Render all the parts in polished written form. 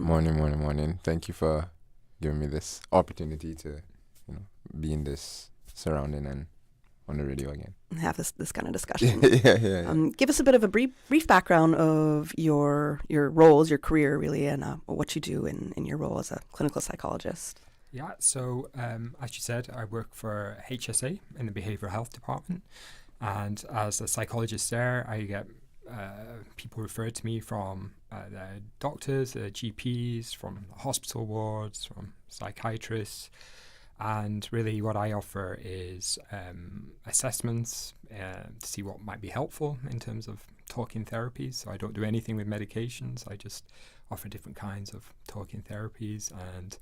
Morning. Thank you for giving me this opportunity to, be in this surrounding and on the radio again. Have this kind of discussion. Yeah. Give us a bit of a brief background of your roles, your career, really, and what you do in your role as a clinical psychologist. Yeah, so as you said, I work for HSA in the behavioural health department, and as a psychologist there, I get people referred to me from the doctors, the GPs, from hospital wards, from psychiatrists, and really what I offer is assessments to see what might be helpful in terms of talking therapies. So I don't do anything with medications, I just offer different kinds of talking therapies, and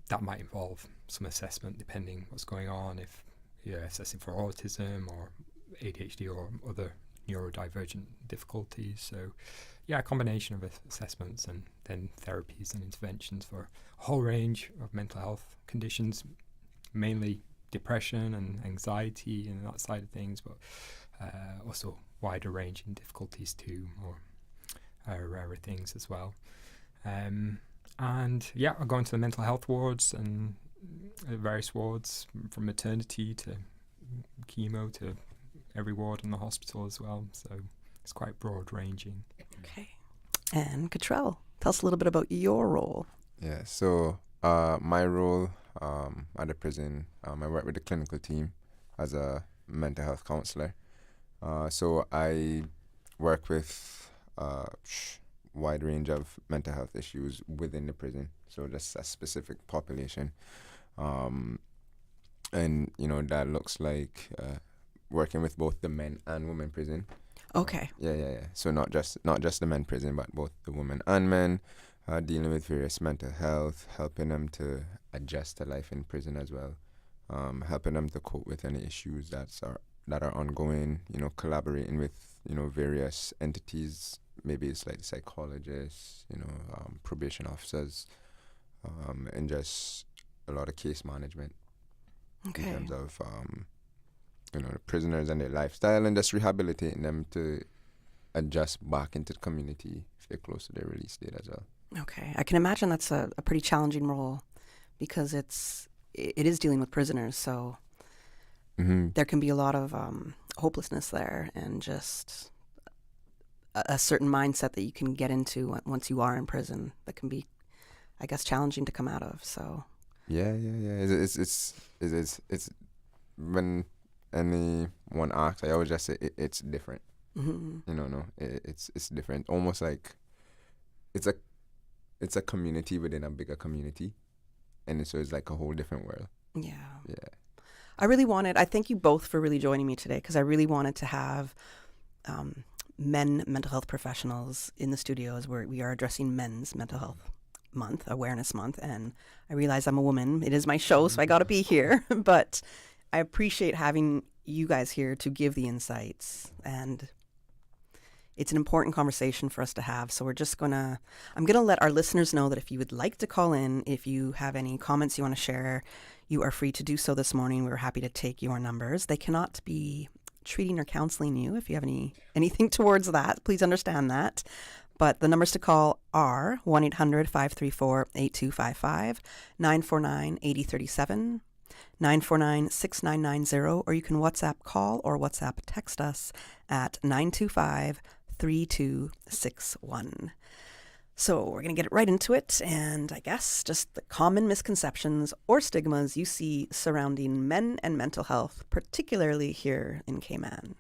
that might involve some assessment depending what's going on, if you're assessing for autism or ADHD or other neurodivergent difficulties. So yeah, a combination of assessments and then therapies and interventions for a whole range of mental health conditions, mainly depression and anxiety and that side of things, but also wider ranging difficulties too, or rarer things as well. And yeah, I go into the mental health wards and various wards, from maternity to chemo to every ward in the hospital as well. So it's quite broad ranging. Okay. And Cottrel, tell us a little bit about your role. Yeah, so my role at the prison, I work with the clinical team as a mental health counselor. So I work with wide range of mental health issues within the prison, so just a specific population, and that looks like working with both the men and women prison. Okay. Yeah. So not just the men prison, but both the women and men, dealing with various mental health, helping them to adjust to life in prison as well, helping them to cope with any issues that are ongoing. Collaborating with various entities. Maybe it's like psychologists, probation officers, and just a lot of case management in terms of the prisoners and their lifestyle, and just rehabilitating them to adjust back into the community if they're close to their release date as well. Okay. I can imagine that's a pretty challenging role, because it is dealing with prisoners, so there can be a lot of hopelessness there, and just a certain mindset that you can get into once you are in prison that can be, I guess, challenging to come out of. So yeah. It's when anyone asks, I always just say it's different. No, it's different. Almost like it's a community within a bigger community, and so it's like a whole different world. Yeah. I I thank you both for really joining me today, because I really wanted to have men mental health professionals in the studios, where we are addressing Men's Mental Health Month, Awareness Month, and I realize I'm a woman. It is my show, so I got to be here, but I appreciate having you guys here to give the insights, and it's an important conversation for us to have. So I'm going to let our listeners know that if you would like to call in, if you have any comments you want to share, you are free to do so this morning. We're happy to take your numbers. They cannot be treating or counseling you. If you have anything towards that, please understand that. But the numbers to call are 1-800-534-8255, 949-8037, 949-6990, or you can WhatsApp call or WhatsApp text us at 925-3261. So we're going to get right into it, and I guess just the common misconceptions or stigmas you see surrounding men and mental health, particularly here in Cayman.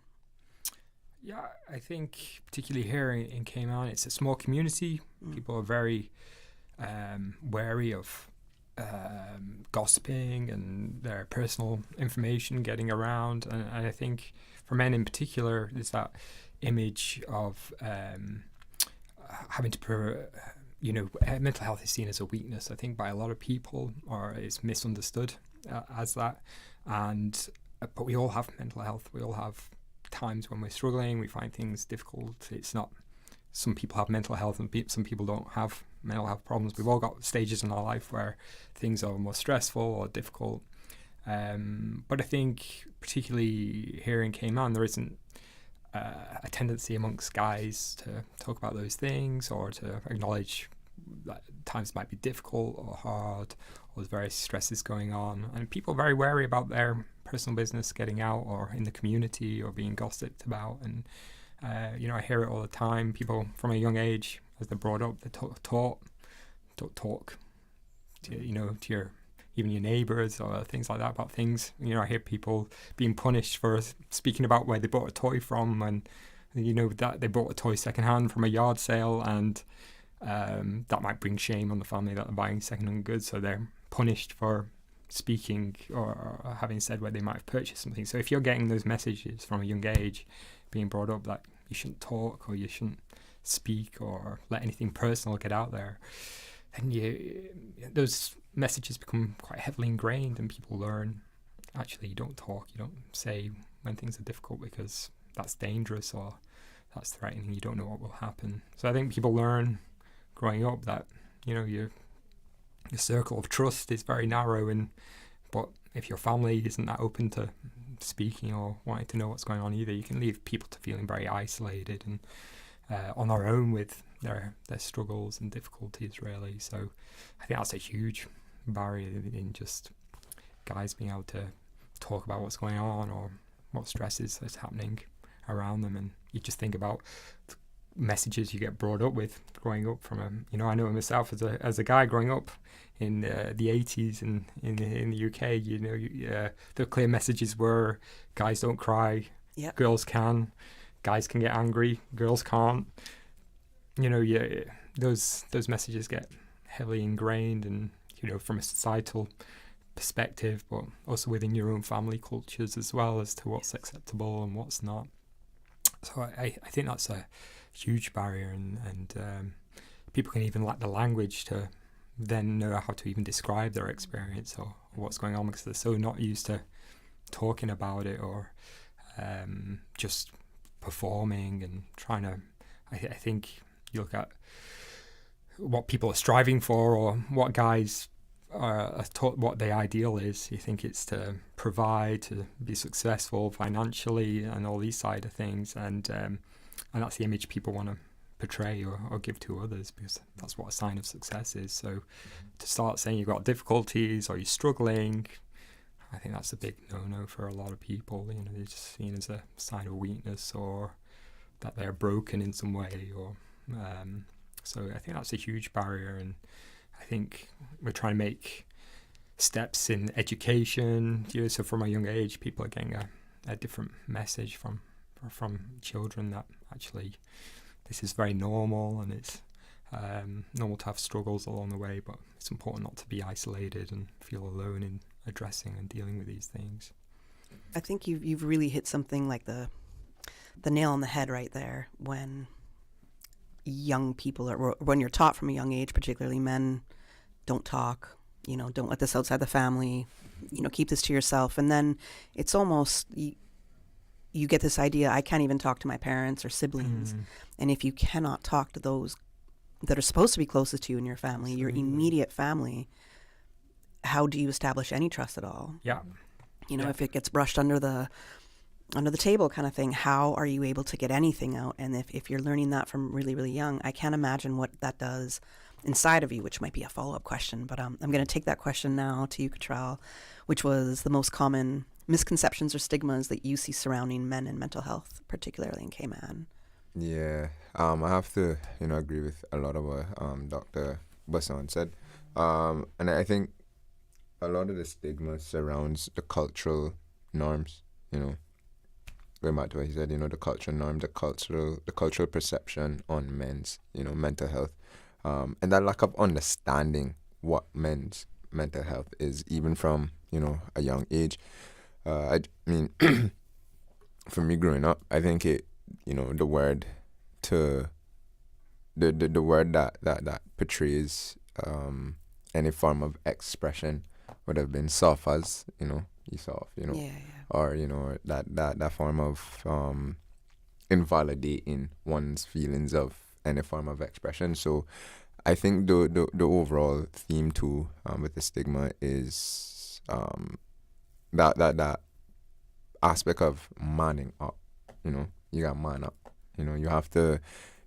Yeah, I think particularly here in Cayman, it's a small community. People are very wary of gossiping and their personal information getting around. And I think for men in particular, there's that image of having to, mental health is seen as a weakness, I think, by a lot of people, or is misunderstood as that. But we all have mental health. We all have times when we're struggling, we find things difficult. It's not, some people have mental health and some people don't have mental health problems. We've all got stages in our life where things are more stressful or difficult. But I think particularly here in Cayman, there isn't a tendency amongst guys to talk about those things or to acknowledge that times might be difficult or hard, or there's various stresses going on, and people are very wary about their personal business getting out or in the community or being gossiped about. And I hear it all the time. People from a young age, as they're brought up, they're taught don't talk to your even your neighbours or things like that about things. I hear people being punished for speaking about where they bought a toy from, and that they bought a toy secondhand from a yard sale, and that might bring shame on the family that they're buying secondhand goods, so they're punished for speaking or having said where they might have purchased something. So if you're getting those messages from a young age, being brought up that you shouldn't talk or you shouldn't speak or let anything personal get out there, then those messages become quite heavily ingrained, and people learn, actually, you don't talk, you don't say when things are difficult because that's dangerous or that's threatening, you don't know what will happen. So I think people learn growing up that your circle of trust is very narrow, but if your family isn't that open to speaking or wanting to know what's going on either, you can leave people to feeling very isolated and on their own with their struggles and difficulties, really. So I think that's a huge barrier in just guys being able to talk about what's going on or what stresses is happening around them. And you just think about the messages you get brought up with growing up from I know myself as a guy growing up in the 80s in the UK. The clear messages were guys don't cry, Yep. girls can, guys can get angry, girls can't. Those messages get heavily ingrained, and from a societal perspective, but also within your own family cultures as well, as to what's acceptable and what's not. So I think that's a huge barrier, and people can even lack the language to then know how to even describe their experience or what's going on, because they're so not used to talking about it or just performing and trying to. I think you look at what people are striving for or what guys are taught what the ideal is. You think it's to provide, to be successful financially and all these side of things, and that's the image people want to portray or give to others, because that's what a sign of success is. So to start saying you've got difficulties or you're struggling, I think that's a big no-no for a lot of people. They're just seen as a sign of weakness or that they're broken in some way, or so I think that's a huge barrier. And I think we're trying to make steps in education, so from a young age people are getting a different message from children that actually this is very normal, and it's normal to have struggles along the way, but it's important not to be isolated and feel alone in addressing and dealing with these things. I think you've really hit something like the nail on the head right there. When young people when you're taught from a young age, particularly men, don't talk, don't let this outside the family, keep this to yourself. And then it's almost, you get this idea, I can't even talk to my parents or siblings. And if you cannot talk to those that are supposed to be closest to you in your family, your immediate family, how do you establish any trust at all? Yeah. If it gets brushed under the table kind of thing, how are you able to get anything out? And if you're learning that from really, really young, I can't imagine what that does inside of you, which might be a follow-up question. But I'm going to take that question now to you, Cottrel, which was the most common misconceptions or stigmas that you see surrounding men and mental health, particularly in Cayman. Yeah, I have to, agree with a lot of what Dr. Basson said. And I think a lot of the stigma surrounds the cultural norms, going back to what he said, the cultural norm, the cultural perception on men's, mental health, and that lack of understanding what men's mental health is, even from, a young age. I mean, for me growing up, I think it, the word the word that portrays any form of expression would have been soft as, you soft, Yeah. or, that form of invalidating one's feelings of any form of expression. So I think the overall theme too with the stigma is that aspect of manning up. You got man up. You have to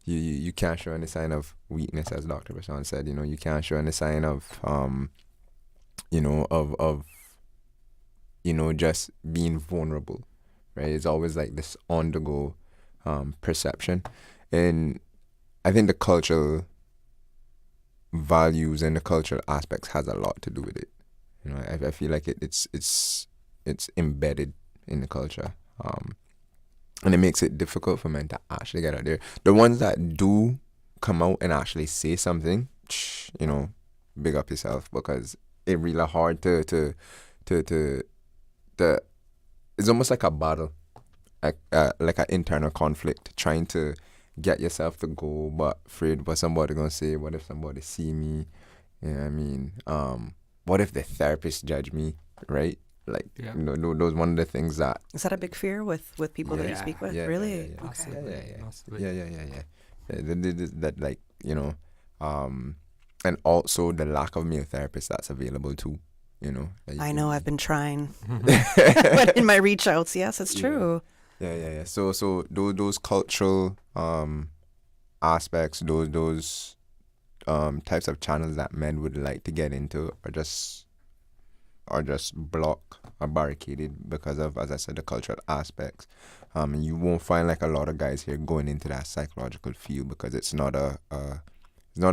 you can't show any sign of weakness, as Dr. Basson said. You can't show any sign of just being vulnerable, right? It's always like this on the go perception, and I think the cultural values and the cultural aspects has a lot to do with it. I feel like it's embedded in the culture, and it makes it difficult for men to actually get out there. The ones that do come out and actually say something, big up yourself, because it's really hard to it's almost like a battle, like an internal conflict, trying to get yourself to go, but afraid what somebody gonna say. What if somebody see me? You know what I mean? What if the therapist judge me? Right? Like, those one of the things that... Is that a big fear with people that you speak with? Yeah, really? Yeah. Okay. That and also the lack of male therapists that's available too. I know, I've been trying in my reach outs. Yes, it's true. Yeah. So those cultural aspects, those types of channels that men would like to get into are just blocked or barricaded because of, as I said, the cultural aspects. You won't find like a lot of guys here going into that psychological field because it's not a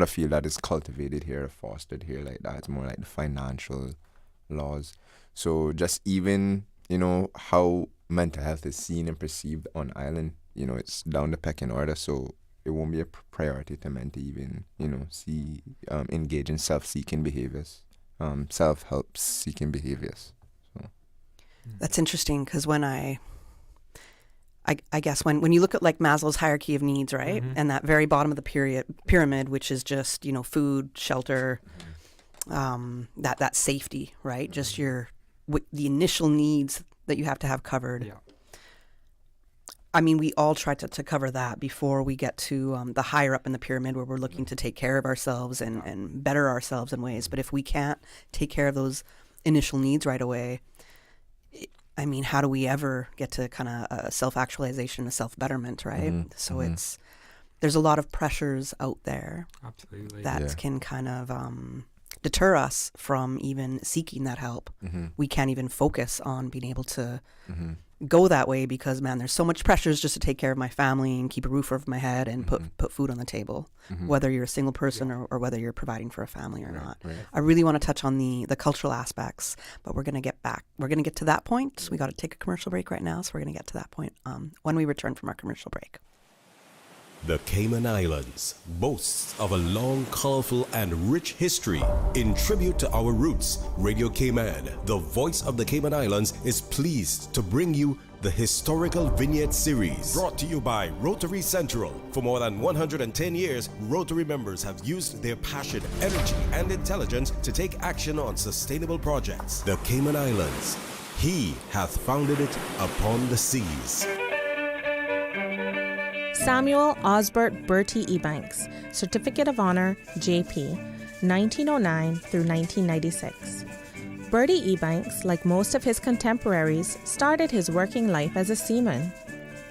field that is cultivated here or fostered here like that. It's more like the financial laws. So just even how mental health is seen and perceived on island, it's down the pecking order. So it won't be a priority to men to even engage in self-seeking behaviors, self-help seeking behaviors. So that's interesting, because when I guess when you look at like Maslow's hierarchy of needs, right, and that very bottom of the pyramid, which is just food, shelter, that safety, right, just the initial needs that you have to have covered. Yeah. I mean, we all try to cover that before we get to the higher up in the pyramid, where we're looking to take care of ourselves and better ourselves in ways. But if we can't take care of those initial needs right away, I mean, how do we ever get to kind of a self-actualization, a self-betterment, right? So there's a lot of pressures out there. Absolutely. That can kind of deter us from even seeking that help. We can't even focus on being able to go that way because, man, there's so much pressures just to take care of my family and keep a roof over my head and put food on the table, whether you're a single person or whether you're providing for a family or not. Right. I really want to touch on the cultural aspects, but we're going to get back. We're going to get to that point. We got to take a commercial break right now, so we're going to get to that point when we return from our commercial break. The Cayman Islands boasts of a long, colorful, and rich history. In tribute to our roots, Radio Cayman, the voice of the Cayman Islands, is pleased to bring you the Historical Vignette Series, brought to you by Rotary Central. For more than 110 years, Rotary members have used their passion, energy, and intelligence to take action on sustainable projects. The Cayman Islands, He hath founded it upon the seas. Samuel Osbert Bertie Ebanks, Certificate of Honor, JP, 1909 through 1996. Bertie Ebanks, like most of his contemporaries, started his working life as a seaman.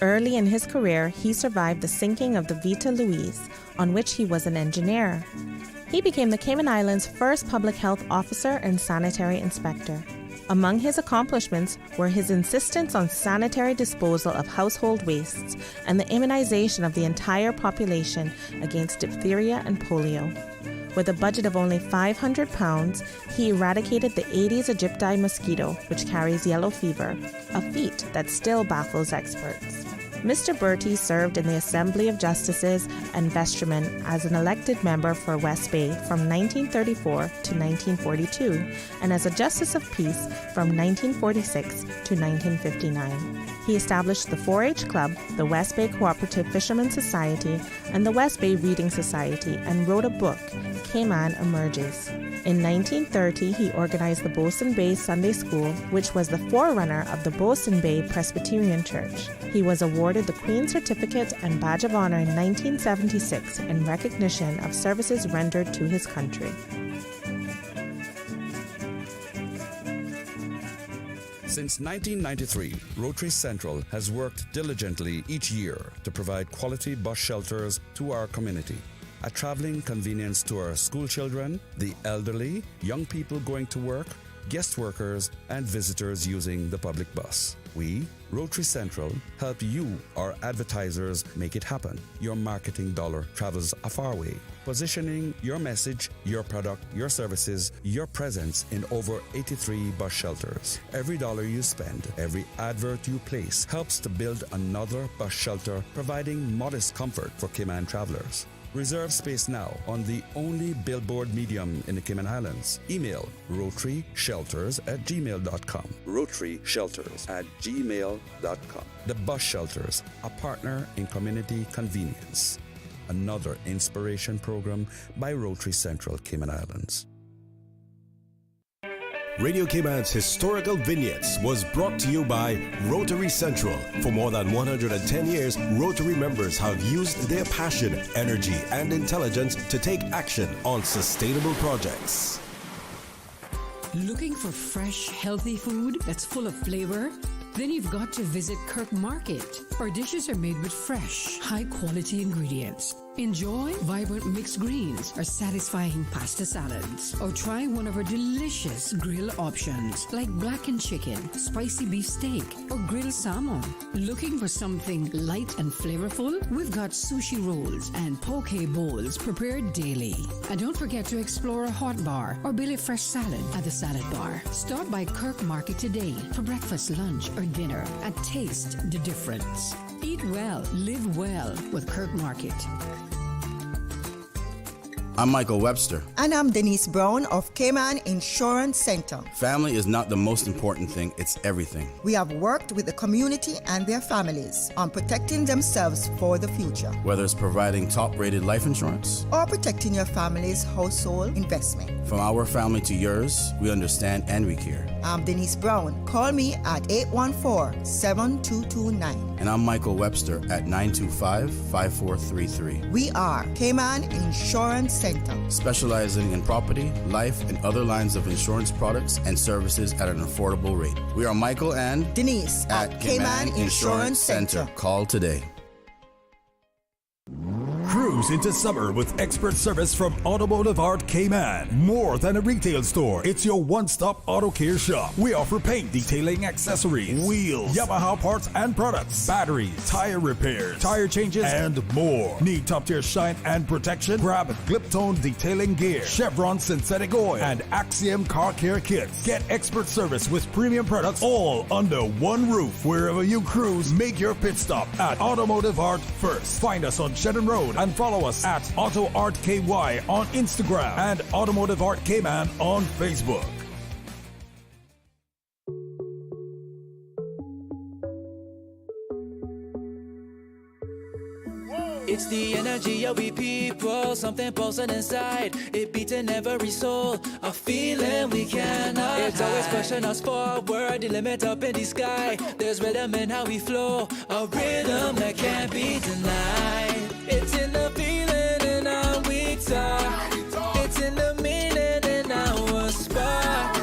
Early in his career, he survived the sinking of the Vita Louise, on which he was an engineer. He became the Cayman Islands' first public health officer and sanitary inspector. Among his accomplishments were his insistence on sanitary disposal of household wastes and the immunization of the entire population against diphtheria and polio. With a budget of only £500, he eradicated the Aedes aegypti mosquito, which carries yellow fever, a feat that still baffles experts. Mr. Bertie served in the Assembly of Justices and Vestrymen as an elected member for West Bay from 1934 to 1942 and as a Justice of Peace from 1946 to 1959. He established the 4-H Club, the West Bay Cooperative Fishermen's Society, and the West Bay Reading Society and wrote a book, Cayman Emerges. In 1930, he organized the Basson Bay Sunday School, which was the forerunner of the Basson Bay Presbyterian Church. He was awarded the Queen's Certificate and Badge of Honor in 1976 in recognition of services rendered to his country. Since 1993, Rotary Central has worked diligently each year to provide quality bus shelters to our community. A traveling convenience to our school children, the elderly, young people going to work, guest workers, and visitors using the public bus. We, Rotary Central, help you, our advertisers, make it happen. Your marketing dollar travels a far way. Positioning your message, your product, your services, your presence in over 83 bus shelters. Every dollar you spend, every advert you place helps to build another bus shelter, providing modest comfort for Cayman travelers. Reserve space now on the only billboard medium in the Cayman Islands. Email rotaryshelters@gmail.com. rotaryshelters@gmail.com. The Bus Shelters, a partner in community convenience. Another inspiration program by Rotary Central Cayman Islands. Radio Cayman's historical vignettes was brought to you by Rotary Central. For more than 110 years, Rotary members have used their passion, energy, and intelligence to take action on sustainable projects. Looking for fresh, healthy food that's full of flavor? Then you've got to visit Kirk Market. Our dishes are made with fresh, high-quality ingredients. Enjoy vibrant mixed greens or satisfying pasta salads. Or try one of our delicious grill options like blackened chicken, spicy beef steak, or grilled salmon. Looking for something light and flavorful? We've got sushi rolls and poke bowls prepared daily. And don't forget to explore a hot bar or Billy Fresh salad at the salad bar. Stop by Kirk Market today for breakfast, lunch, or dinner and taste the difference. Eat well, live well with Kirk Market. I'm Michael Webster. And I'm Denise Brown of Cayman Insurance Center. Family is not the most important thing, it's everything. We have worked with the community and their families on protecting themselves for the future. Whether it's providing top-rated life insurance or protecting your family's household investment. From our family to yours, we understand and we care. I'm Denise Brown. Call me at 814-7229. And I'm Michael Webster at 925-5433. We are Cayman Insurance Center. Specializing in property, life, and other lines of insurance products and services at an affordable rate. We are Michael and Denise at Cayman Insurance Center. Call today. Cruise into summer with expert service from Automotive Art Cayman. More than a retail store, it's your one-stop auto care shop. We offer paint, detailing, accessories, wheels, Yamaha parts and products, batteries, tire repairs, tire changes, and more. Need top-tier shine and protection? Grab Gliptone detailing gear, Chevron synthetic oil, and Axiom car care kits. Get expert service with premium products all under one roof. Wherever you cruise, make your pit stop at Automotive Art first. Find us on Shedden Road and follow us at Auto Art KY on Instagram and Automotive Art Cayman on Facebook. It's the energy of we people, something pulsing inside. It beats in every soul, a feeling we cannot It's always pushing us forward, the limit up in the sky. There's rhythm in how we flow, a rhythm that can't be denied. It's in the feeling in our we talk. It's in the meaning in our spark.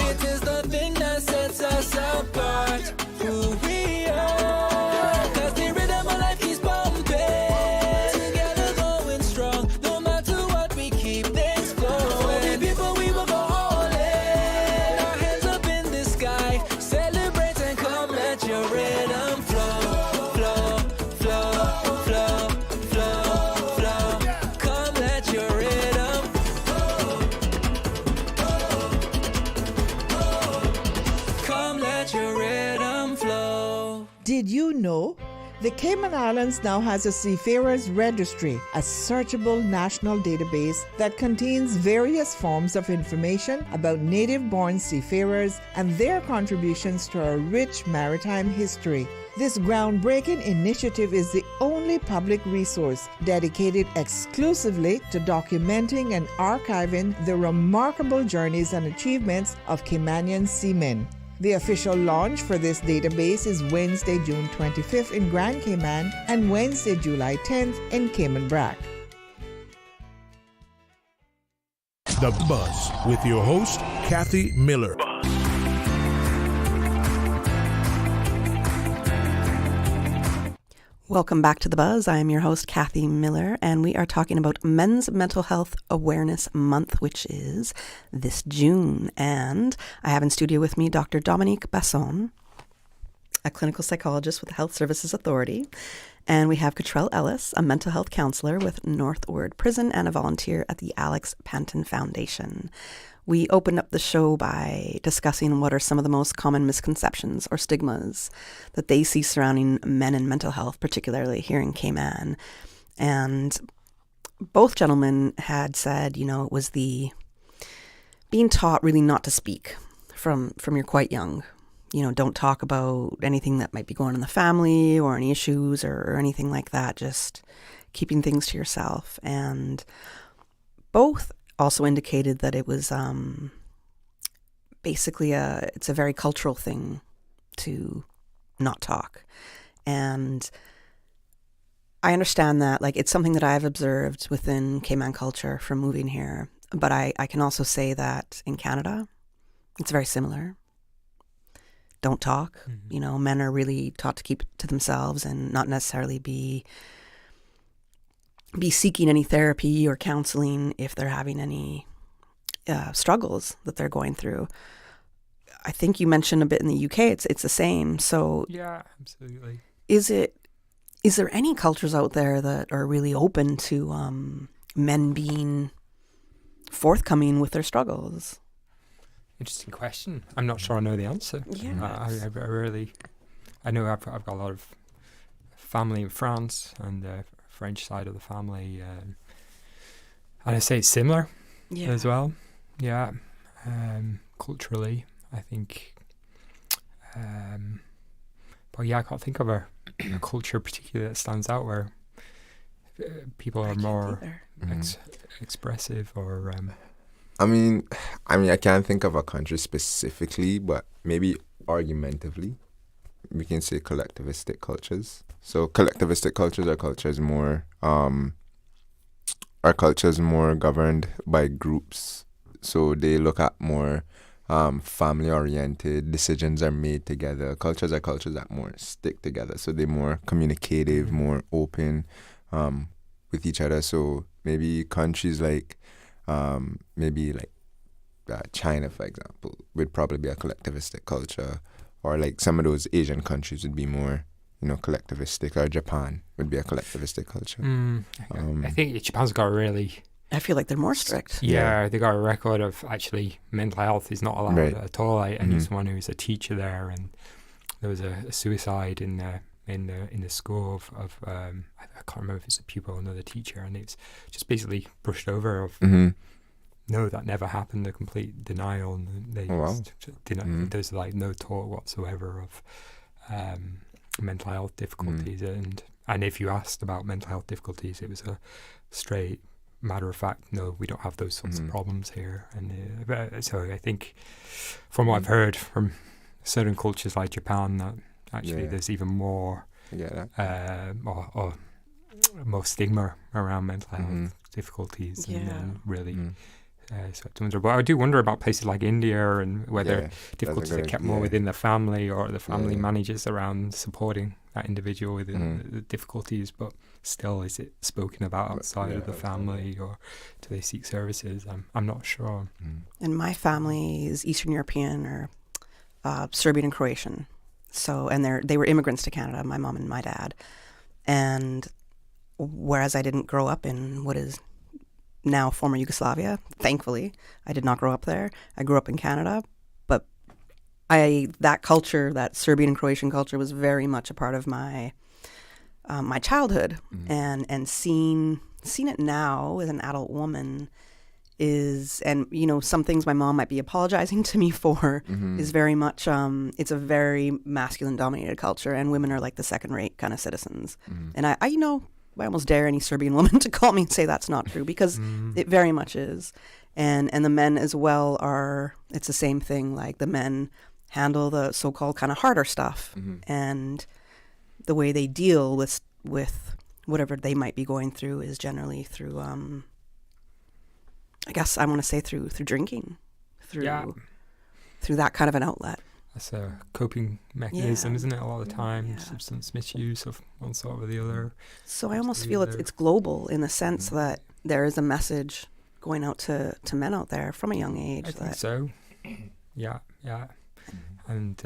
It is the thing that sets us apart, who we are. Cause the rhythm of life keeps pumping. Did you know? The Cayman Islands now has a Seafarers Registry, a searchable national database that contains various forms of information about native-born seafarers and their contributions to our rich maritime history. This groundbreaking initiative is the only public resource dedicated exclusively to documenting and archiving the remarkable journeys and achievements of Caymanian seamen. The official launch for this database is Wednesday, June 25th in Grand Cayman and Wednesday, July 10th in Cayman Brac. The Buzz with your host, Kathy Miller. Welcome back to The Buzz. I am your host, Kathy Miller, and we are talking about Men's Mental Health Awareness Month, which is this June. And I have in studio with me Dr. Dominique Basson, a clinical psychologist with the Health Services Authority. And we have Cottrel Ellis, a mental health counselor with Northward Prison and a volunteer at the Alex Panton Foundation. We opened up the show by discussing what are some of the most common misconceptions or stigmas that they see surrounding men and mental health, particularly here in Cayman. And both gentlemen had said, you know, it was the being taught really not to speak from you're quite young. You know, don't talk about anything that might be going on in the family or any issues or anything like that, just keeping things to yourself. And both also indicated that it was basically it's a very cultural thing to not talk. And I understand that, like, it's something that I've observed within Cayman culture from moving here. But I can also say that in Canada, it's very similar. Don't talk. You know, men are really taught to keep it to themselves and not necessarily be seeking any therapy or counseling if they're having any struggles that they're going through. I think you mentioned a bit in the UK, it's the same. So yeah, absolutely. Is there any cultures out there that are really open to men being forthcoming with their struggles? Interesting question. I'm not sure I know the answer. Yeah. I know I've got a lot of family in France and the French side of the family, and I say it's similar as well. Yeah, culturally, I think. But yeah, I can't think of a culture particularly that stands out where people are more expressive or. I mean, I can't think of a country specifically, but maybe argumentatively, we can say collectivistic cultures. So collectivistic cultures are cultures more governed by groups. So they look at more family-oriented, decisions are made together. Cultures that more stick together. So they're more communicative, more open with each other. So maybe countries like China, for example, would probably be a collectivistic culture, or like some of those Asian countries would be more, you know, collectivistic, or Japan would be a collectivistic culture. I think Japan's got a really... I feel like they're more strict. Yeah, they got a record of actually mental health is not allowed at all. I knew someone who was a teacher there, and there was a suicide in the school of I can't remember if it's a pupil or another teacher, and it's just basically brushed over of no, that never happened, a complete denial, and they there's like no talk whatsoever of mental health difficulties, and if you asked about mental health difficulties, it was a straight matter of fact, no, we don't have those sorts of problems here. And so I think from what I've heard from certain cultures like Japan, that actually there's even more or more stigma around mental health difficulties, and really but I do wonder about places like India and whether difficulties are kept more within the family, or the family manages around supporting that individual within the difficulties, but still is it spoken about outside of the family, or do they seek services? I'm not sure. And my family is Eastern European or Serbian and Croatian. So, and they were immigrants to Canada, my mom and my dad. And whereas I didn't grow up in what is now former Yugoslavia, thankfully, I did not grow up there. I grew up in Canada, but that culture, that Serbian and Croatian culture, was very much a part of my my childhood, and seeing it now as an adult woman is, and you know, some things my mom might be apologizing to me for is very much it's a very masculine dominated culture, and women are like the second rate kind of citizens. And I you know, I almost dare any Serbian woman to call me and say that's not true, because it very much is. And the men as well are, it's the same thing. Like, the men handle the so-called kind of harder stuff, and the way they deal with whatever they might be going through is generally through I guess I want to say through drinking, through that kind of an outlet. that's a coping mechanism, isn't it? A lot of the time, Yeah. substance misuse of one sort or the other. So I almost feel it's global in the sense that there is a message going out to men out there from a young age. I think so. Yeah. And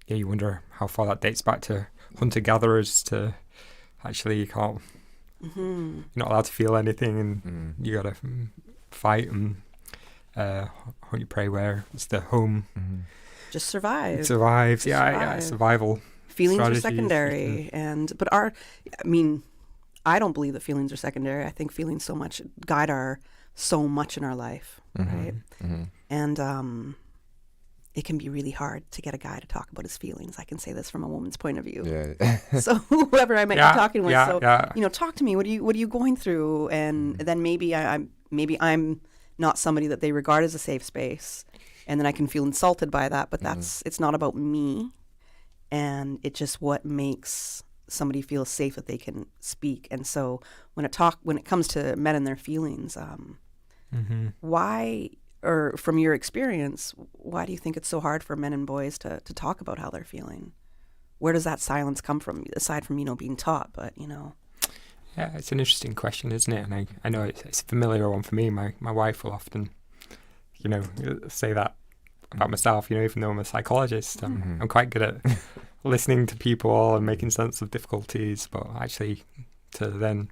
you wonder how far that dates back to hunter-gatherers to actually you can't, you're not allowed to feel anything and you got to fight and hunt your prey where it's the home. Just survive. Survive. Survival. Feelings strategies. are secondary, I don't believe that feelings are secondary. I think feelings guide so much in our life, right? And it can be really hard to get a guy to talk about his feelings. I can say this from a woman's point of view. Yeah. So whoever I might be talking with, talk to me. What are you going through? And then maybe I'm not somebody that they regard as a safe space, and then I can feel insulted by that. But it's not about me, and it's just what makes somebody feel safe that they can speak. And so when it comes to men and their feelings, why? Or from your experience, why do you think it's so hard for men and boys to talk about how they're feeling? Where does that silence come from, aside from, being taught, but, Yeah, it's an interesting question, isn't it? And I know it's a familiar one for me. My wife will often, say that about myself, even though I'm a psychologist. I'm quite good at listening to people and making sense of difficulties, but actually to then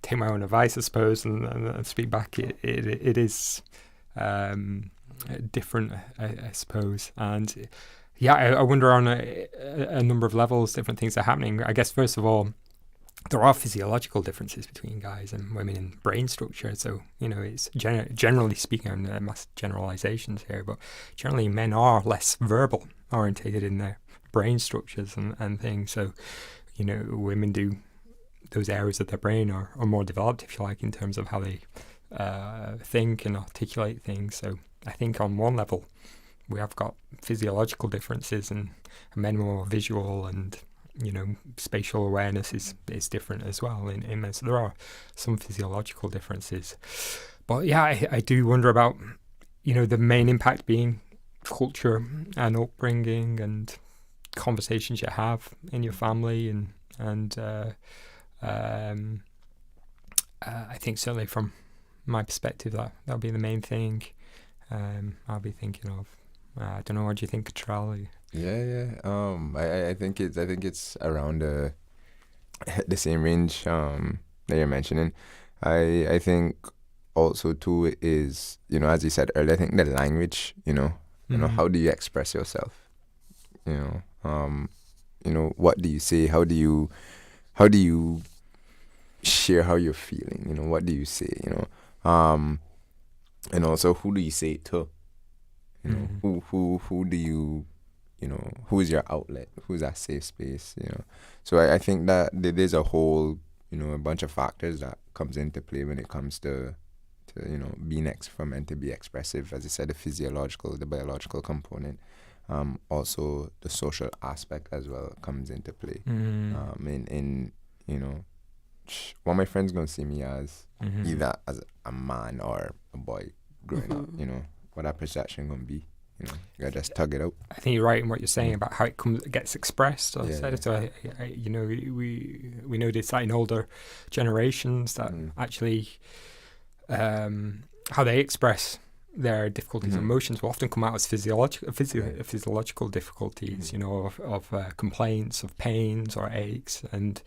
take my own advice, I suppose, and speak back. It is different, I suppose. And I wonder on a number of levels, different things are happening. I guess first of all, there are physiological differences between guys and women in brain structure. So it's generally speaking, I'm mass generalizations here, but generally men are less verbal orientated in their brain structures and things. So women do. Those areas of their brain are more developed, if you like, in terms of how they think and articulate things. So I think on one level, we have got physiological differences, and men are more visual, and spatial awareness is different as well in men. So there are some physiological differences. But I do wonder about the main impact being culture and upbringing and conversations you have in your family and I think certainly from my perspective that'll be the main thing I'll be thinking of. I don't know, what do you think, Cottrel? I think it's around the same range that you're mentioning. I think also too is, as you said earlier, I think the language, how do you express yourself? What do you say? How do you share how you're feeling? What do you say? And also, who do you say it to? Who do you, who's your outlet? Who's that safe space? So I think that there's a whole, a bunch of factors that comes into play when it comes to being for men to be expressive. As I said, the physiological, the biological component. Also the social aspect as well comes into play. What my friends gonna see me as, either as a man or a boy growing up, what that perception gonna be. You gotta just tug it out. I think you're right in what you're saying about how it gets expressed. So we notice that in older generations that actually how they express their difficulties and emotions will often come out as physiological difficulties, of complaints, of pains or aches, and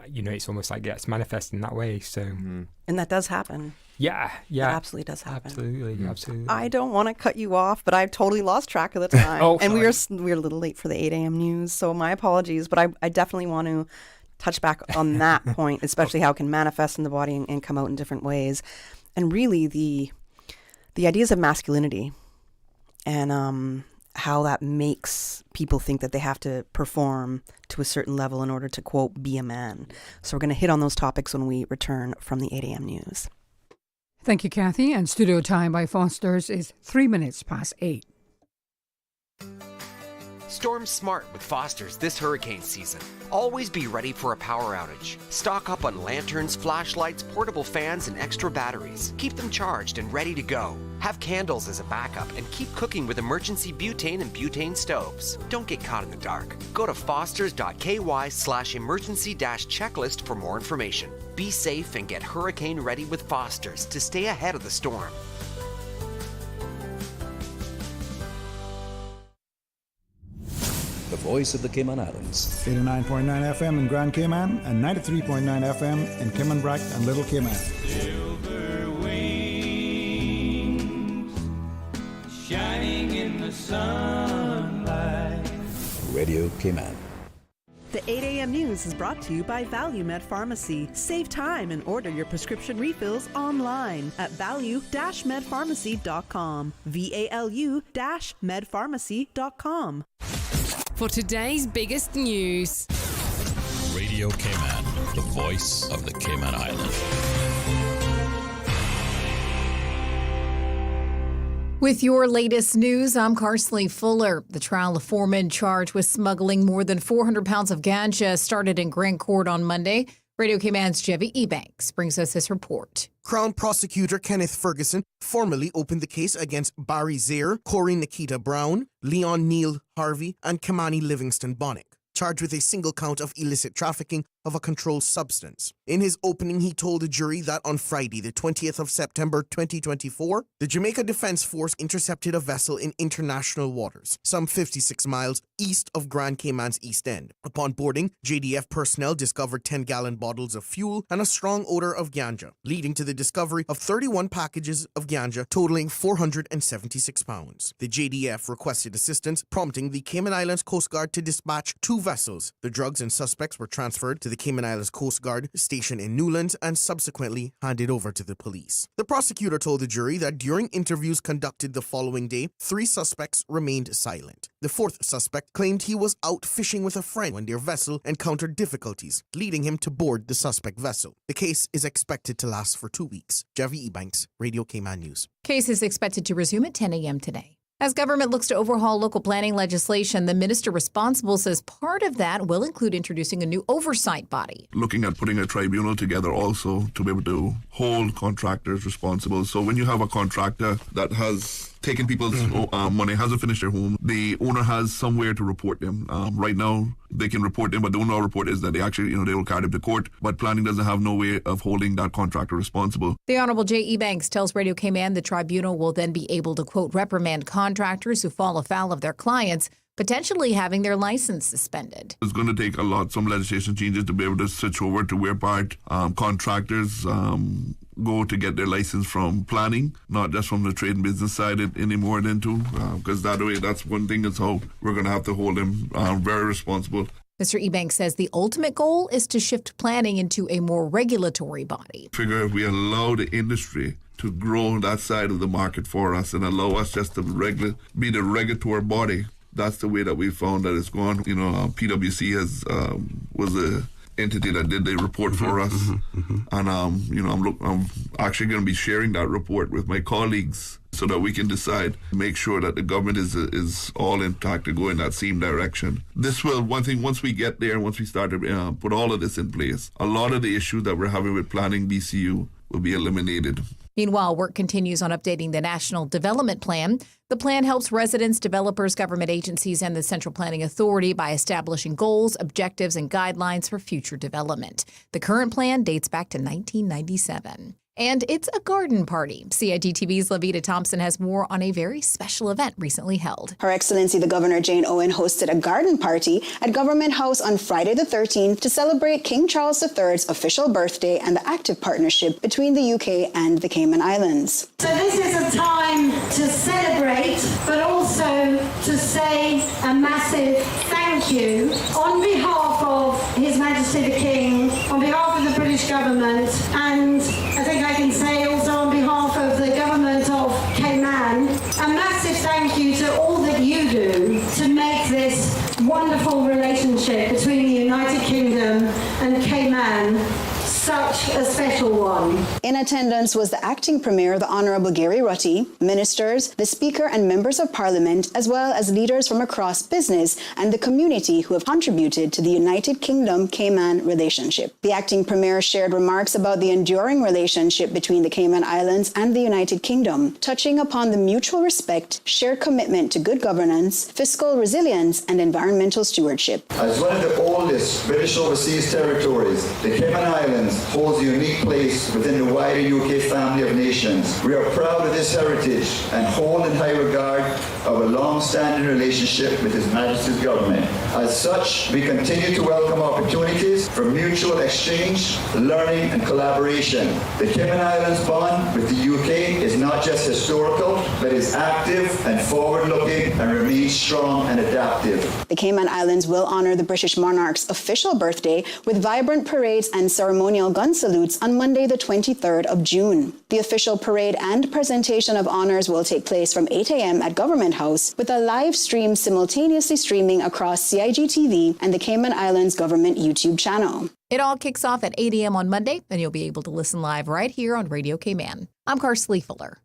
it's almost like it's manifested in that way. So, and that does happen. Yeah, it absolutely does happen. Absolutely. I don't want to cut you off, but I've totally lost track of the time, and we're a little late for the 8 a.m. news, so my apologies. But I definitely want to touch back on that point, especially how it can manifest in the body and come out in different ways. And really, the ideas of masculinity and how that makes people think that they have to perform to a certain level in order to, quote, be a man. So we're going to hit on those topics when we return from the 8 a.m. news. Thank you, Kathy. And studio time by Foster's is 3 minutes past 8. Storm smart with Foster's this hurricane season. Always be ready for a power outage. Stock up on lanterns, flashlights, portable fans, and extra batteries. Keep them charged and ready to go. Have candles as a backup and keep cooking with emergency butane and butane stoves. Don't get caught in the dark. Go to fosters.ky/emergency-checklist for more information. Be safe and get hurricane ready with Foster's to stay ahead of the storm. The voice of the Cayman Islands. 89.9 FM in Grand Cayman and 93.9 FM in Cayman Brac and Little Cayman. Silver wings shining in the sunlight. Radio Cayman. The 8 a.m. news is brought to you by ValueMed Pharmacy. Save time and order your prescription refills online at value-medpharmacy.com. VALU-medpharmacy.com. For today's biggest news. Radio Cayman, the voice of the Cayman Islands. With your latest news, I'm Carsley Fuller. The trial of four men charged with smuggling more than 400 pounds of ganja started in Grand Court on Monday. Radio Cayman's Jevy Ebanks brings us his report. Crown Prosecutor Kenneth Ferguson formally opened the case against Barry Zaire, Corey Nikita Brown, Leon Neil Harvey, and Kamani Livingston Bonnick, charged with a single count of illicit trafficking of a controlled substance. In his opening, he told the jury that on Friday, the 20th of September 2024, the Jamaica Defense Force intercepted a vessel in international waters, some 56 miles east of Grand Cayman's East End. Upon boarding, JDF personnel discovered 10-gallon bottles of fuel and a strong odor of ganja, leading to the discovery of 31 packages of ganja totaling 476 pounds. The JDF requested assistance, prompting the Cayman Islands Coast Guard to dispatch 2 vessels. The drugs and suspects were transferred to the Cayman Islands Coast Guard station in Newlands and subsequently handed over to the police. The prosecutor told the jury that during interviews conducted the following day, 3 suspects remained silent. The 4th suspect claimed he was out fishing with a friend when their vessel encountered difficulties, leading him to board the suspect vessel. The case is expected to last for 2 weeks. Javi Ebanks, Radio Cayman News. Case is expected to resume at 10 a.m. today. As government looks to overhaul local planning legislation, the minister responsible says part of that will include introducing a new oversight body. Looking at putting a tribunal together also to be able to hold contractors responsible. So when you have a contractor that has taken people's money, hasn't finished their home, the owner has somewhere to report them. Right now, they can report them, but the only report is that they actually, they will carry them to court. But planning doesn't have no way of holding that contractor responsible. The Honorable J. Ebanks tells Radio Cayman the tribunal will then be able to, quote, reprimand contractors who fall afoul of their clients, potentially having their license suspended. It's going to take some legislation changes to be able to switch over to where contractors go to get their license from planning, not just from the trade and business side anymore than too, because that way, that's one thing is how we're going to have to hold them very responsible. Mr. Ebanks says the ultimate goal is to shift planning into a more regulatory body. Figure if we allow the industry to grow that side of the market for us and allow us just to be the regulatory body, that's the way that we found that it's gone. PwC was a entity that did the report for us. And, I'm actually going to be sharing that report with my colleagues so that we can decide, make sure that the government is all intact to go in that same direction. This will, one thing, once we get there, once we start to put all of this in place, a lot of the issues that we're having with planning BCU will be eliminated. Meanwhile, work continues on updating the National Development Plan. The plan helps residents, developers, government agencies, and the Central Planning Authority by establishing goals, objectives, and guidelines for future development. The current plan dates back to 1997. And it's a garden party. CID-TV's Lavita Thompson has more on a very special event recently held. Her Excellency the Governor Jane Owen hosted a garden party at Government House on Friday the 13th to celebrate King Charles III's official birthday and the active partnership between the UK and the Cayman Islands. So this is a time to celebrate, but also to say a massive thank you on behalf of His Majesty the King, on behalf of the British government, and I think I can say also on behalf of the government of Cayman, a massive thank you to all that you do to make this wonderful relationship between the United Kingdom and Cayman such a special one. In attendance was the acting Premier, the Honourable Gary Rutty, ministers, the Speaker and members of Parliament, as well as leaders from across business and the community who have contributed to the United Kingdom-Cayman relationship. The acting Premier shared remarks about the enduring relationship between the Cayman Islands and the United Kingdom, touching upon the mutual respect, shared commitment to good governance, fiscal resilience, and environmental stewardship. As one of the oldest British overseas territories, the Cayman Islands holds a unique place within the wider UK family of nations. We are proud of this heritage and hold in high regard our long-standing relationship with His Majesty's government. As such, we continue to welcome opportunities for mutual exchange, learning, and collaboration. The Cayman Islands bond with the UK is not just historical, but is active and forward-looking and remains strong and adaptive. The Cayman Islands will honour the British monarch's official birthday with vibrant parades and ceremonial gun salutes on Monday, the 23rd of June. The official parade and presentation of honours will take place from 8 a.m. at Government House, with a live stream simultaneously streaming across CIGTV and the Cayman Islands Government YouTube channel. It all kicks off at 8 a.m. on Monday, and you'll be able to listen live right here on Radio Cayman. I'm Karsley Fuller.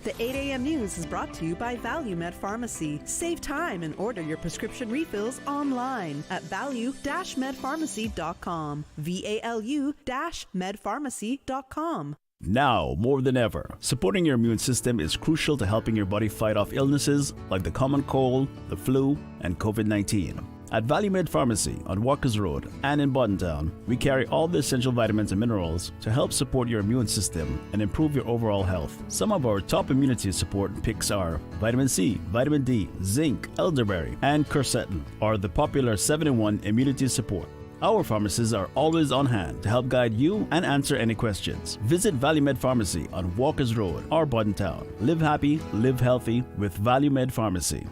The 8 a.m. news is brought to you by ValueMed Pharmacy. Save time and order your prescription refills online at value-medpharmacy.com. VALU-medpharmacy.com. Now, more than ever, supporting your immune system is crucial to helping your body fight off illnesses like the common cold, the flu, and COVID-19. At ValueMed Pharmacy on Walkers Road and in Buttontown, we carry all the essential vitamins and minerals to help support your immune system and improve your overall health. Some of our top immunity support picks are vitamin C, vitamin D, zinc, elderberry, and quercetin, or the popular 7-in-1 immunity support. Our pharmacists are always on hand to help guide you and answer any questions. Visit ValueMed Pharmacy on Walkers Road or Buttontown. Live happy, live healthy with ValueMed Pharmacy.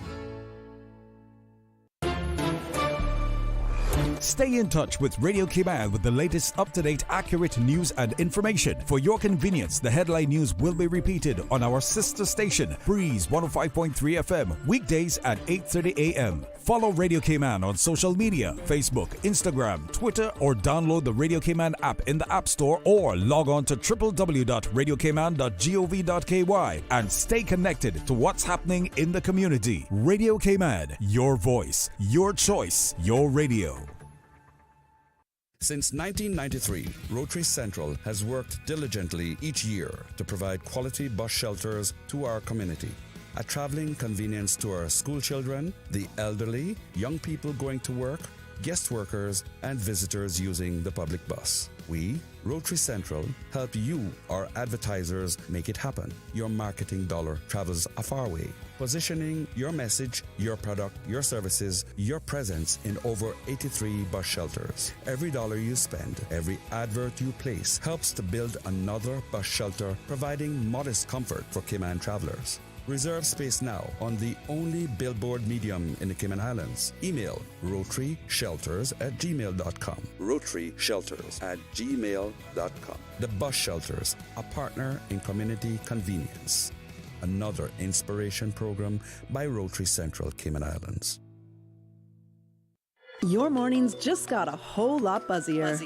Stay in touch with Radio Cayman with the latest up-to-date, accurate news and information. For your convenience, the headline news will be repeated on our sister station, Breeze 105.3 FM, weekdays at 8:30 a.m. Follow Radio Cayman on social media, Facebook, Instagram, Twitter, or download the Radio Cayman app in the App Store or log on to www.radiocayman.gov.ky and stay connected to what's happening in the community. Radio Cayman, your voice, your choice, your radio. Since 1993, Rotary Central has worked diligently each year to provide quality bus shelters to our community. A traveling convenience to our school children, the elderly, young people going to work, guest workers, and visitors using the public bus. We, Rotary Central, help you, our advertisers, make it happen. Your marketing dollar travels a far way, positioning your message, your product, your services, your presence in over 83 bus shelters. Every dollar you spend, every advert you place helps to build another bus shelter, providing modest comfort for Cayman travelers. Reserve space now on the only billboard medium in the Cayman Islands. Email rotaryshelters@gmail.com. rotaryshelters@gmail.com. The Bus Shelters, a partner in community convenience. Another inspiration program by Rotary Central Cayman Islands. Your mornings just got a whole lot buzzier.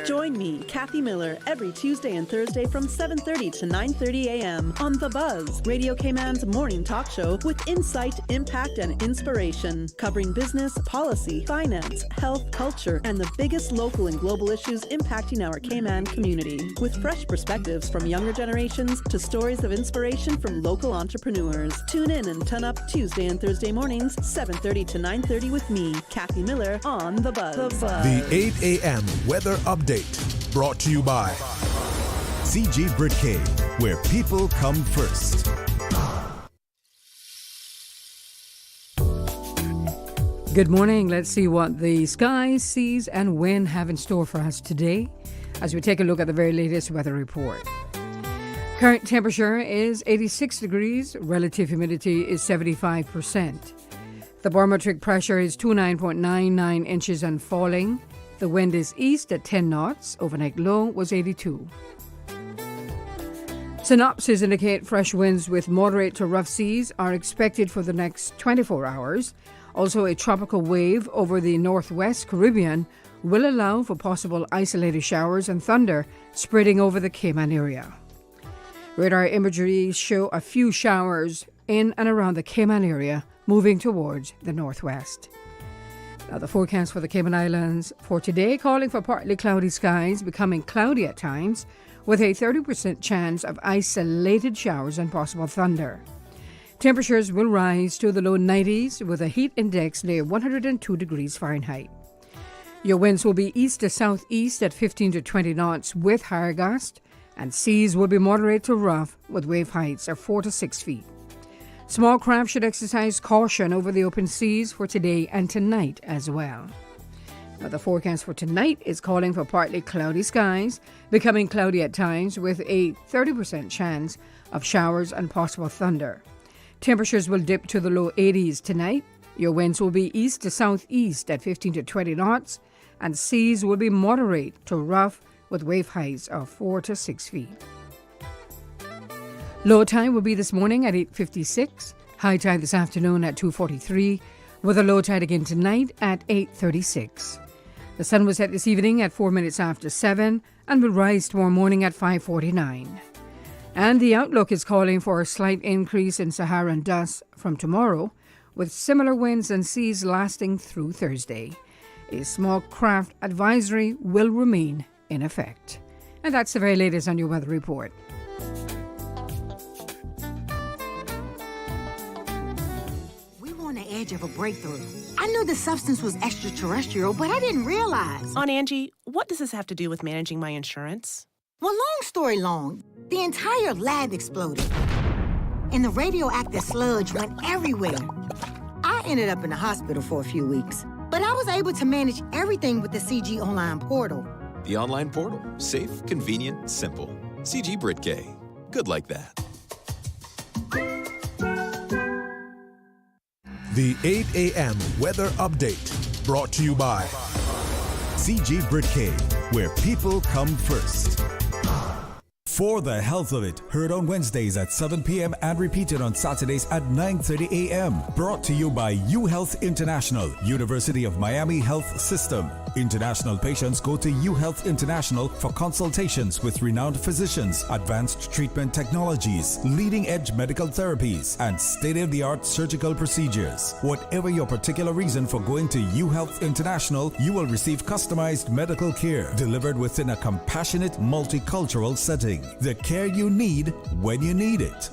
Join me, Kathy Miller, every Tuesday and Thursday from 7:30 to 9:30 a.m. on The Buzz, Radio Cayman's morning talk show with insight, impact, and inspiration, covering business, policy, finance, health, culture, and the biggest local and global issues impacting our Cayman community. With fresh perspectives from younger generations to stories of inspiration from local entrepreneurs. Tune in and turn up Tuesday and Thursday mornings, 7:30 to 9:30 with me, Kathy Miller, on The Buzz. The 8 a.m. weather update brought to you by CG Britcade, where people come first. Good morning. Let's see what the skies, seas, and wind have in store for us today as we take a look at the very latest weather report. Current temperature is 86 degrees. Relative humidity is 75%. The barometric pressure is 29.99 inches and falling. The wind is east at 10 knots. Overnight low was 82. Synopses indicate fresh winds with moderate to rough seas are expected for the next 24 hours. Also, a tropical wave over the northwest Caribbean will allow for possible isolated showers and thunder spreading over the Cayman area. Radar imagery show a few showers in and around the Cayman area moving towards the northwest. Now the forecast for the Cayman Islands for today calling for partly cloudy skies becoming cloudy at times with a 30% chance of isolated showers and possible thunder. Temperatures will rise to the low 90s with a heat index near 102 degrees Fahrenheit. Your winds will be east to southeast at 15 to 20 knots with higher gusts, and seas will be moderate to rough with wave heights of 4 to 6 feet. Small craft should exercise caution over the open seas for today and tonight as well. Now, the forecast for tonight is calling for partly cloudy skies, becoming cloudy at times with a 30% chance of showers and possible thunder. Temperatures will dip to the low 80s tonight. Your winds will be east to southeast at 15 to 20 knots, and seas will be moderate to rough with wave heights of 4 to 6 feet. Low tide will be this morning at 8:56, high tide this afternoon at 2:43, with a low tide again tonight at 8:36. The sun will set this evening at 4 minutes after 7 and will rise tomorrow morning at 5:49. And the outlook is calling for a slight increase in Saharan dust from tomorrow, with similar winds and seas lasting through Thursday. A small craft advisory will remain in effect. And that's the very latest on your weather report. We were on the edge of a breakthrough. I knew the substance was extraterrestrial, but I didn't realize. Aunt Angie, what does this have to do with managing my insurance? Well, long story long, the entire lab exploded, and the radioactive sludge went everywhere. I ended up in the hospital for a few weeks, but I was able to manage everything with the CG Online portal. The online portal. Safe, convenient, simple. CG Brit-K. Good like that. The 8 a.m. weather update brought to you by CG Brit-K, where people come first. For the Health of It, heard on Wednesdays at 7 p.m. and repeated on Saturdays at 9:30 a.m. Brought to you by UHealth International, University of Miami Health System. International patients go to UHealth International for consultations with renowned physicians, advanced treatment technologies, leading-edge medical therapies, and state-of-the-art surgical procedures. Whatever your particular reason for going to UHealth International, you will receive customized medical care delivered within a compassionate, multicultural setting. The care you need when you need it.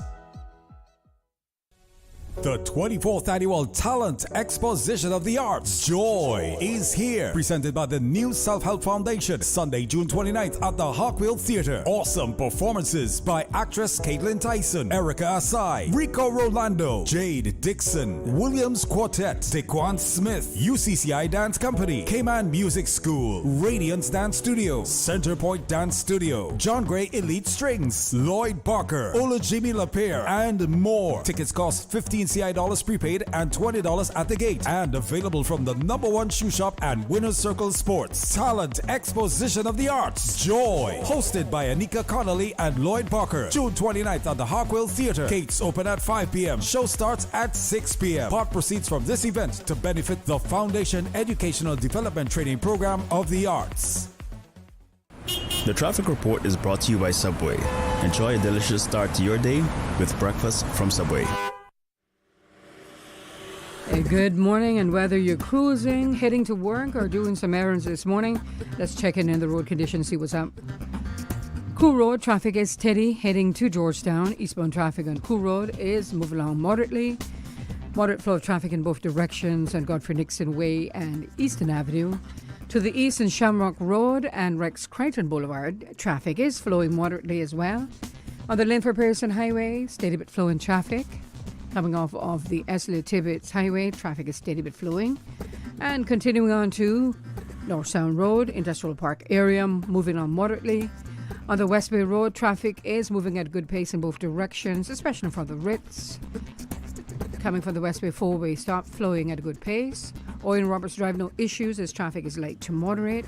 The 24th Annual Talent Exposition of the Arts, Joy, is here. Presented by the New Self-Help Foundation, Sunday, June 29th at the Hawkwheel Theater. Awesome performances by actress Caitlin Tyson, Erica Asai, Rico Rolando, Jade Dixon, Williams Quartet, Dequan Smith, UCCI Dance Company, Cayman Music School, Radiance Dance Studio, Centerpoint Dance Studio, John Gray Elite Strings, Lloyd Barker, Ola Jimmy LaPierre, and more. Tickets cost $15 CI prepaid and $20 at the gate, and available from the #1 shoe shop and Winner's Circle Sports. Talent Exposition of the Arts, Joy, hosted by Anika Connolly and Lloyd Barker. June 29th at the Hawkwheel Theater. Gates open at 5 p.m. Show starts at 6 p.m. Part proceeds from this event to benefit the Foundation Educational Development Training Program of the Arts. The traffic report is brought to you by Subway. Enjoy a delicious start to your day with breakfast from Subway. Good morning, and whether you're cruising, heading to work, or doing some errands this morning, let's check in the road conditions, see what's up. Cool Road traffic is steady heading to Georgetown. Eastbound traffic on Cool Road is moving along moderately. Moderate flow of traffic in both directions on Godfrey Nixon Way and Eastern Avenue. To the east on Shamrock Road and Rex Crichton Boulevard, traffic is flowing moderately as well. On the Linford Pearson Highway, steady bit flowing traffic. Coming off of the Esley Tibbetts Highway, traffic is steady but flowing. And continuing on to North Sound Road, Industrial Park area, moving on moderately. On the West Bay Road, traffic is moving at a good pace in both directions, especially from the Ritz. Coming from the West Bay 4-way stop, flowing at a good pace. Owen Roberts Drive, no issues as traffic is light to moderate.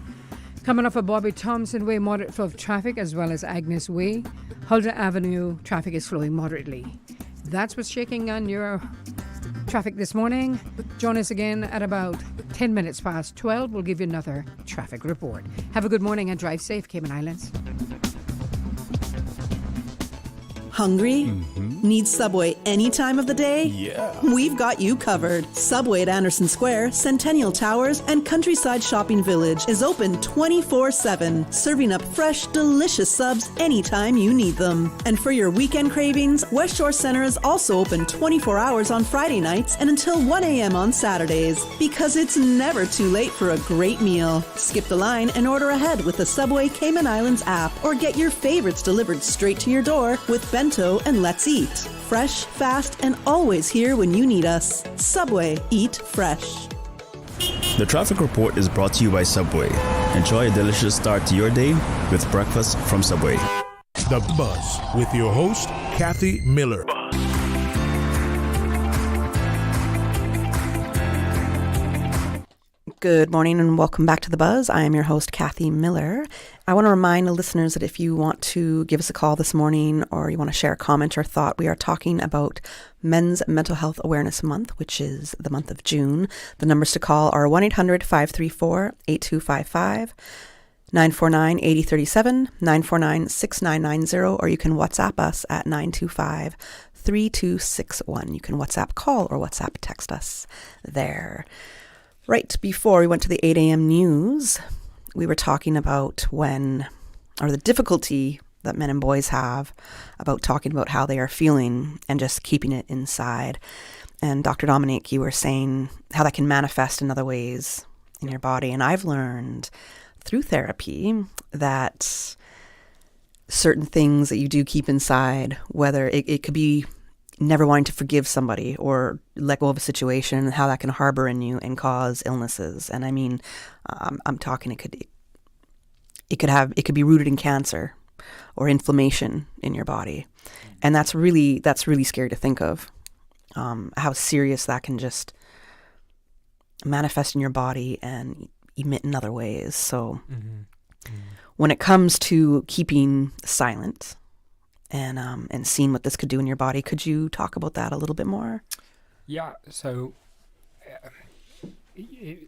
Coming off of Bobby Thompson Way, moderate flow of traffic, as well as Agnes Way. Huldah Avenue, traffic is flowing moderately. That's what's shaking on your Traffic this morning. Join us again at about 10 minutes past 12. We'll give you another traffic report. Have a good morning and drive safe, Cayman Islands. Hungry? Need Subway any time of the day? Yeah. We've got you covered. Subway at Anderson Square, Centennial Towers, and Countryside Shopping Village is open 24/7, serving up fresh, delicious subs anytime you need them. And for your weekend cravings, West Shore Center is also open 24 hours on Friday nights and until 1 a.m. on Saturdays, because it's never too late for a great meal. Skip the line and order ahead with the Subway Cayman Islands app, or get your favorites delivered straight to your door with Bento and Let's Eat. Fresh, fast, and always here when you need us. Subway, eat fresh. The traffic report is brought to you by Subway. Enjoy a delicious start to your day with breakfast from Subway. The Buzz with your host, Kathy Miller. Good morning and welcome back to The Buzz. I am your host, Kathy Miller. I want to remind the listeners that if you want to give us a call this morning or you want to share a comment or thought, we are talking about Men's Mental Health Awareness Month, which is the month of June. The numbers to call are 1-800-534-8255, 949-8037, 949-6990, or you can WhatsApp us at 925-3261. You can WhatsApp call or WhatsApp text us there. Right before we went to the 8 a.m. news, we were talking about the difficulty that men and boys have about talking about how they are feeling and just keeping it inside. And Dr. Dominic, you were saying how that can manifest in other ways in your body. And I've learned through therapy that certain things that you do keep inside, whether it could be never wanting to forgive somebody or let go of a situation, and how that can harbor in you and cause illnesses. And I mean, I'm talking it could be rooted in cancer or inflammation in your body, and that's really scary to think of. How serious that can just manifest in your body and emit in other ways. So when it comes to keeping silent and seeing what this could do in your body, could you talk about that a little bit more? Yeah, so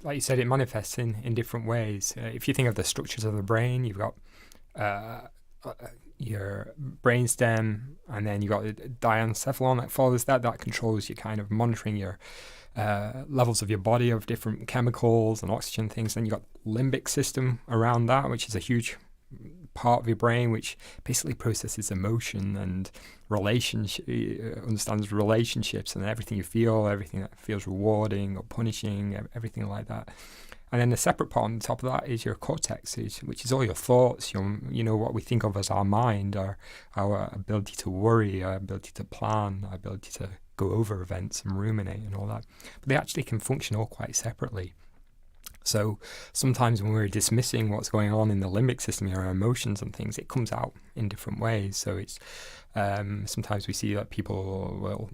like you said, it manifests in different ways. If you think of the structures of the brain, you've got your brainstem, and then you've got the diencephalon that follows that controls your kind of monitoring your levels of your body of different chemicals and oxygen things. Then you've got limbic system around that, which is a huge part of your brain which basically processes emotion and understands relationships and everything you feel, everything that feels rewarding or punishing, everything like that. And then the separate part on the top of that is your cortex, which is all your thoughts, what we think of as our mind, our ability to worry, our ability to plan, our ability to go over events and ruminate and all that. But they actually can function all quite separately. So sometimes when we're dismissing what's going on in the limbic system, our emotions and things, it comes out in different ways. So it's sometimes we see that people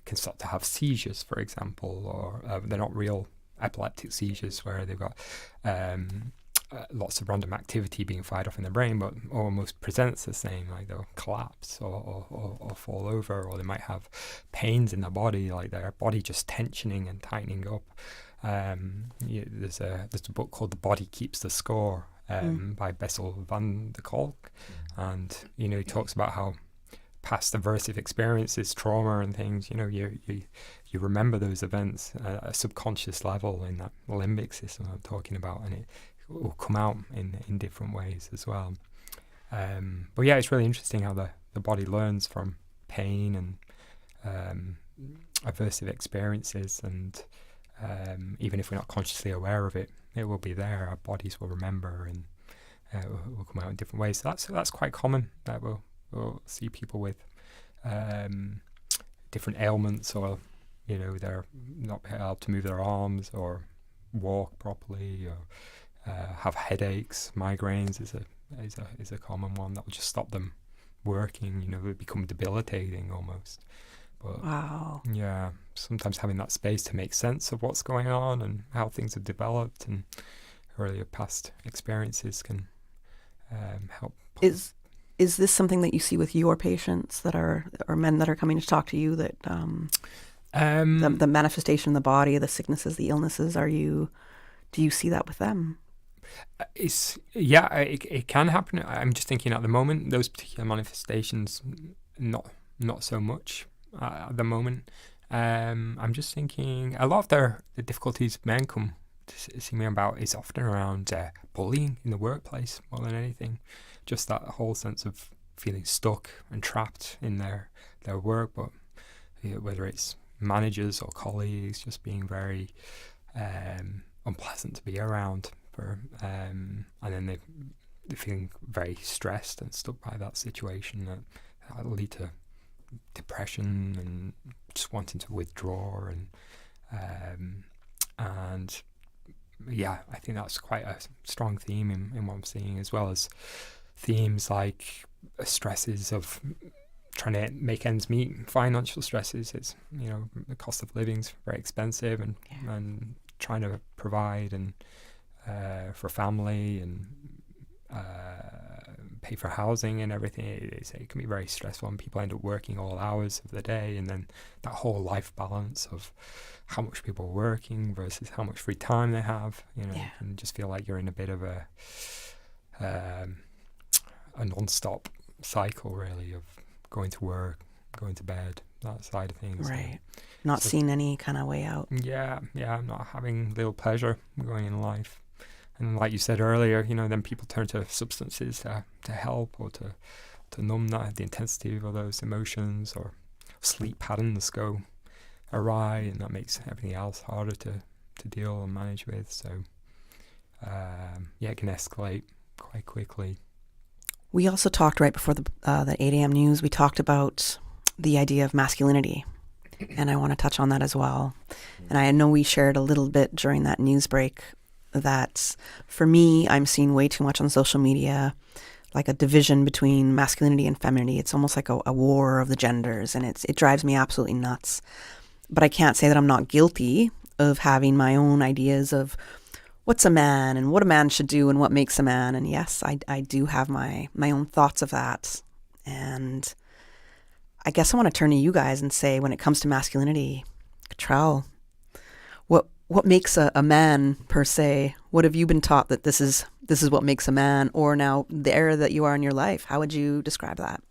can start to have seizures, for example, or they're not real epileptic seizures where they've got lots of random activity being fired off in the brain, but almost presents the same, like they'll collapse or fall over, or they might have pains in their body, like their body just tensioning and tightening up. There's a book called The Body Keeps the Score by Basson van der Kolk, and he talks about how past aversive experiences, trauma and things, you remember those events at a subconscious level in that limbic system I'm talking about, and it will come out in different ways as well. But yeah, it's really interesting how the body learns from pain and aversive experiences, and even if we're not consciously aware of it, it will be there. Our bodies will remember, and it will come out in different ways. So that's quite common, that we'll see people with different ailments, or they're not able to move their arms or walk properly, or have headaches. Migraines is a common one that will just stop them working. It become debilitating almost. But wow. Yeah, sometimes having that space to make sense of what's going on and how things have developed and earlier past experiences can help. Is this something that you see with your patients that are or men that are coming to talk to you that The manifestation in the body, the sicknesses, the illnesses. Do you see that with them? It can happen. I'm just thinking at the moment, those particular manifestations, not so much at the moment. I'm just thinking a lot of the difficulties men come to see me about is often around bullying in the workplace more than anything. Just that whole sense of feeling stuck and trapped in their work, but whether it's managers or colleagues, just being very unpleasant to be around and then they're feeling very stressed and stuck by that situation that'll lead to depression and just wanting to withdraw and yeah, I think that's quite a strong theme in what I'm seeing, as well as themes like stresses of trying to make ends meet, financial stresses. It's, the cost of living's very expensive and trying to provide and for family and pay for housing and everything. It can be very stressful, and people end up working all hours of the day, and then that whole life balance of how much people are working versus how much free time they have, you can just feel like you're in a bit of a non-stop cycle, really, of going to work, going to bed, that side of things. Right. Not seeing any kind of way out. Yeah, not having little pleasure going in life. And like you said earlier, then people turn to substances to help or to numb the intensity of those emotions, or sleep patterns go awry, and that makes everything else harder to deal and manage with. So, it can escalate quite quickly. We also talked right before the 8 a.m. news, we talked about the idea of masculinity, and I want to touch on that as well. And I know we shared a little bit during that news break that for me, I'm seeing way too much on social media, like a division between masculinity and femininity. It's almost like a war of the genders, and it drives me absolutely nuts. But I can't say that I'm not guilty of having my own ideas of what's a man and what a man should do and what makes a man. And yes, I do have my own thoughts of that. And I guess I want to turn to you guys and say, when it comes to masculinity, Cottrel, what makes a man per se? What have you been taught that this is what makes a man, or now the era that you are in your life? How would you describe that?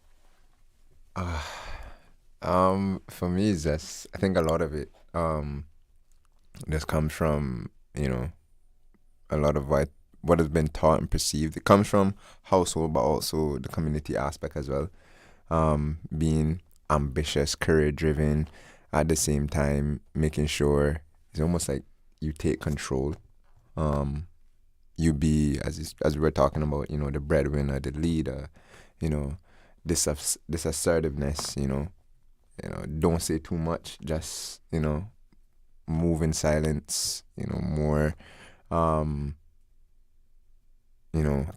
For me, it's just, I think a lot of it just comes from, a lot of what has been taught and perceived. It comes from household, but also the community aspect as well. Being ambitious, career-driven, at the same time making sure it's almost like you take control. You be, as we were talking about, the breadwinner, the leader, this assertiveness, don't say too much, just, move in silence, more,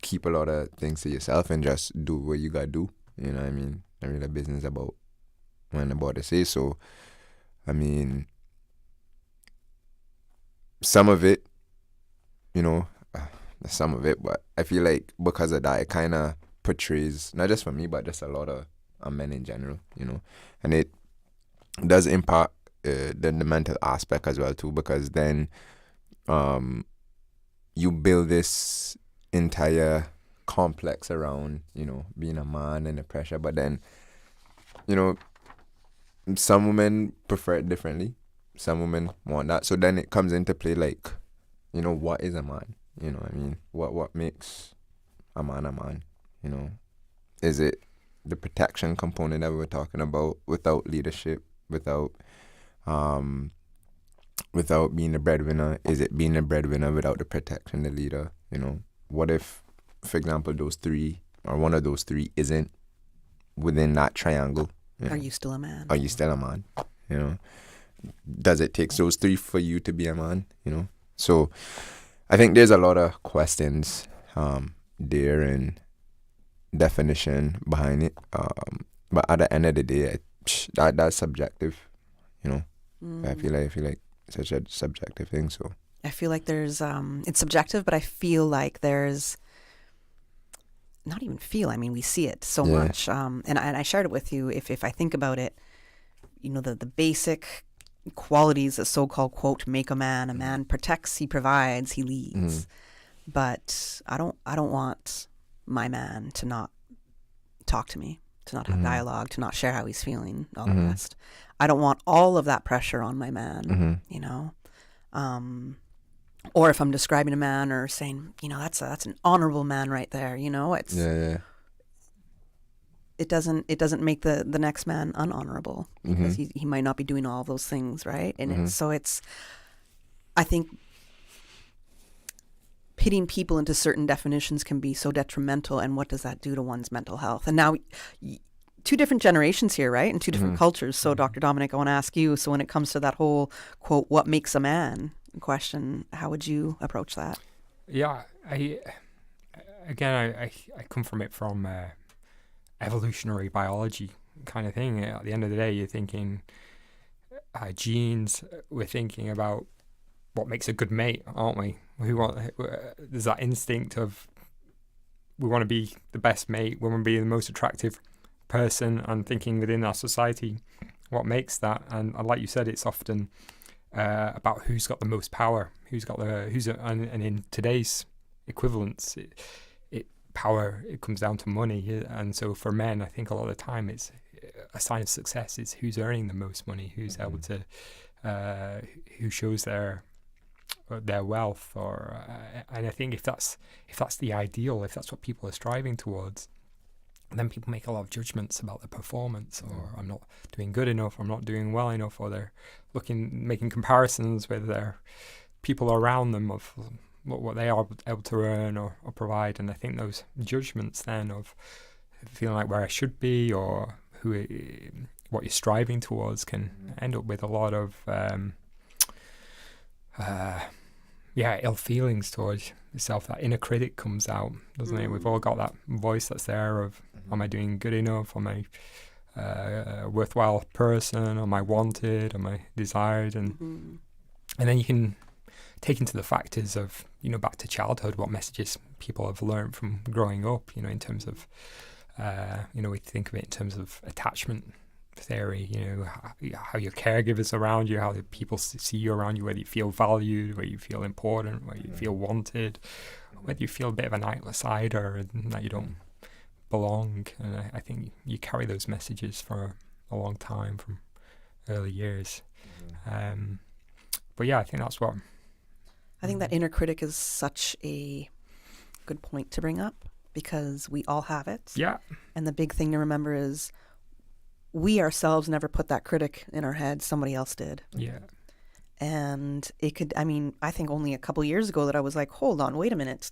keep a lot of things to yourself and just do what you gotta do. You know what I mean? I really business about when I'm about to say so. I mean, some of it, some of it, but I feel like because of that, it kind of portrays, not just for me, but just a lot of men in general, and it does impact the mental aspect as well too, because then you build this entire complex around, being a man and the pressure, but then, some women prefer it differently. Some women want that. So then it comes into play, like, what is a man? What I mean? What makes a man? Is it the protection component that we were talking about, without leadership, without being a breadwinner? Is it being a breadwinner without the protection, the leader? What if, for example, those three, or one of those three, isn't within that triangle? Are you still a man? Are you still a man? Does it take those three for you to be a man? So I think there's a lot of questions there and definition behind it. But at the end of the day, that's subjective. I feel like it's such a subjective thing. So I feel like there's it's subjective, but I feel like there's not even feel. I mean, we see it so much. And I shared it with you. If I think about it, the basic qualities that so-called, quote, make a man. A man protects, he provides, he leads. But I don't want my man to not talk to me, to not have dialogue, to not share how he's feeling, all the rest. I don't want all of that pressure on my man, you know. Or if I'm describing a man or saying, you know, that's an honorable man right there, you know, it's it doesn't make the next man unhonorable because he might not be doing all of those things, right? And it's I think pitting people into certain definitions can be so detrimental, and what does that do to one's mental health? And now two different generations here, right? And two different cultures. So Dr. Dominic, I want to ask you, so when it comes to that whole quote, what makes a man question, how would you approach that? Yeah, I come from it from evolutionary biology kind of thing. At the end of the day, you're thinking genes. We're thinking about what makes a good mate, aren't we? There's that instinct of we want to be the best mate, we want to be the most attractive person, and thinking within our society what makes that. And like you said, it's often about who's got the most power, and in today's equivalence, power, it comes down to money. And so for men, I think a lot of the time it's a sign of success is who's earning the most money, who's able to who shows their wealth, and I think if that's the ideal, if that's what people are striving towards, then people make a lot of judgments about their performance, or I'm not doing good enough, I'm not doing well enough, or they're making comparisons with their people around them of what they are able to earn or provide. And I think those judgments then of feeling like where I should be or what you're striving towards can end up with a lot of ill feelings towards yourself. That inner critic comes out, doesn't it? We've all got that voice that's there of, am I doing good enough? Am I a worthwhile person? Am I wanted? Am I desired? And then you can take into the factors of, back to childhood, what messages people have learned from growing up, in terms of, we think of it in terms of attachment theory, how your caregivers around you, how the people see you around you, whether you feel valued, whether you feel important, whether you feel wanted, whether you feel a bit of an outsider and that you don't belong. And I think you carry those messages for a long time from early years. But yeah, I think that's what... I think that inner critic is such a good point to bring up, because we all have it. Yeah. And the big thing to remember is we ourselves never put that critic in our head. Somebody else did. Yeah. And it could, I think only a couple years ago that I was like, hold on, wait a minute.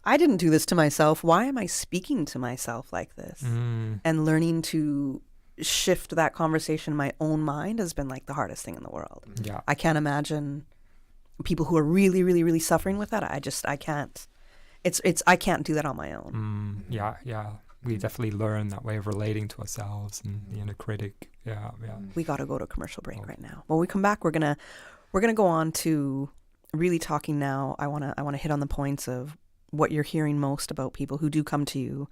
I didn't do this to myself. Why am I speaking to myself like this? And learning to shift that conversation in my own mind has been like the hardest thing in the world. Yeah. I can't imagine people who are really, really, really suffering with that. I can't. I can't do that on my own. Yeah. We definitely learn that way of relating to ourselves and the inner critic. Yeah. We got to go to a commercial break right now. When we come back, we're gonna go on to really talking now. I wanna hit on the points of what you're hearing most about people who do come to you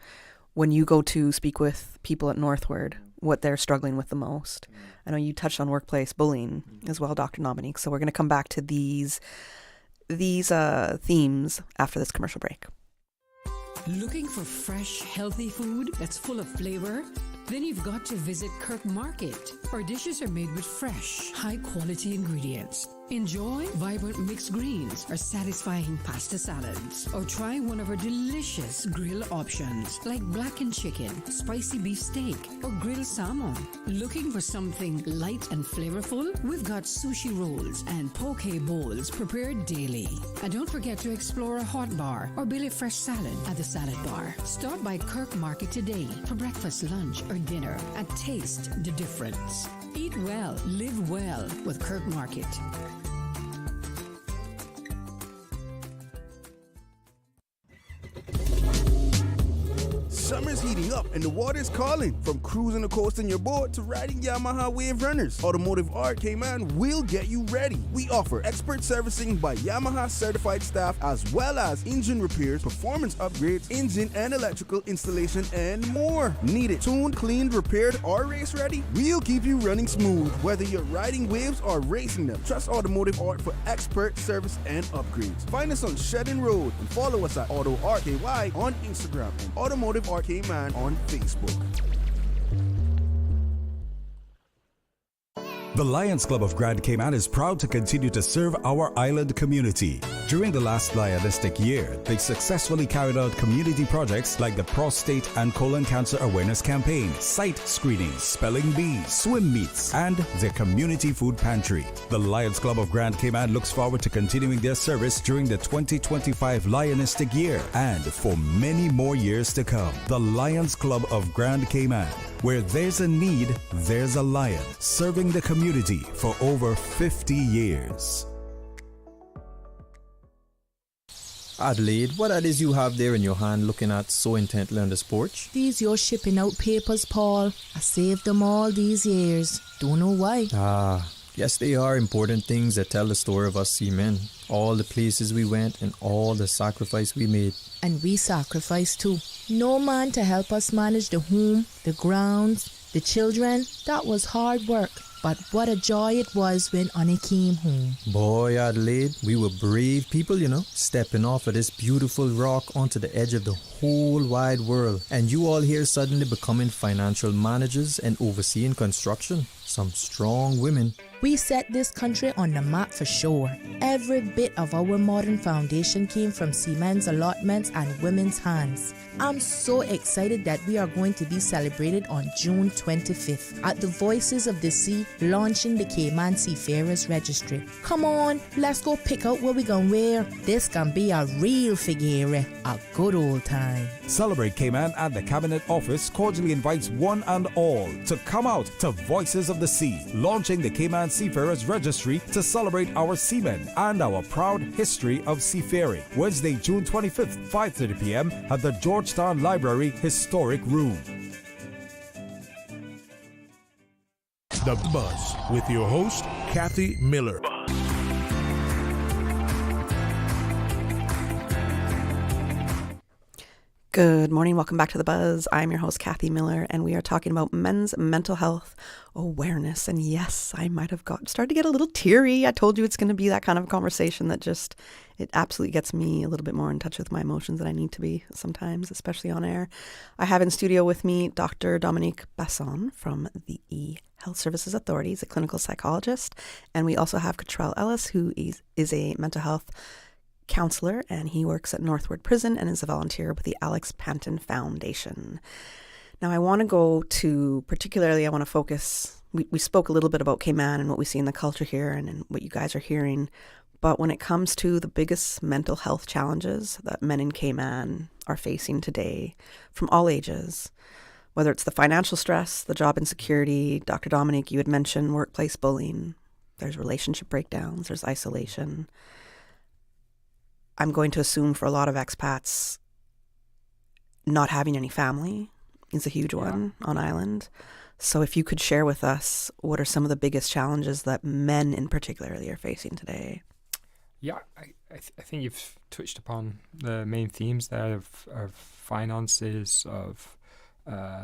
when you go to speak with people at Northward, what they're struggling with the most. I know you touched on workplace bullying as well, Dr. Dominique. So we're going to come back to these themes after this commercial break. Looking for fresh, healthy food that's full of flavor? Then you've got to visit Kirk Market. Our dishes are made with fresh, high-quality ingredients. Enjoy vibrant mixed greens or satisfying pasta salads. Or try one of our delicious grill options like blackened chicken, spicy beef steak, or grilled salmon. Looking for something light and flavorful? We've got sushi rolls and poke bowls prepared daily. And don't forget to explore a hot bar or Billy Fresh salad at the salad bar. Stop by Kirk Market today for breakfast, lunch, or dinner and taste the difference. Eat well, live well with Kirk Market. Summer's heating up and the water's calling. From cruising the coast in your boat to riding Yamaha Wave Runners, Automotive Art Cayman will get you ready. We offer expert servicing by Yamaha certified staff, as well as engine repairs, performance upgrades, engine and electrical installation, and more. Need it tuned, cleaned, repaired, or race ready? We'll keep you running smooth, whether you're riding waves or racing them. Trust Automotive Art for expert service and upgrades. Find us on Shedden Road and follow us at Auto RKY on Instagram and Automotive Art Cayman on Facebook. The Lions Club of Grand Cayman is proud to continue to serve our island community. During the last Lionistic year, they successfully carried out community projects like the Prostate and Colon Cancer Awareness Campaign, site screenings, spelling bees, swim meets, and the community food pantry. The Lions Club of Grand Cayman looks forward to continuing their service during the 2025 Lionistic year and for many more years to come. The Lions Club of Grand Cayman. Where there's a need, there's a lion, serving the community for over 50 years. Adelaide, what it is you have there in your hand looking at so intently on this porch? These your shipping out papers, Paul. I saved them all these years. Don't know why. Yes, they are important things that tell the story of us seamen. All the places we went and all the sacrifice we made. And we sacrificed too. No man to help us manage the home, the grounds, the children. That was hard work. But what a joy it was when Annie came home. Boy, Adelaide, we were brave people, you know, stepping off of this beautiful rock onto the edge of the whole wide world. And you all here suddenly becoming financial managers and overseeing construction. Some strong women. We set this country on the map for sure. Every bit of our modern foundation came from seamen's allotments and women's hands. I'm so excited that we are going to be celebrated on June 25th at the Voices of the Sea, launching the Cayman Seafarers Registry. Come on, let's go pick out what we gonna wear. This can be a real figure, a good old time. Celebrate Cayman at the Cabinet Office cordially invites one and all to come out to Voices of the Sea, launching the Cayman Seafarers Registry to celebrate our seamen and our proud history of seafaring. Wednesday, June 25th, 5:30 p.m. at the Georgetown Library Historic Room. The Buzz with your host, Kathy Miller. Good morning. Welcome back to The Buzz. I'm your host, Kathy Miller, and we are talking about men's mental health awareness. And yes, I might have started to get a little teary. I told you it's going to be that kind of conversation that just, it absolutely gets me a little bit more in touch with my emotions than I need to be sometimes, especially on air. I have in studio with me Dr. Dominique Basson from the Health Services Authority. He's a clinical psychologist. And we also have Cottrel Ellis, who is a mental health counselor, and he works at Northward Prison and is a volunteer with the Alex Panton Foundation. Now, I want to go to, particularly, I want to focus, we spoke a little bit about Cayman and what we see in the culture here and what you guys are hearing, but when it comes to the biggest mental health challenges that men in Cayman are facing today, from all ages, whether it's the financial stress, the job insecurity, Dr. Dominic, you had mentioned workplace bullying, there's relationship breakdowns, there's isolation. I'm going to assume for a lot of expats, not having any family is a huge one on island. So if you could share with us, what are some of the biggest challenges that men in particular are facing today? Yeah, I think you've touched upon the main themes there of finances, of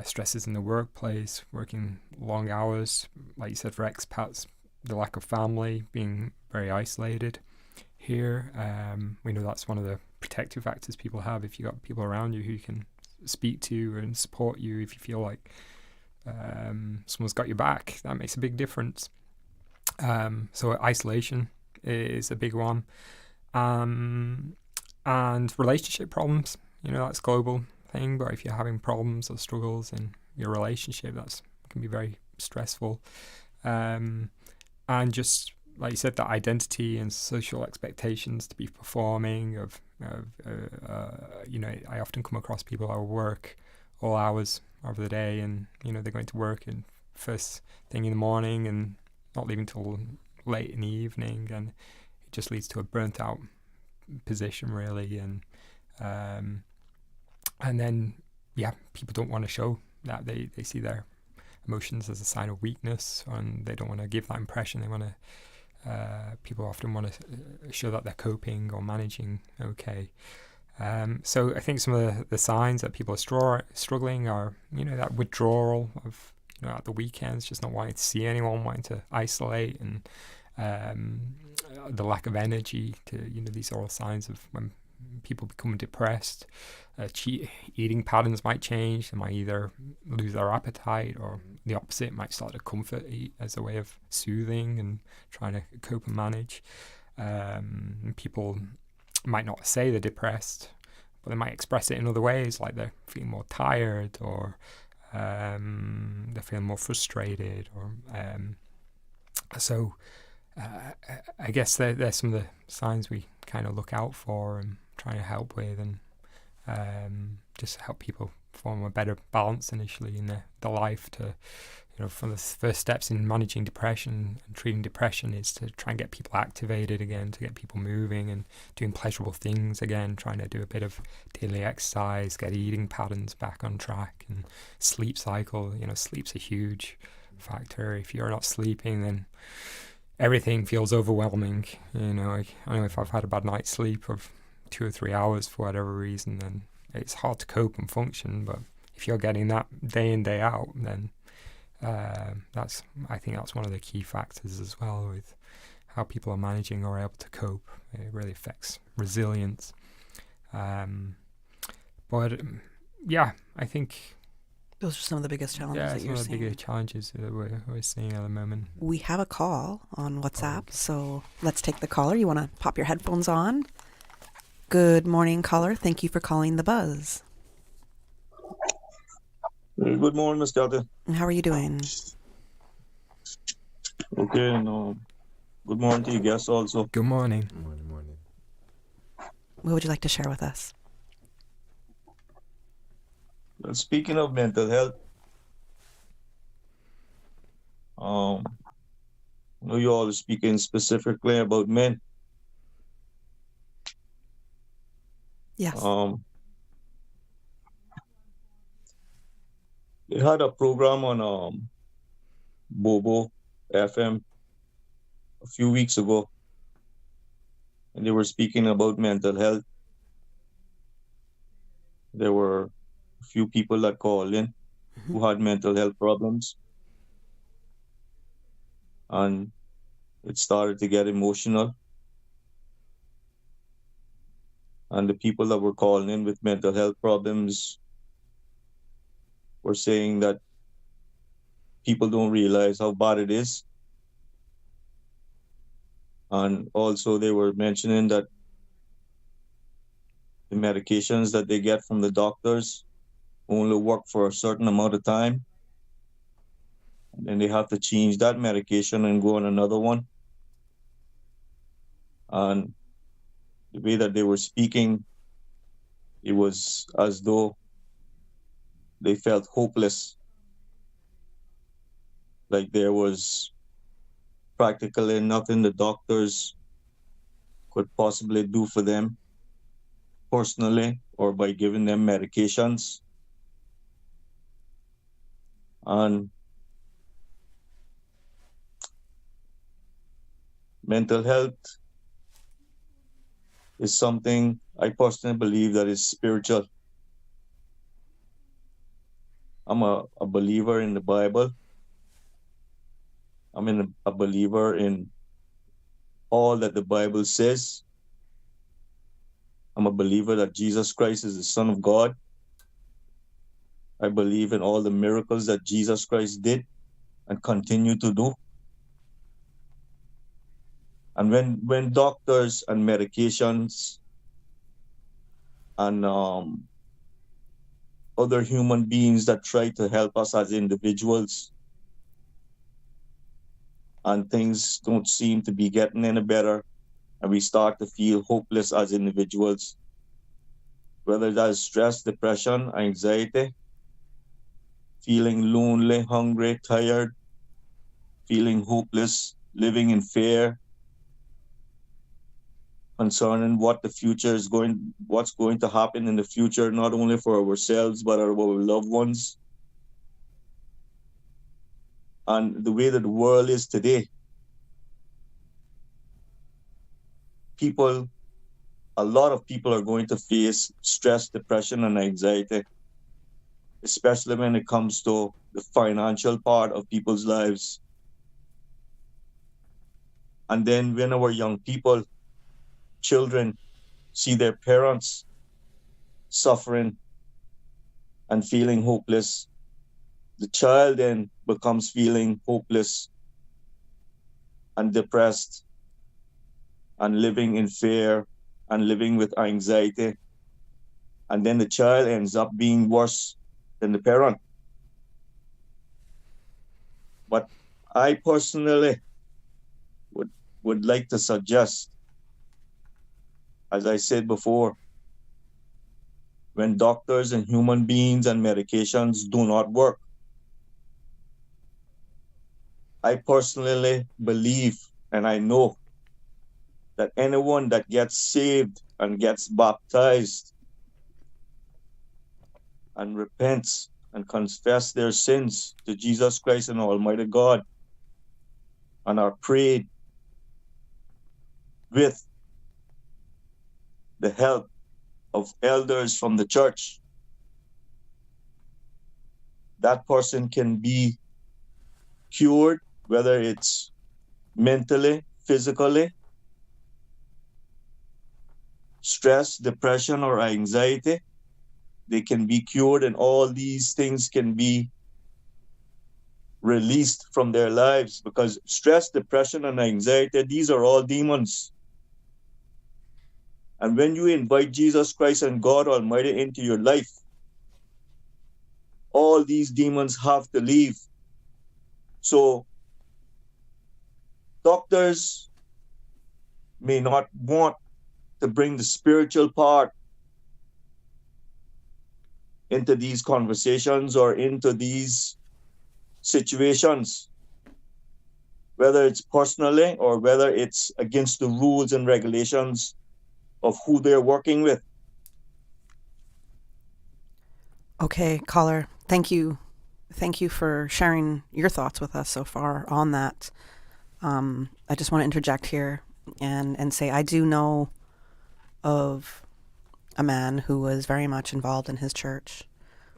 stresses in the workplace, working long hours, like you said, for expats, the lack of family, being very isolated. Here, we know that's one of the protective factors people have. If you got people around you who you can speak to and support you, if you feel like someone's got your back, that makes a big difference. So isolation is a big one, and relationship problems. You know, that's a global thing. But if you're having problems or struggles in your relationship, that can be very stressful, and just, like you said, that identity and social expectations to be performing you know, I often come across people who work all hours of the day, and, you know, they're going to work and first thing in the morning and not leaving till late in the evening, and it just leads to a burnt out position, really. And then people don't want to show that. They see their emotions as a sign of weakness, and they don't want to give that impression. They want to, people often want to show that they're coping or managing okay. So I think some of the signs that people are struggling are, that withdrawal of, at the weekends, just not wanting to see anyone, wanting to isolate, and the lack of energy these are all signs of when people become depressed. Eating patterns might change. They might either lose their appetite, or the opposite, might start to comfort eat as a way of soothing and trying to cope and manage. People might not say they're depressed, but they might express it in other ways, like they're feeling more tired, or they're feeling more frustrated, or I guess there's some of the signs we kind of look out for and trying to help with, and just help people form a better balance initially in their life. To from the first steps in managing depression and treating depression is to try and get people activated again, to get people moving and doing pleasurable things again, trying to do a bit of daily exercise, get eating patterns back on track, and sleep cycle. Sleep's a huge factor. If you're not sleeping, then everything feels overwhelming. I know if I've had a bad night's sleep of 2 or 3 hours for whatever reason, then it's hard to cope and function. But if you're getting that day in, day out, then I think that's one of the key factors as well with how people are managing or able to cope. It really affects resilience. But I think those are some of the biggest challenges that you're seeing. some of the bigger challenges that we're seeing at the moment. We have a call on WhatsApp, so let's take the caller. You want to pop your headphones on? Good morning, caller. Thank you for calling The Buzz. Good morning, Ms. Cathy. How are you doing? Okay, good morning to you guests also. Good morning. Morning. What would you like to share with us? Well, speaking of mental health, I know you all are speaking specifically about men. Yes. They had a program on Bobo FM a few weeks ago, and they were speaking about mental health. There were a few people that called in who had mental health problems, and it started to get emotional. And the people that were calling in with mental health problems were saying that people don't realize how bad it is. And also they were mentioning that the medications that they get from the doctors only work for a certain amount of time. And then they have to change that medication and go on another one. And the way that they were speaking, it was as though they felt hopeless, like there was practically nothing the doctors could possibly do for them personally or by giving them medications. And mental health is something I personally believe that is spiritual. I'm a believer in the Bible. I'm a believer in all that the Bible says. I'm a believer that Jesus Christ is the Son of God. I believe in all the miracles that Jesus Christ did and continue to do. And when doctors and medications and other human beings that try to help us as individuals and things don't seem to be getting any better and we start to feel hopeless as individuals, whether that's stress, depression, anxiety, feeling lonely, hungry, tired, feeling hopeless, living in fear, concerning what's going to happen in the future, not only for ourselves, but our loved ones. And the way that the world is today, a lot of people are going to face stress, depression, and anxiety, especially when it comes to the financial part of people's lives. And then when our young people, children, see their parents suffering and feeling hopeless, the child then becomes feeling hopeless and depressed and living in fear and living with anxiety. And then the child ends up being worse than the parent. But I personally would like to suggest, as I said before, when doctors and human beings and medications do not work, I personally believe and I know that anyone that gets saved and gets baptized and repents and confess their sins to Jesus Christ and Almighty God and are prayed with the help of elders from the church, that person can be cured, whether it's mentally, physically, stress, depression, or anxiety. They can be cured, and all these things can be released from their lives, because stress, depression, and anxiety, these are all demons. And when you invite Jesus Christ and God Almighty into your life, all these demons have to leave. So doctors may not want to bring the spiritual part into these conversations or into these situations, whether it's personally or whether it's against the rules and regulations of who they're working with. Okay, caller, thank you. Thank you for sharing your thoughts with us so far on that. I just want to interject here and say I do know of a man who was very much involved in his church,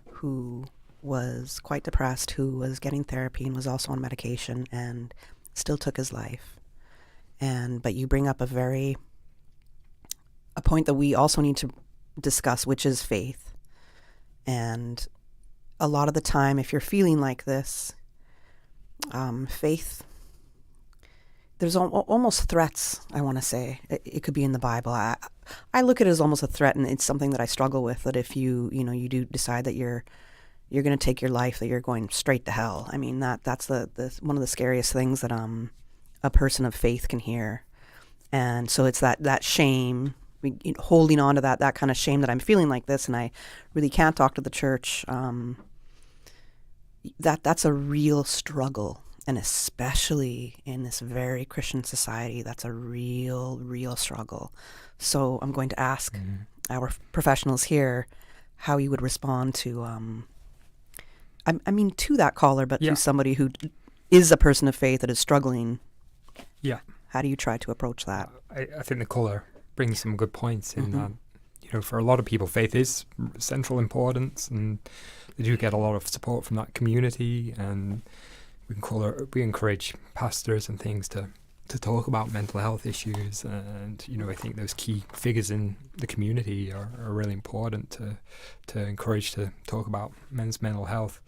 who was quite depressed, who was getting therapy and was also on medication and still took his life. But you bring up a point that we also need to discuss, which is faith. And a lot of the time, if you're feeling like this, faith, there's almost threats, I want to say. It could be in the Bible. I look at it as almost a threat, and it's something that I struggle with, that if you do decide that you're going to take your life, that you're going straight to hell. I mean, that's the one of the scariest things that a person of faith can hear. And so it's that shame, holding on to that kind of shame that I'm feeling like this and I really can't talk to the church. That's a real struggle. And especially in this very Christian society, that's a real struggle. So I'm going to ask our professionals here how you would respond to, to that caller, but to somebody who is a person of faith that is struggling. Yeah. How do you try to approach that? I think the caller brings some good points in that, for a lot of people, faith is central importance, and they do get a lot of support from that community, and we encourage pastors and things to talk about mental health issues, and I think those key figures in the community are really important to encourage to talk about men's mental health.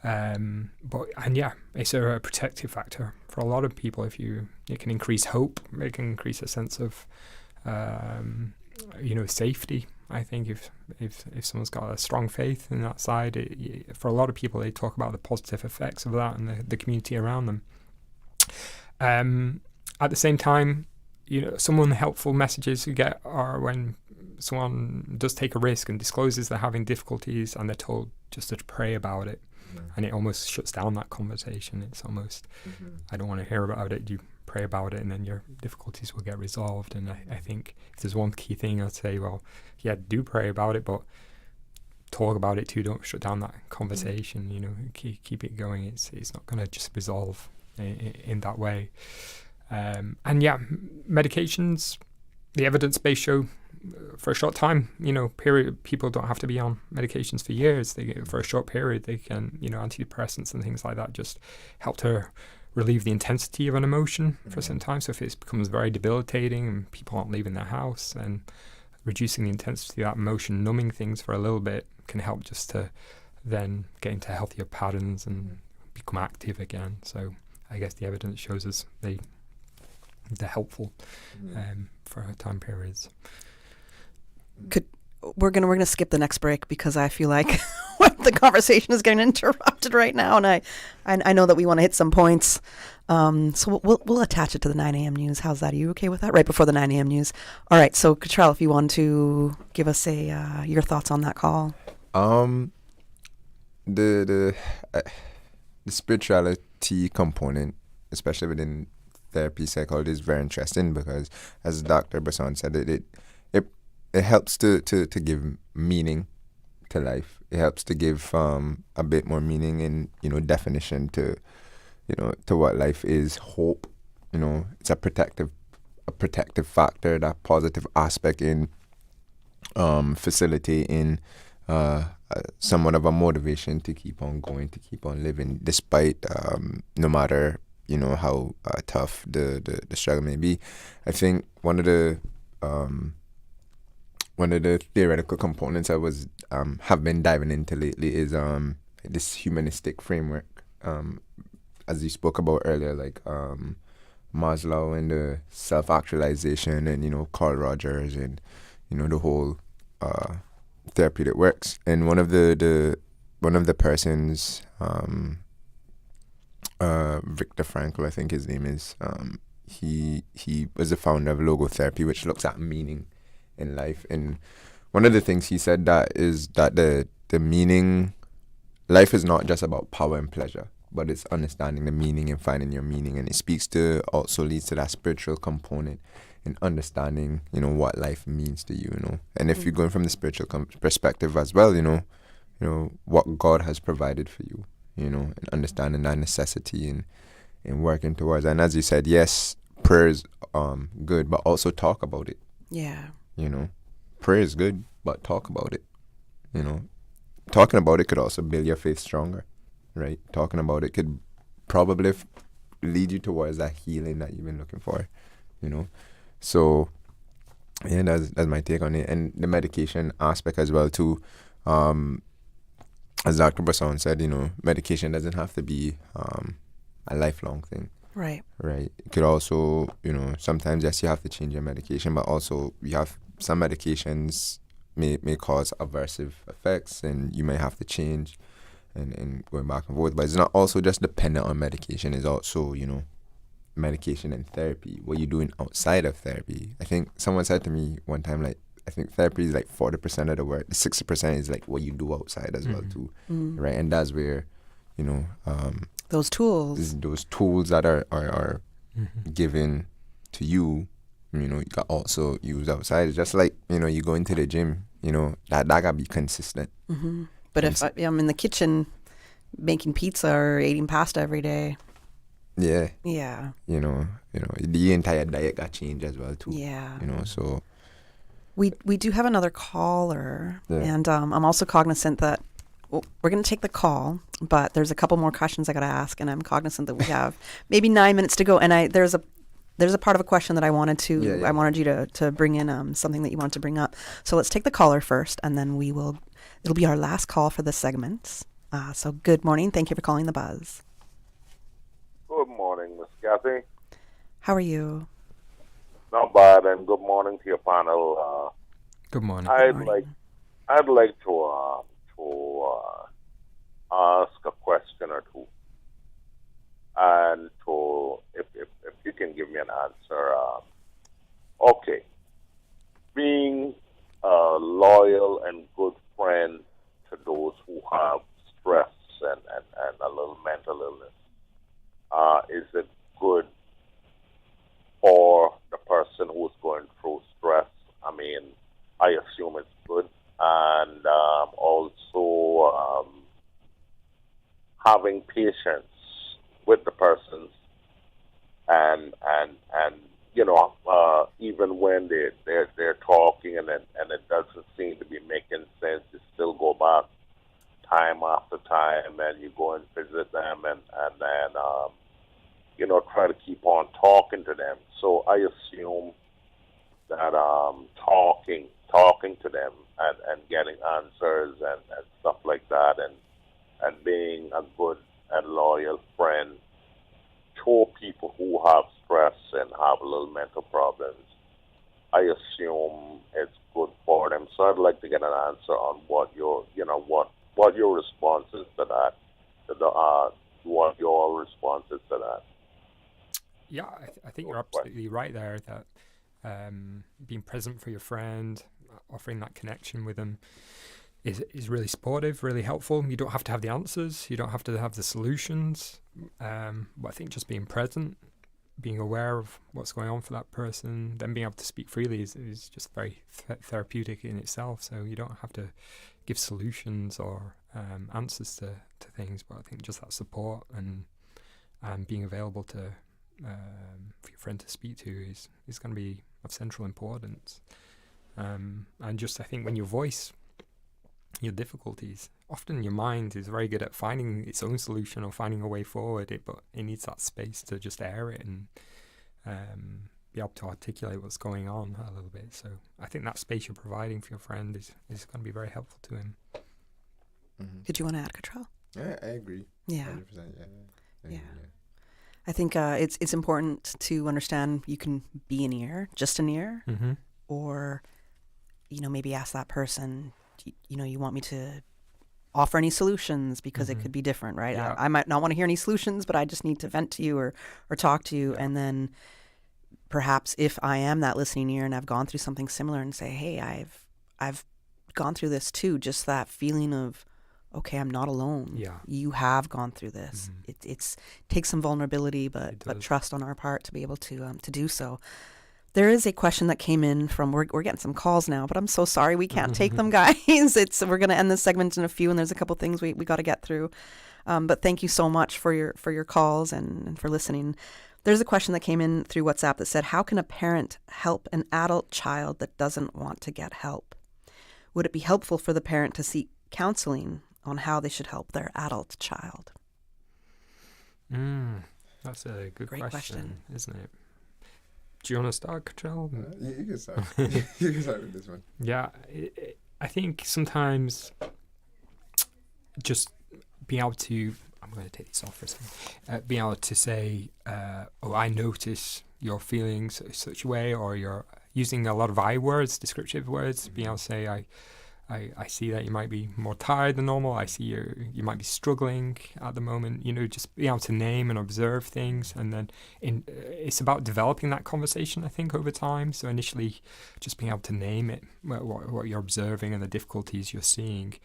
It's a protective factor for a lot of people. It can increase hope, it can increase a sense of safety. I think if someone's got a strong faith in that side, for a lot of people, they talk about the positive effects of that and the community around them. At the same time, some unhelpful messages you get are when someone does take a risk and discloses they're having difficulties and they're told just to pray about it. And it almost shuts down that conversation. It's almost, I don't want to hear about it. You pray about it, and then your difficulties will get resolved. And I think if there's one key thing I'd say, well, yeah, do pray about it, but talk about it too. Don't shut down that conversation. You know, keep it going. It's not going to just resolve in that way. And yeah, medications, the evidence-based show for a short time, you know, period, people don't have to be on medications for years. For a short period, they can, you know, antidepressants and things like that just help to relieve the intensity of an emotion for some time. So if it becomes very debilitating and people aren't leaving their house, and reducing the intensity of that emotion, numbing things for a little bit, can help just to then get into healthier patterns and become active again. So I guess the evidence shows us they're helpful for time periods. We're gonna skip the next break because I feel like the conversation is getting interrupted right now, and I know that we want to hit some points. So we'll attach it to the 9 a.m. news. How's that? Are you okay with that? Right before the 9 a.m. news. All right. So Cottrel, if you want to give us your thoughts on that call. The spirituality component, especially within therapy, psychology, is very interesting because, as Dr. Basson said, it helps to give meaning to life. It helps to give a bit more meaning and, you know, definition to, you know, to what life is. Hope, you know, it's a protective factor, that positive aspect in facilitating somewhat of a motivation to keep on going, to keep on living, despite no matter, you know, how tough the struggle may be. I think one of the theoretical components I have been diving into lately is this humanistic framework, as you spoke about earlier, like Maslow and the self-actualization, and, you know, Carl Rogers, and, you know, the whole therapeutic works. And one of the persons, Viktor Frankl, I think his name is, he was the founder of logotherapy, which looks at meaning in life. And one of the things he said that the meaning, life is not just about power and pleasure, but it's understanding the meaning and finding your meaning. And it also leads to that spiritual component in understanding, you know, what life means to you, you know. And if you're going from the spiritual perspective as well, you know what God has provided for you, you know, and understanding that necessity and working towards. And as you said, yes, prayer is good, but also talk about it. Yeah. You know, prayer is good, but talk about it. You know, talking about it could also build your faith stronger, right? Talking about it could probably lead you towards that healing that you've been looking for, you know. So, yeah, that's my take on it. And the medication aspect as well, too. As Dr. Basson said, you know, medication doesn't have to be a lifelong thing. Right. Right. It could also, you know, sometimes, yes, you have to change your medication, but also you have some medications may cause aversive effects, and you may have to change and going back and forth. But it's not also just dependent on medication. It's also, you know, medication and therapy. What you're doing outside of therapy. I think someone said to me one time, like, I think therapy is like 40% of the work. 60% is like what you do outside as well too. Right. And that's where, you know, those tools that are given to you, you know, you can also use outside. It's just like, you know, you go into the gym, you know, that gotta be consistent. Mm-hmm. But if I'm in the kitchen making pizza or eating pasta every day. Yeah. Yeah. You know, the entire diet got changed as well too. Yeah. You know, so. We do have another caller, yeah. And I'm also cognizant that we're going to take the call, but there's a couple more questions I got to ask, and I'm cognizant that we have maybe 9 minutes to go. And there's a part of a question that I wanted I wanted you to bring in something that you wanted to bring up. So let's take the caller first, and then it'll be our last call for this segment. So good morning. Thank you for calling The Buzz. Good morning, Miss Kathy. How are you? Not bad, and good morning to your panel. Good morning. I'd like to ask a question or two, and if you can give me an answer. Okay, being a loyal and good friend to those who have stress and a little mental illness, is it good I assume it's good. And also having patience with the persons, and even when they're talking and it doesn't seem to be making sense, you still go back time after time, and you go and visit them, and then try to keep on talking to them. So I assume that talking to them and getting answers and stuff like that, and being a good and loyal friend to people who have stress and have a little mental problems, I assume it's good for them. So I'd like to get an answer on what your response is to that. What your response is to that. Yeah, I think you're absolutely right there, that being present for your friend, offering that connection with them is really supportive, really helpful. You don't have to have the answers, you don't have to have the solutions, but I think just being present, being aware of what's going on for that person, then being able to speak freely is just very therapeutic in itself. So you don't have to give solutions or answers to things, but I think just that support and being available to for your friend to speak to is going to be of central importance. And just, I think, when you voice your difficulties, often your mind is very good at finding its own solution or finding a way forward, but it needs that space to just air it and be able to articulate what's going on a little bit. So I think that space you're providing for your friend is going to be very helpful to him. Mm-hmm. Did you want to add, Cottrel? Yeah, I agree. Yeah. 100%. Yeah. I think it's important to understand you can be an ear, just an ear, mm-hmm. or, maybe ask that person, you want me to offer any solutions, because mm-hmm. it could be different, right? Yeah. I might not want to hear any solutions, but I just need to vent to you or talk to you. Yeah. And then perhaps if I am that listening ear and I've gone through something similar, and say, hey, I've gone through this too, just that feeling of, okay, I'm not alone. Yeah. You have gone through this. Mm-hmm. It takes some vulnerability, but trust on our part to be able to do so. There is a question that came in from, we're getting some calls now, but I'm so sorry we can't take them, guys. We're going to end this segment in a few, and there's a couple things we got to get through. But thank you so much for your calls and for listening. There's a question that came in through WhatsApp that said, how can a parent help an adult child that doesn't want to get help? Would it be helpful for the parent to seek counseling on how they should help their adult child? That's a good question, isn't it? Do you want to start, Cottrel? You can start. You can start with this one. Yeah, I think sometimes just being able to, I'm going to take this off for a second, being able to say, I notice you're feeling such a way, or you're using a lot of I words, descriptive words, mm-hmm. being able to say, I see that you might be more tired than normal. I see you might be struggling at the moment. Just being able to name and observe things, and then it's about developing that conversation, I think, over time. So initially, just being able to name it, what you're observing and the difficulties you're seeing,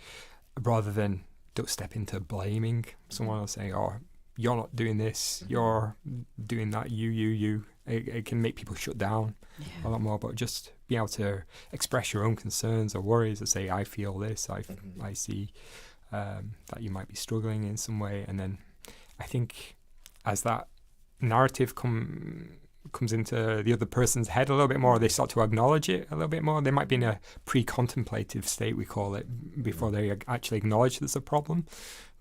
rather than don't step into blaming someone or saying, "Oh, you're not doing this, you're doing that, you." It can make people shut down a lot more, but just being able to express your own concerns or worries, and say, I feel this, I see that you might be struggling in some way. And then I think as that narrative comes into the other person's head a little bit more, they start to acknowledge it a little bit more. They might be in a pre-contemplative state, we call it, before they actually acknowledge there's a problem.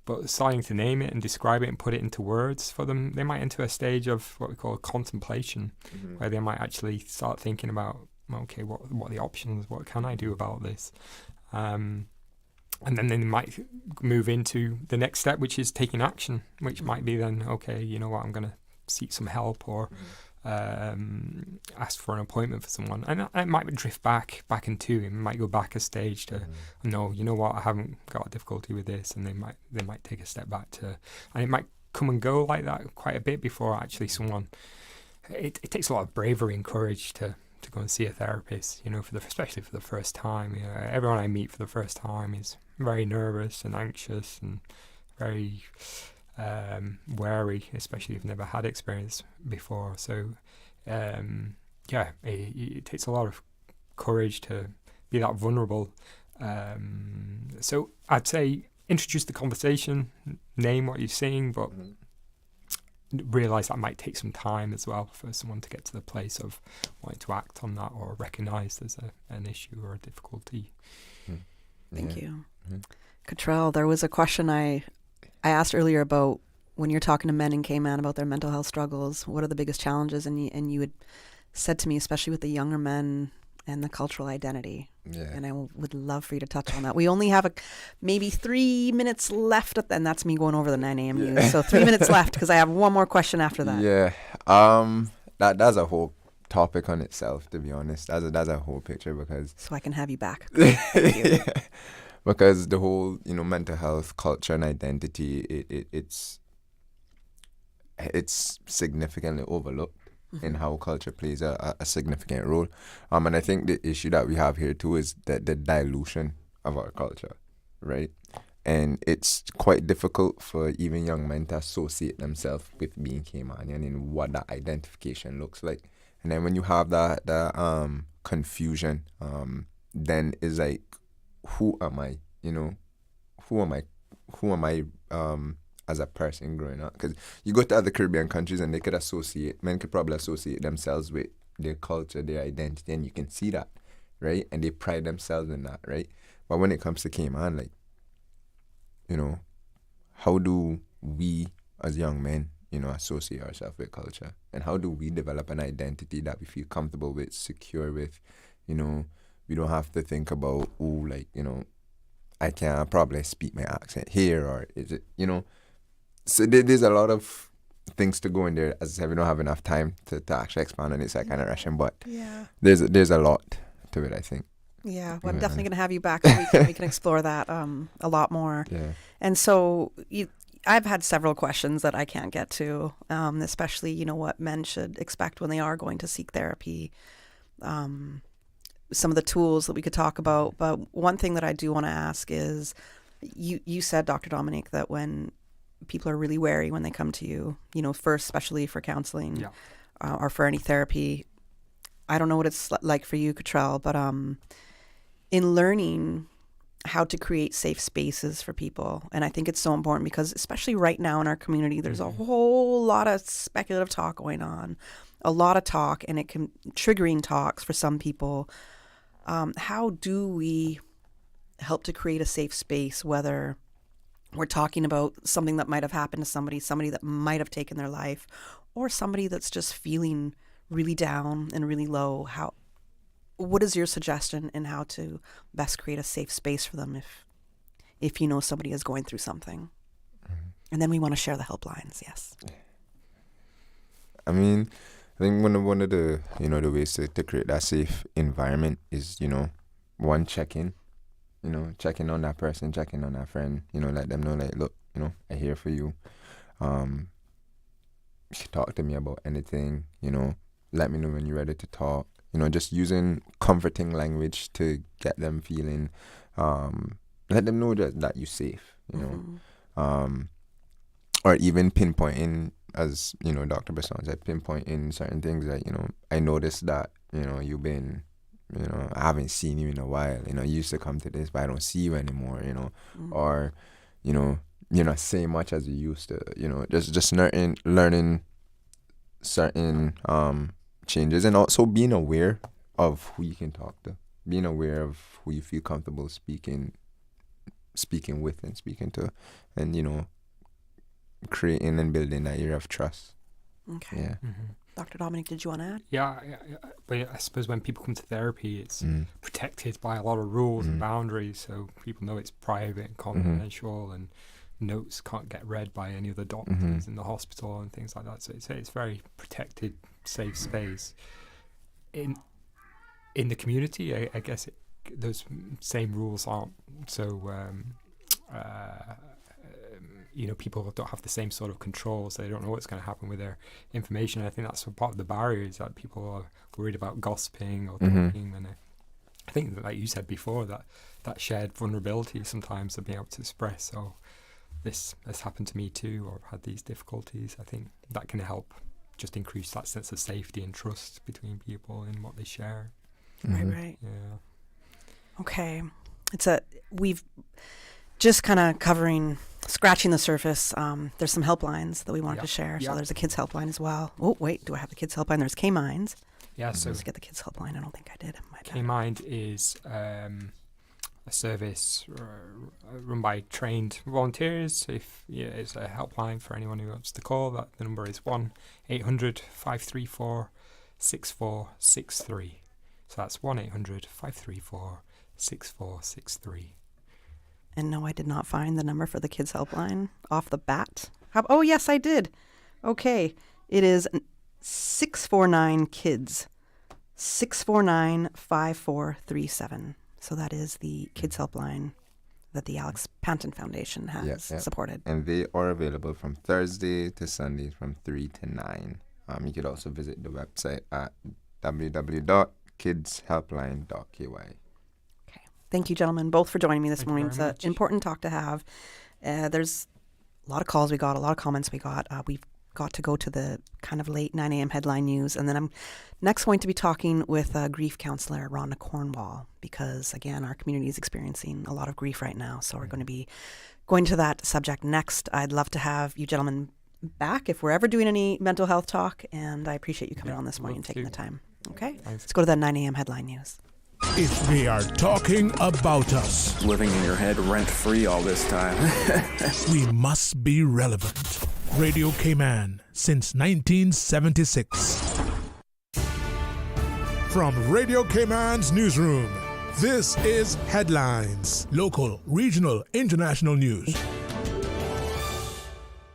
But starting to name it and describe it and put it into words for them, they might enter a stage of what we call contemplation, mm-hmm. where they might actually start thinking about, okay, what are the options? What can I do about this? And then they might move into the next step, which is taking action, which might be then, okay, you know what, I'm going to seek some help, or ask for an appointment for someone. And it might drift back into, it might go back a stage to, no, you know what, I haven't got a difficulty with this, and they might take a step back to, and it might come and go like that quite a bit before actually someone, it takes a lot of bravery and courage to go and see a therapist, especially for the first time. Everyone I meet for the first time is very nervous and anxious and very wary, especially if they've never had experience before. So it takes a lot of courage to be that vulnerable. So I'd say introduce the conversation, name what you're seeing, but realise that might take some time as well for someone to get to the place of wanting to act on that or recognise there's an issue or a difficulty. Thank you. Cottrel, there was a question I asked earlier about when you're talking to men in Cayman about their mental health struggles, what are the biggest challenges? And you had said to me, especially with the younger men and the cultural identity. Yeah. And I would love for you to touch on that. We only have maybe 3 minutes left, and that's me going over the 9 a.m. news. So 3 minutes left because I have one more question after that. Yeah. That's a whole topic on itself, to be honest. That's a whole picture because... So I can have you back. Thank you. Yeah. Because the whole, mental health, culture, and identity, it's significantly overlooked in how culture plays a significant role. And I think the issue that we have here too is the dilution of our culture, right? And it's quite difficult for even young men to associate themselves with being Caymanian and what that identification looks like. And then when you have that confusion, then it's like, who am I? Who am I as a person growing up? Because you go to other Caribbean countries and men could probably associate themselves with their culture, their identity, and you can see that, right? And they pride themselves in that, right? But when it comes to Cayman, how do we as young men, associate ourselves with culture? And how do we develop an identity that we feel comfortable with, secure with? We don't have to think about, I can't probably speak my accent here, or is it, So there's a lot of things to go in there. As I said, we don't have enough time to actually expand on it, so I kind of rush in, but there's a lot to it, I think. Yeah, well, I'm definitely going to have you back so we can explore that a lot more. Yeah. And so I've had several questions that I can't get to, especially, what men should expect when they are going to seek therapy. Some of the tools that we could talk about. But one thing that I do want to ask is, you said, Dr. Dominic, that when people are really wary when they come to you, first, especially for counseling or for any therapy. I don't know what it's like for you, Cottrel, but in learning how to create safe spaces for people. And I think it's so important because especially right now in our community, there's a whole lot of speculative talk going on, a lot of talk, and it can triggering talks for some people. How do we help to create a safe space, whether we're talking about something that might have happened to somebody that might have taken their life, or somebody that's just feeling really down and really low? What is your suggestion in how to best create a safe space for them if somebody is going through something? And then we want to share the helplines, yes. I think one of the the ways to create that safe environment is one, check-in, checking on that person, checking on that friend, let them know, like, look, I'm here for you. You should talk to me about anything, let me know when you're ready to talk. Just using comforting language to get them feeling, let them know that you're safe, or even pinpointing, as Dr. Basson said, pinpointing certain things that I noticed that you've been, I haven't seen you in a while. You used to come to this, but I don't see you anymore. Or you're not saying much as you used to. Just learning certain changes, and also being aware of who you can talk to, being aware of who you feel comfortable speaking with and speaking to, and creating and building that area of trust. Okay. Yeah. Dr. Dominic, did you want to add? Yeah, but I suppose when people come to therapy, it's protected by a lot of rules and boundaries, so people know it's private and confidential, and notes can't get read by any other doctors in the hospital and things like that. So it's very protected, safe space. In the community, I guess those same rules aren't so. People don't have the same sort of control, so they don't know what's going to happen with their information. I think that's part of the barrier, is that people are worried about gossiping or talking. And I think that, like you said before, that shared vulnerability sometimes of being able to express, this has happened to me too, or I've had these difficulties. I think that can help just increase that sense of safety and trust between people in what they share. Right. Yeah. Okay. We've just kind of scratching the surface. There's some helplines that we wanted to share. So there's a kids helpline as well. Oh, wait, do I have the kids helpline? There's Caymines. Yeah, so let's get the kids helpline. I don't think I did. Cayman is a service run by trained volunteers. It's a helpline for anyone who wants to call. The number is 1-800-534-6463. So that's 1-800-534-6463. And no, I did not find the number for the kids helpline off the bat. Oh, yes, I did. Okay. It is 649-KIDS. 649-5437. So that is the kids helpline that the Alex Panton Foundation has supported. And they are available from Thursday to Sunday from 3 to 9. You could also visit the website at www.kidshelpline.ky. Thank you, gentlemen, both for joining me this morning. It's an important talk to have. There's a lot of calls we got, a lot of comments we got. We've got to go to the kind of late 9 a.m. headline news. And then I'm next going to be talking with grief counselor Rhonda Cornwall because, again, our community is experiencing a lot of grief right now. So we're going to be going to that subject next. I'd love to have you gentlemen back if we're ever doing any mental health talk. And I appreciate you coming on this morning and taking the time. Okay? Let's go to the 9 a.m. headline news. If they are talking about us, living in your head rent-free all this time, we must be relevant. Radio Cayman since 1976. From Radio Cayman's newsroom, this is Headlines. Local, regional, international news.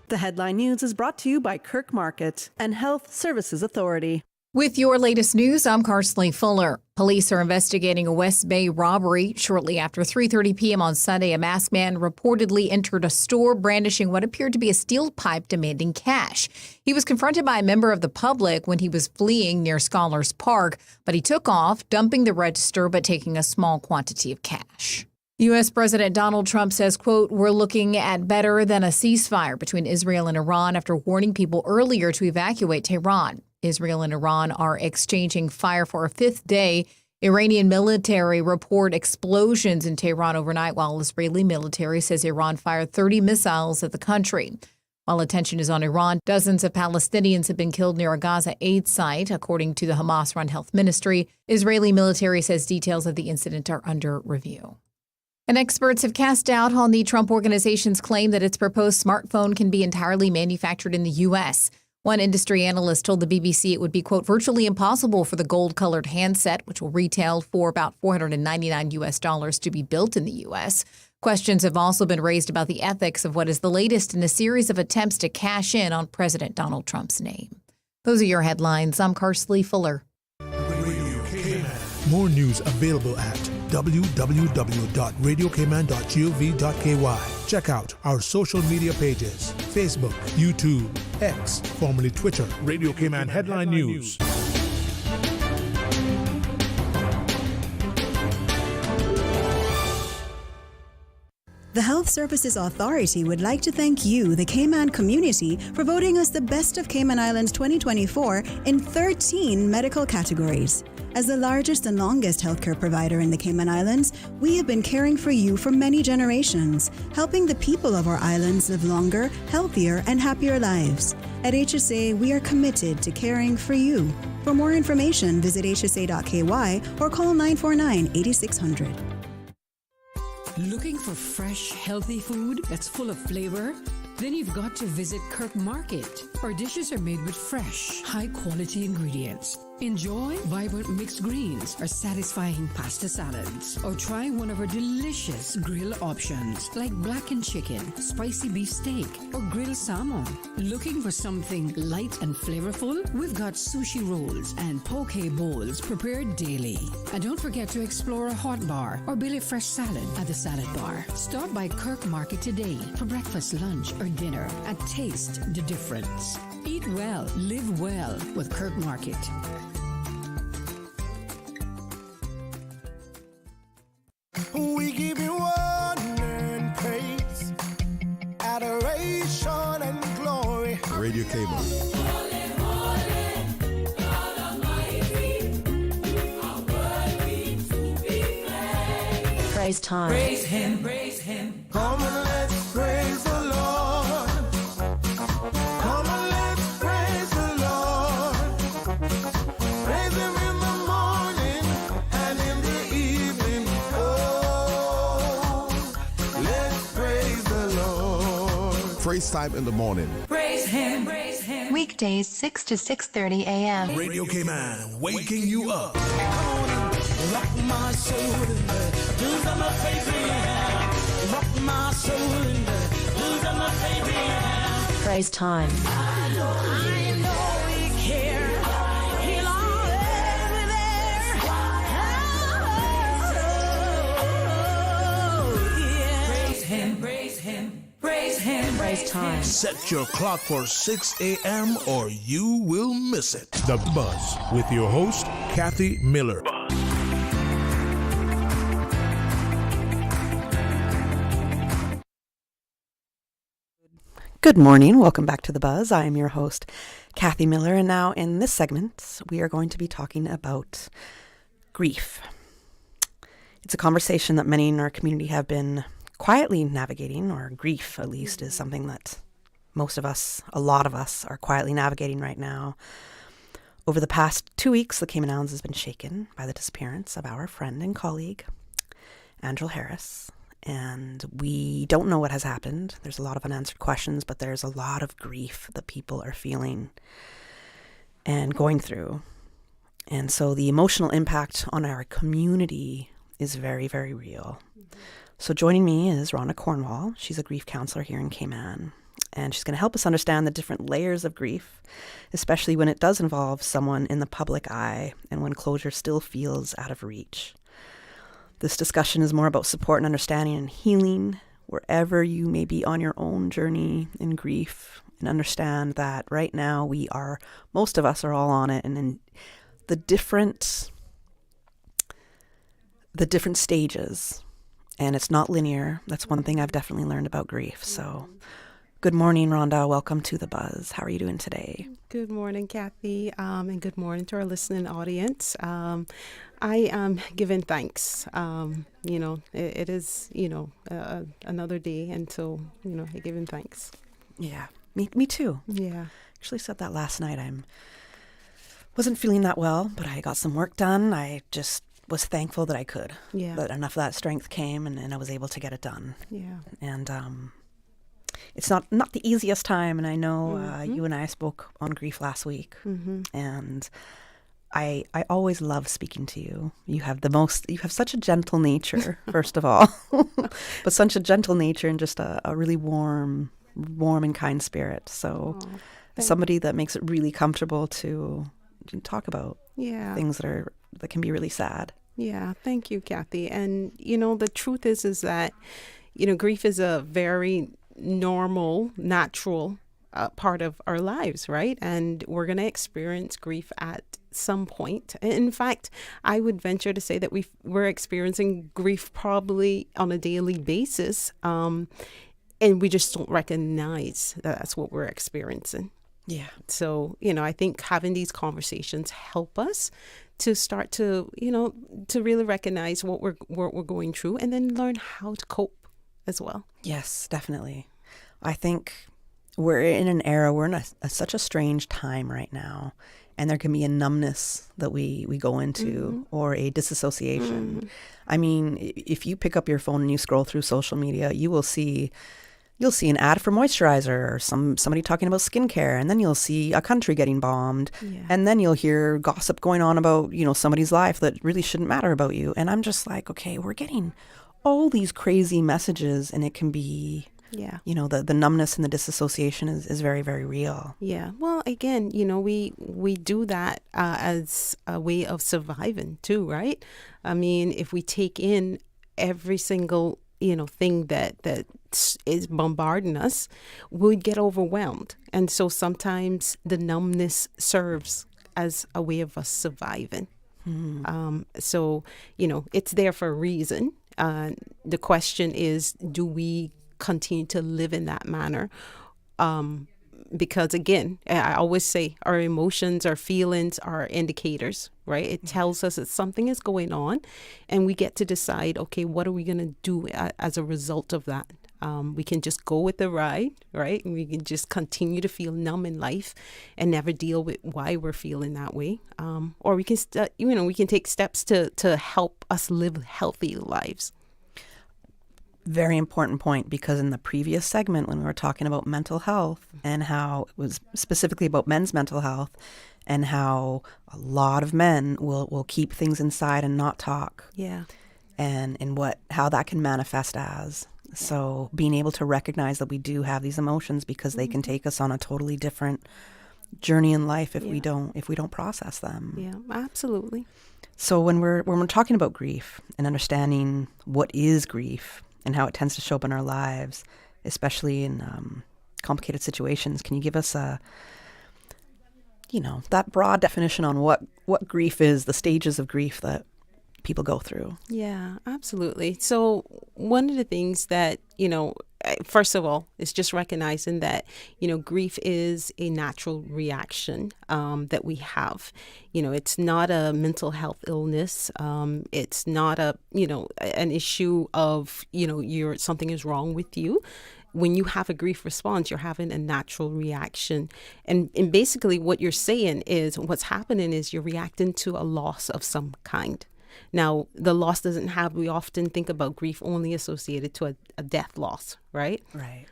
The headline news is brought to you by Kirk Market and Health Services Authority. With your latest news, I'm Carsley Fuller. Police are investigating a West Bay robbery. Shortly after 3:30 p.m. on Sunday, a masked man reportedly entered a store brandishing what appeared to be a steel pipe demanding cash. He was confronted by a member of the public when he was fleeing near Scholars Park, but he took off, dumping the register but taking a small quantity of cash. U.S. President Donald Trump says, quote, "We're looking at better than a ceasefire between Israel and Iran," after warning people earlier to evacuate Tehran. Israel and Iran are exchanging fire for a fifth day. Iranian military report explosions in Tehran overnight, while Israeli military says Iran fired 30 missiles at the country. While attention is on Iran, dozens of Palestinians have been killed near a Gaza aid site, according to the Hamas-run health ministry. Israeli military says details of the incident are under review. And experts have cast doubt on the Trump organization's claim that its proposed smartphone can be entirely manufactured in the U.S. One industry analyst told the BBC it would be, quote, "virtually impossible for the gold-colored handset, which will retail for about $499 to be built in the U.S. Questions have also been raised about the ethics of what is the latest in a series of attempts to cash in on President Donald Trump's name. Those are your headlines. I'm Carsley Fuller. More news available at www.radiocayman.gov.ky. Check out our social media pages: Facebook, YouTube, X, formerly Twitter, Radio Cayman Headline News. The Health Services Authority would like to thank you, the Cayman community, for voting us the Best of Cayman Islands 2024 in 13 medical categories. As the largest and longest healthcare provider in the Cayman Islands, we have been caring for you for many generations, helping the people of our islands live longer, healthier, and happier lives. At HSA, we are committed to caring for you. For more information, visit hsa.ky or call 949-8600. Looking for fresh, healthy food that's full of flavor? Then you've got to visit Kirk Market. Our dishes are made with fresh, high-quality ingredients. Enjoy vibrant mixed greens or satisfying pasta salads. Or try one of our delicious grill options like blackened chicken, spicy beef steak, or grilled salmon. Looking for something light and flavorful? We've got sushi rolls and poke bowls prepared daily. And don't forget to explore a hot bar or Billy Fresh salad at the salad bar. Stop by Kirk Market today for breakfast, lunch, or dinner and taste the difference. Eat well, live well with Kirk Market. We give you honor and praise, adoration and glory. Radio Cayman. Praise time. Praise him, praise him. Come on, let's praise the Lord. Come on, let's praise the Lord. Praise him in the morning and in the evening. Oh, let's praise the Lord. Praise time in the morning. Praise him, praise him. Weekdays 6 to 6:30 a.m. Radio Cayman, waking you up. Rock my soul in the blues of my favorite. Rock my soul in the blues of my favorite. Praise time. I know he cares. He'll always be there. Oh, yeah. Praise him, praise him, praise him. Praise time. Set your clock for 6 a.m. or you will miss it. The Buzz with your host, Kathy Miller. Good morning. Welcome back to The Buzz. I am your host, Kathy Miller. And now in this segment, we are going to be talking about grief. It's a conversation that many in our community have been quietly navigating, or grief at least is something that most of us, a lot of us, are quietly navigating right now. Over the past 2 weeks, the Cayman Islands has been shaken by the disappearance of our friend and colleague, Angel Harris. And we don't know what has happened. There's a lot of unanswered questions, but there's a lot of grief that people are feeling and going through. And so the emotional impact on our community is very, very real. So joining me is Rhonda Cornwall. She's a grief counselor here in Cayman. And she's going to help us understand the different layers of grief, especially when it does involve someone in the public eye and when closure still feels out of reach. This discussion is more about support and understanding and healing wherever you may be on your own journey in grief, and understand that right now most of us are all on it, and in the different stages, and it's not linear. That's one thing I've definitely learned about grief. So good morning, Rhonda. Welcome to The Buzz. How are you doing today? Good morning, Kathy, and good morning to our listening audience. I am giving thanks. It is, another day, and so, I'm giving thanks. Yeah, me too. Yeah. Actually said that last night. Wasn't feeling that well, but I got some work done. I just was thankful that I could. Yeah. That enough of that strength came, and I was able to get it done. Yeah. And it's not the easiest time, and I know you and I spoke on grief last week, and I always love speaking to you. You have such a gentle nature, first of all, but such a gentle nature and just a really warm and kind spirit. So somebody that makes it really comfortable to talk about things that can be really sad. Yeah, thank you, Kathy. And, the truth is that, grief is a very normal, natural part of our lives, right? And we're going to experience grief at some point. In fact, I would venture to say that we're experiencing grief probably on a daily basis, and we just don't recognize that that's what we're experiencing. Yeah. So, I think having these conversations help us to start to, to really recognize what we're going through, and then learn how to cope as well. Yes, definitely. I think we're in an era, we're in such a strange time right now, and there can be a numbness that we go into, or a disassociation. I mean, if you pick up your phone and you scroll through social media, you'll see an ad for moisturizer, or somebody talking about skincare, and then you'll see a country getting bombed, and then you'll hear gossip going on about, somebody's life that really shouldn't matter about you. And I'm just like, okay, we're getting all these crazy messages, and it can be, the numbness and the disassociation is very, very real. Yeah. Well, again, we do that as a way of surviving too, right? I mean, if we take in every single thing that is bombarding us, we'd get overwhelmed. And so sometimes the numbness serves as a way of us surviving. So, it's there for a reason. The question is, do we continue to live in that manner? because again, I always say our emotions, our feelings are indicators, right? It tells us that something is going on, and we get to decide, okay, what are we going to do as a result of that? We can just go with the ride, right? And we can just continue to feel numb in life and never deal with why we're feeling that way. Or we can, we can take steps to help us live healthy lives. Very important point, because in the previous segment when we were talking about mental health and how it was specifically about men's mental health and how a lot of men will keep things inside and not talk. Yeah. And how that can manifest as. So being able to recognize that we do have these emotions, because they can take us on a totally different journey in life if we don't process them. Yeah, absolutely. So when we're talking about grief and understanding what is grief and how it tends to show up in our lives, especially in complicated situations, can you give us that broad definition on what grief is, the stages of grief that people go through? Yeah, absolutely. So one of the things that, first of all, is just recognizing that, grief is a natural reaction that we have. It's not a mental health illness. It's not an issue of, something is wrong with you. When you have a grief response, you're having a natural reaction. And basically what you're saying is what's happening is you're reacting to a loss of some kind. Now, the loss doesn't have, we often think about grief only associated to a death loss, right? Right.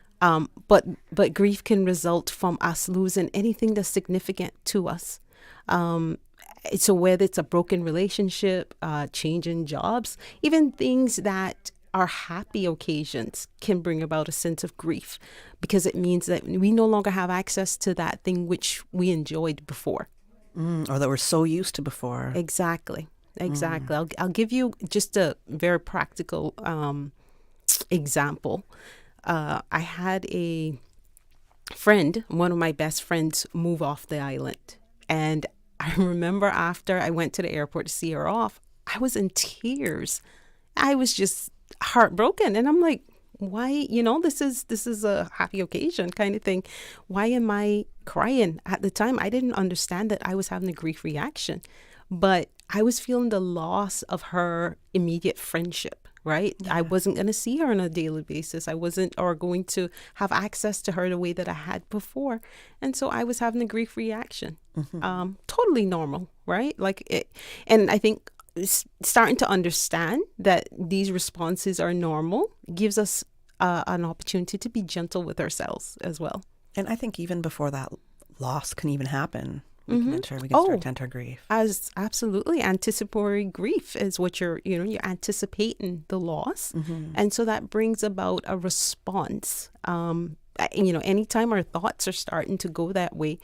But grief can result from us losing anything that's significant to us. So whether it's a broken relationship, changing jobs, even things that are happy occasions can bring about a sense of grief, because it means that we no longer have access to that thing which we enjoyed before. Or that we're so used to before. Exactly. I'll give you just a very practical example. I had a friend, one of my best friends, move off the island. And I remember after I went to the airport to see her off, I was in tears. I was just heartbroken. And I'm like, why, this is a happy occasion kind of thing. Why am I crying? At the time, I didn't understand that I was having a grief reaction. But I was feeling the loss of her immediate friendship, right? Yeah. I wasn't going to see her on a daily basis. I wasn't going to have access to her the way that I had before. And so I was having a grief reaction. Mm-hmm. Totally normal, right? And I think starting to understand that these responses are normal gives us an opportunity to be gentle with ourselves as well. And I think even before that loss can even happen, we can start to enter grief. Absolutely. Anticipatory grief is what you're anticipating the loss. Mm-hmm. And so that brings about a response. Anytime our thoughts are starting to go that way,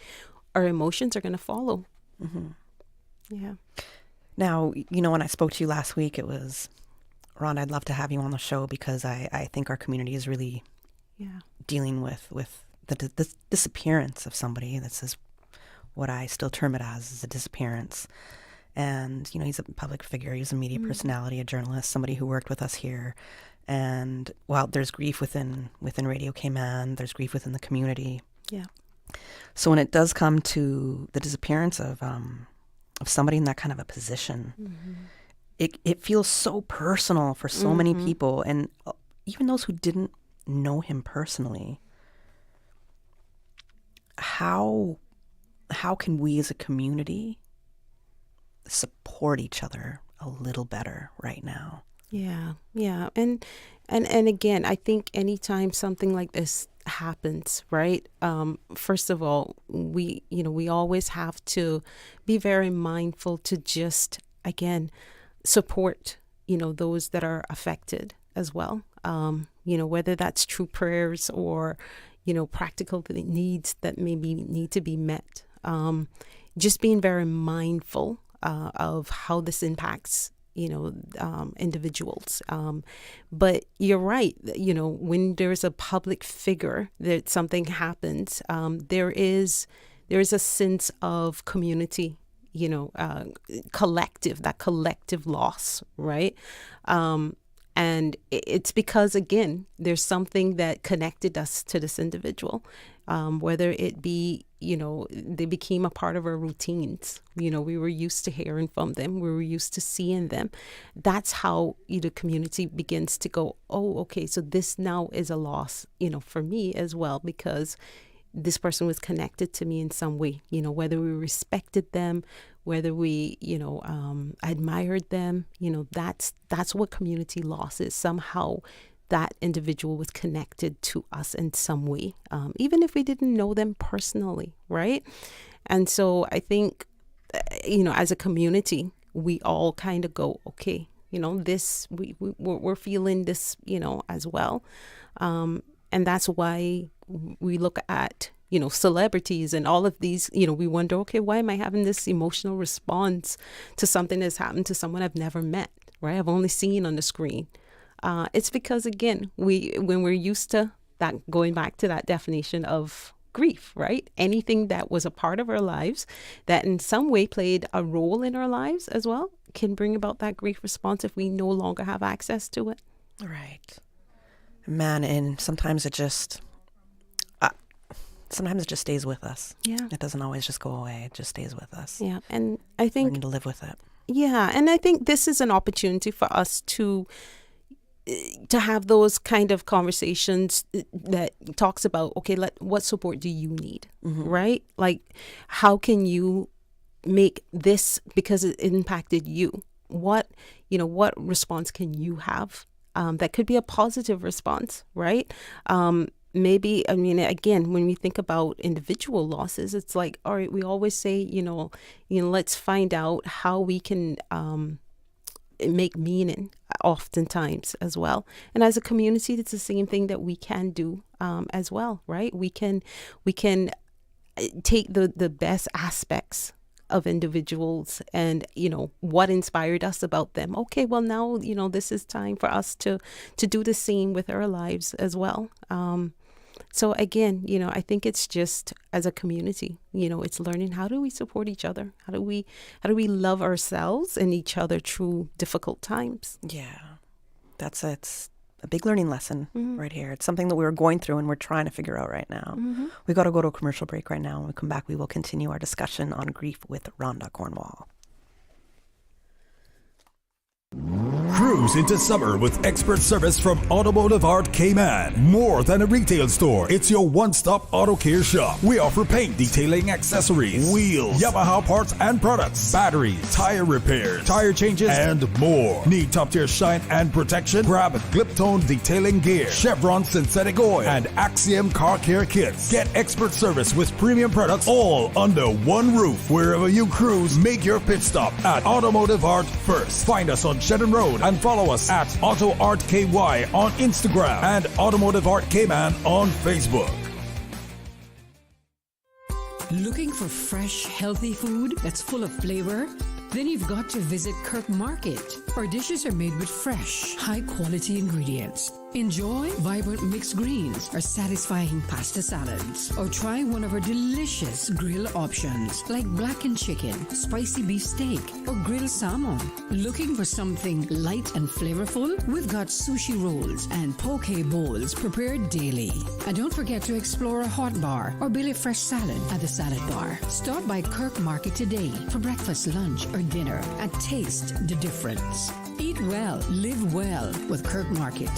our emotions are going to follow. Mm-hmm. Yeah. Now, when I spoke to you last week, it was, Rhonda, I'd love to have you on the show, because I think our community is really dealing with the disappearance of somebody. This is what I still term it as is a disappearance. And, he's a public figure. He's a media personality, a journalist, somebody who worked with us here. And while there's grief within Radio Cayman, there's grief within the community. Yeah. So when it does come to the disappearance of somebody in that kind of a position, it feels so personal for so many people. And even those who didn't know him personally, how can we as a community support each other a little better right now? Yeah. And again, I think anytime something like this happens, right? First of all, we always have to be very mindful to just, again, support, those that are affected as well. Whether that's through prayers or, practical needs that maybe need to be met. Just being very mindful of how this impacts, individuals. But you're right, when there's a public figure that something happens, there is a sense of community, collective loss, right? And it's because, again, there's something that connected us to this individual, whether it be, they became a part of our routines. We were used to hearing from them. We were used to seeing them. That's how the community begins to go, oh, okay, so this now is a loss, for me as well, because this person was connected to me in some way, whether we respected them, whether we, admired them, that's what community loss is. Somehow that individual was connected to us in some way, even if we didn't know them personally, right? And so I think, as a community, we all kind of go, okay, this, we're feeling this, as well. And that's why we look at, celebrities and all of these, we wonder, okay, why am I having this emotional response to something that's happened to someone I've never met, right? I've only seen on the screen. It's because, again, when we're used to that, going back to that definition of grief, right? Anything that was a part of our lives that in some way played a role in our lives as well can bring about that grief response if we no longer have access to it. Right. Man, and sometimes it just stays with us. Yeah. It doesn't always just go away. It just stays with us. Yeah. And I think learning to live with it. Yeah. And I think this is an opportunity for us to have those kind of conversations that talks about, okay, what support do you need? Mm-hmm. Right? Like, how can you make this, because it impacted you? What response can you have? That could be a positive response, right? Maybe, again, when we think about individual losses, it's like, all right, we always say, let's find out how we can make meaning oftentimes as well. And as a community, it's the same thing that we can do as well, right? We can take the best aspects of individuals and, what inspired us about them. Okay, well, now, this is time for us to do the same with our lives as well. So again, I think it's just as a community, it's learning, how do we support each other? How do we love ourselves and each other through difficult times? Yeah, it's a big learning lesson right here. It's something that we're going through and we're trying to figure out right now. Mm-hmm. We got to go to a commercial break right now. When we come back, we will continue our discussion on grief with Rhonda Cornwall. Cruise into summer with expert service from Automotive Art Cayman. More than a retail store, it's your one-stop auto care shop. We offer paint, detailing, accessories, wheels, Yamaha parts and products, batteries, tire repairs, tire changes, and more. Need top-tier shine and protection? Grab Gliptone detailing gear, Chevron synthetic oil, and Axiom car care kits. Get expert service with premium products all under one roof. Wherever you cruise, make your pit stop at Automotive Art first. Find us on Shedden Road and follow us at Auto Art KY on Instagram and Automotive Art Cayman on Facebook. Looking for fresh, healthy food that's full of flavor? Then you've got to visit Kirk Market. Our dishes are made with fresh, high-quality ingredients. Enjoy vibrant mixed greens or satisfying pasta salads. Or try one of our delicious grill options like blackened chicken, spicy beef steak, or grilled salmon. Looking for something light and flavorful? We've got sushi rolls and poke bowls prepared daily. And don't forget to explore a hot bar or Billy Fresh salad at the salad bar. Stop by Kirk Market today for breakfast, lunch, or dinner and taste the difference. Eat well, live well with Kirk Market.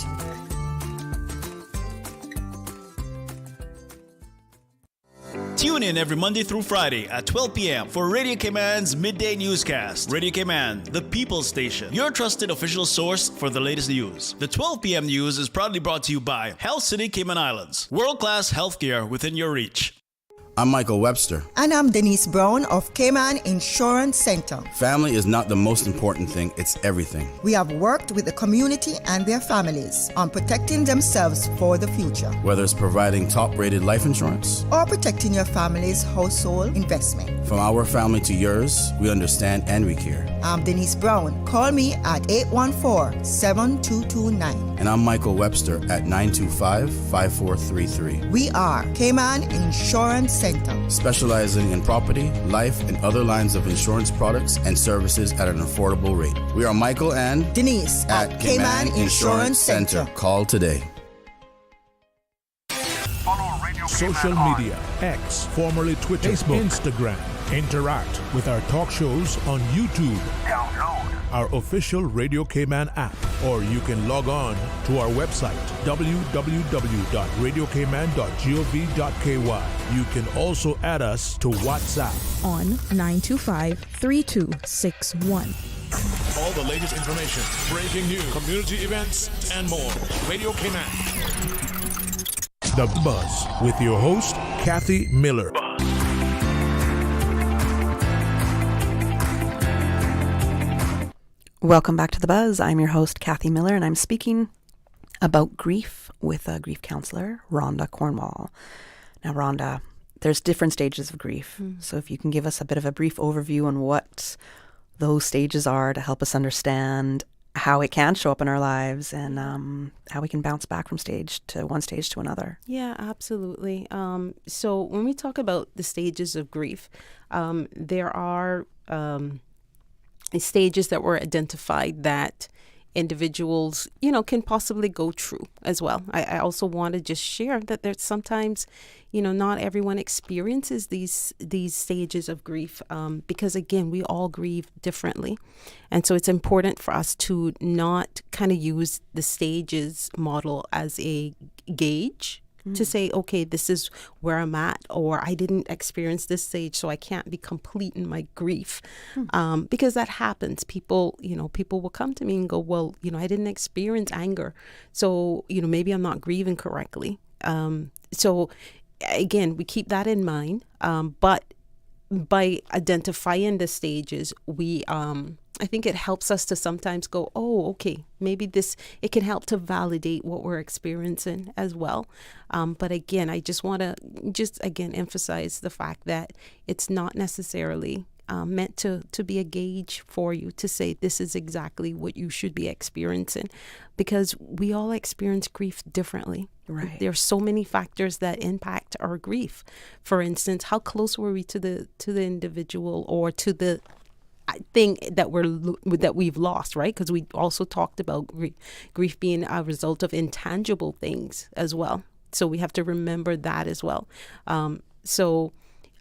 Tune in every Monday through Friday at 12 p.m. for Radio Cayman's Midday Newscast. Radio Cayman, the People's Station, your trusted official source for the latest news. The 12 p.m. news is proudly brought to you by Health City Cayman Islands. World-class healthcare within your reach. I'm Michael Webster. And I'm Denise Brown of Cayman Insurance Center. Family is not the most important thing, it's everything. We have worked with the community and their families on protecting themselves for the future. Whether it's providing top-rated life insurance or protecting your family's household investment. From our family to yours, we understand and we care. I'm Denise Brown. Call me at 814-7229. And I'm Michael Webster at 925-5433. We are Cayman Insurance Center. Center. Specializing in property, life, and other lines of insurance products and services at an affordable rate. We are Michael and Denise at Cayman Insurance Center. Call today. Social media, X, formerly Twitter, Facebook, Instagram. Interact with our talk shows on YouTube. Download our official Radio Cayman app, or you can log on to our website, www.radiocayman.gov.ky. You can also add us to WhatsApp on 925-3261. All the latest information, breaking news, community events, and more. Radio Cayman. The Buzz with your host, Kathy Miller. Welcome back to The Buzz. I'm your host, Kathy Miller, and I'm speaking about grief with a grief counselor, Rhonda Cornwall. Now, Rhonda, there's different stages of grief. So if you can give us a bit of a brief overview on what those stages are to help us understand how it can show up in our lives and how we can bounce back from one stage to another. Yeah, absolutely. So when we talk about the stages of grief, there are stages that were identified that individuals, can possibly go through as well. I also want to just share that there's sometimes, not everyone experiences these stages of grief because, again, we all grieve differently. And so it's important for us to not kind of use the stages model as a gauge to say, okay, this is where I'm at, or I didn't experience this stage, so I can't be complete in my grief. Because that happens. People will come to me and go, well, I didn't experience anger, so, maybe I'm not grieving correctly. So again, we keep that in mind. But by identifying the stages, I think it helps us to sometimes go, oh, okay, maybe it can help to validate what we're experiencing as well. But again, I just want to emphasize the fact that it's not necessarily meant to be a gauge for you to say this is exactly what you should be experiencing, because we all experience grief differently. Right. There are so many factors that impact our grief. For instance, how close were we to the individual or to the thing that we've lost, right? Because we also talked about grief being a result of intangible things as well. So we have to remember that as well. So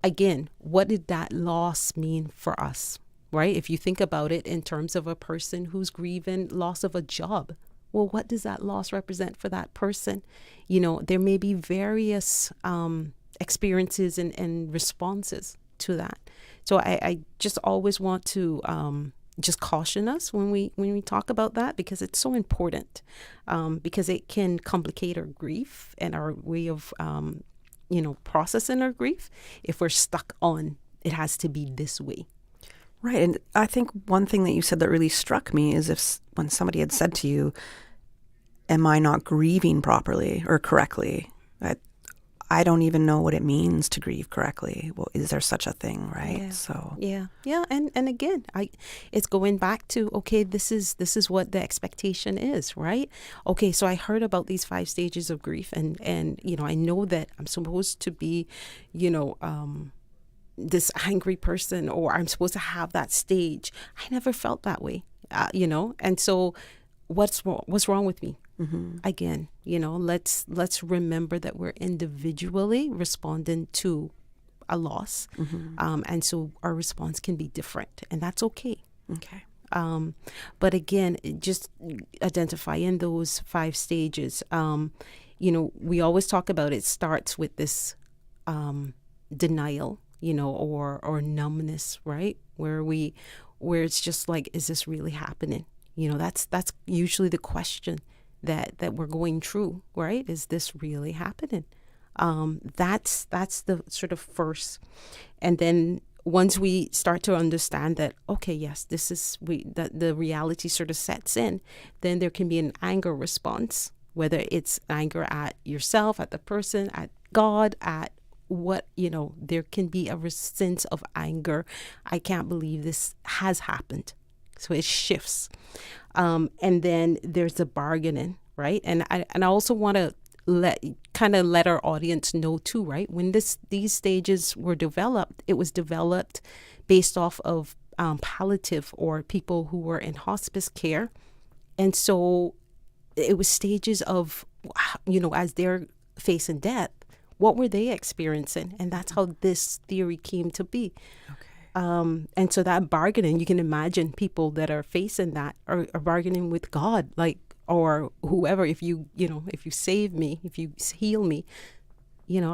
again, what did that loss mean for us, right? If you think about it in terms of a person who's grieving loss of a job, well, what does that loss represent for that person? There may be various experiences and responses to that. So I just always want to just caution us when we talk about that, because it's so important, because it can complicate our grief and our way of processing our grief if we're stuck on it has to be this way. Right. And I think one thing that you said that really struck me is when somebody had said to you, am I not grieving properly or correctly? I don't even know what it means to grieve correctly. Well, is there such a thing, right? Yeah. So yeah. And again, it's going back to, okay, this is what the expectation is, right? Okay, so I heard about these 5 stages of grief, and I know that I'm supposed to be, this angry person, or I'm supposed to have that stage. I never felt that way, and so what's wrong with me? Mm-hmm. Again, let's remember that we're individually responding to a loss, and so our response can be different, and that's okay. Okay. But again, just identifying those 5 stages. We always talk about it starts with this denial, or numbness, right? Where it's just like, is this really happening? That's usually the question that we're going through, right? Is this really happening? That's the sort of first. And then once we start to understand that, okay, yes, this is that the reality sort of sets in, then there can be an anger response, whether it's anger at yourself, at the person, at God, at what, there can be a sense of anger. I can't believe this has happened. So it shifts. And then there's the bargaining, right? And I also want to let our audience know too, right? When these stages were developed, it was developed based off of palliative or people who were in hospice care. And so it was stages of, as they're facing death, what were they experiencing? And that's how this theory came to be. And so that bargaining, you can imagine people that are facing that are bargaining with God, like, or whoever, if you save me, if you heal me,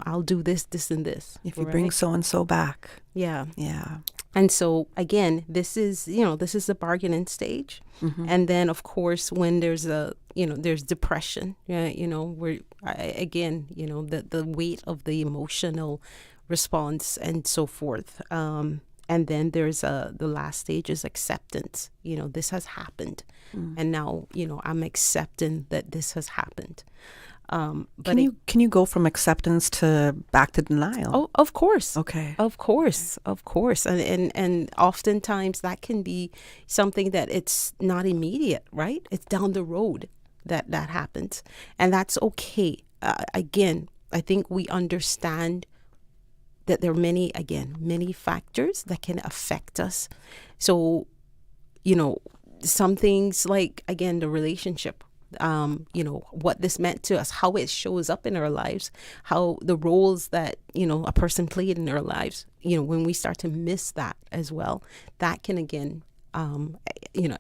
I'll do this, this, and this. If you bring so-and-so back. Yeah. Yeah. And so again, this is the bargaining stage. Mm-hmm. And then of course, when there's there's depression, where again, the weight of the emotional response and so forth. And then there's the last stage is acceptance. This has happened. And now, I'm accepting that this has happened. But can you go from acceptance to back to denial? Oh, of course. Okay. Of course. And oftentimes that can be something that it's not immediate, right? It's down the road that happens. And that's okay. Again, I think we understand that there are many factors that can affect us. So, some things like, again, the relationship, what this meant to us, how it shows up in our lives, how the roles that, a person played in their lives, when we start to miss that as well, that can again,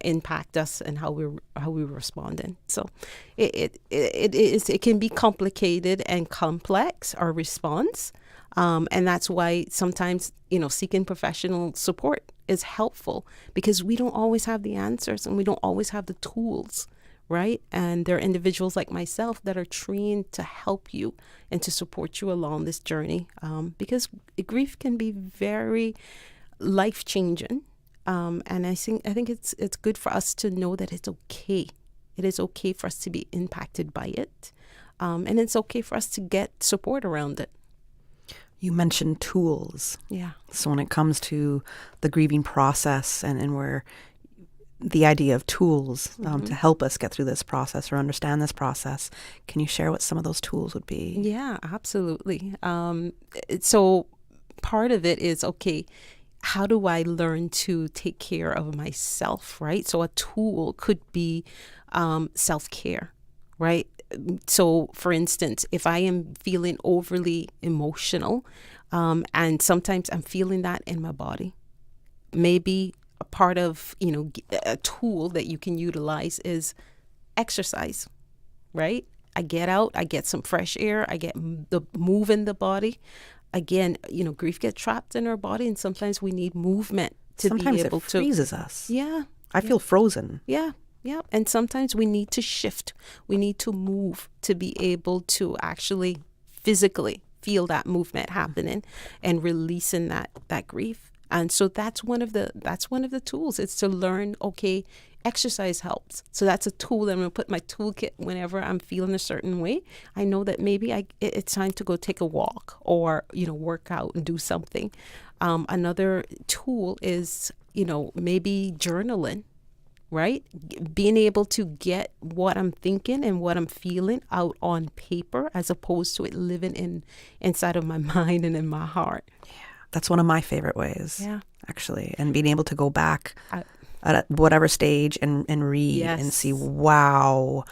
impact us and how we're responding. So it can be complicated and complex, our response. And that's why sometimes, seeking professional support is helpful, because we don't always have the answers and we don't always have the tools, right? And there are individuals like myself that are trained to help you and to support you along this journey, because grief can be very life-changing. And I think it's good for us to know that it's okay. It is okay for us to be impacted by it. And it's okay for us to get support around it. You mentioned tools. Yeah. So when it comes to the grieving process and where the idea of tools to help us get through this process or understand this process, can you share what some of those tools would be? Yeah, absolutely. So part of it is, okay, how do I learn to take care of myself, right? So a tool could be self-care, right? So, for instance, if I am feeling overly emotional, and sometimes I'm feeling that in my body, maybe a part of, a tool that you can utilize is exercise, right? I get out, I get some fresh air, I get the move in the body. Again, grief gets trapped in our body, and sometimes we need movement to sometimes be able to. Sometimes it freezes us. Yeah. I feel frozen. Yeah. Yeah. And sometimes we need to shift. We need to move to be able to actually physically feel that movement happening and releasing that grief. And so that's one of the tools. It's to learn, okay, exercise helps. So that's a tool that I'm going to put in my toolkit whenever I'm feeling a certain way. I know that maybe it's time to go take a walk or, work out and do something. Another tool is, maybe journaling. Right? Being able to get what I'm thinking and what I'm feeling out on paper, as opposed to it living inside of my mind and in my heart. Yeah, that's one of my favorite ways. Yeah, actually, and being able to go back at whatever stage and read and see, wow,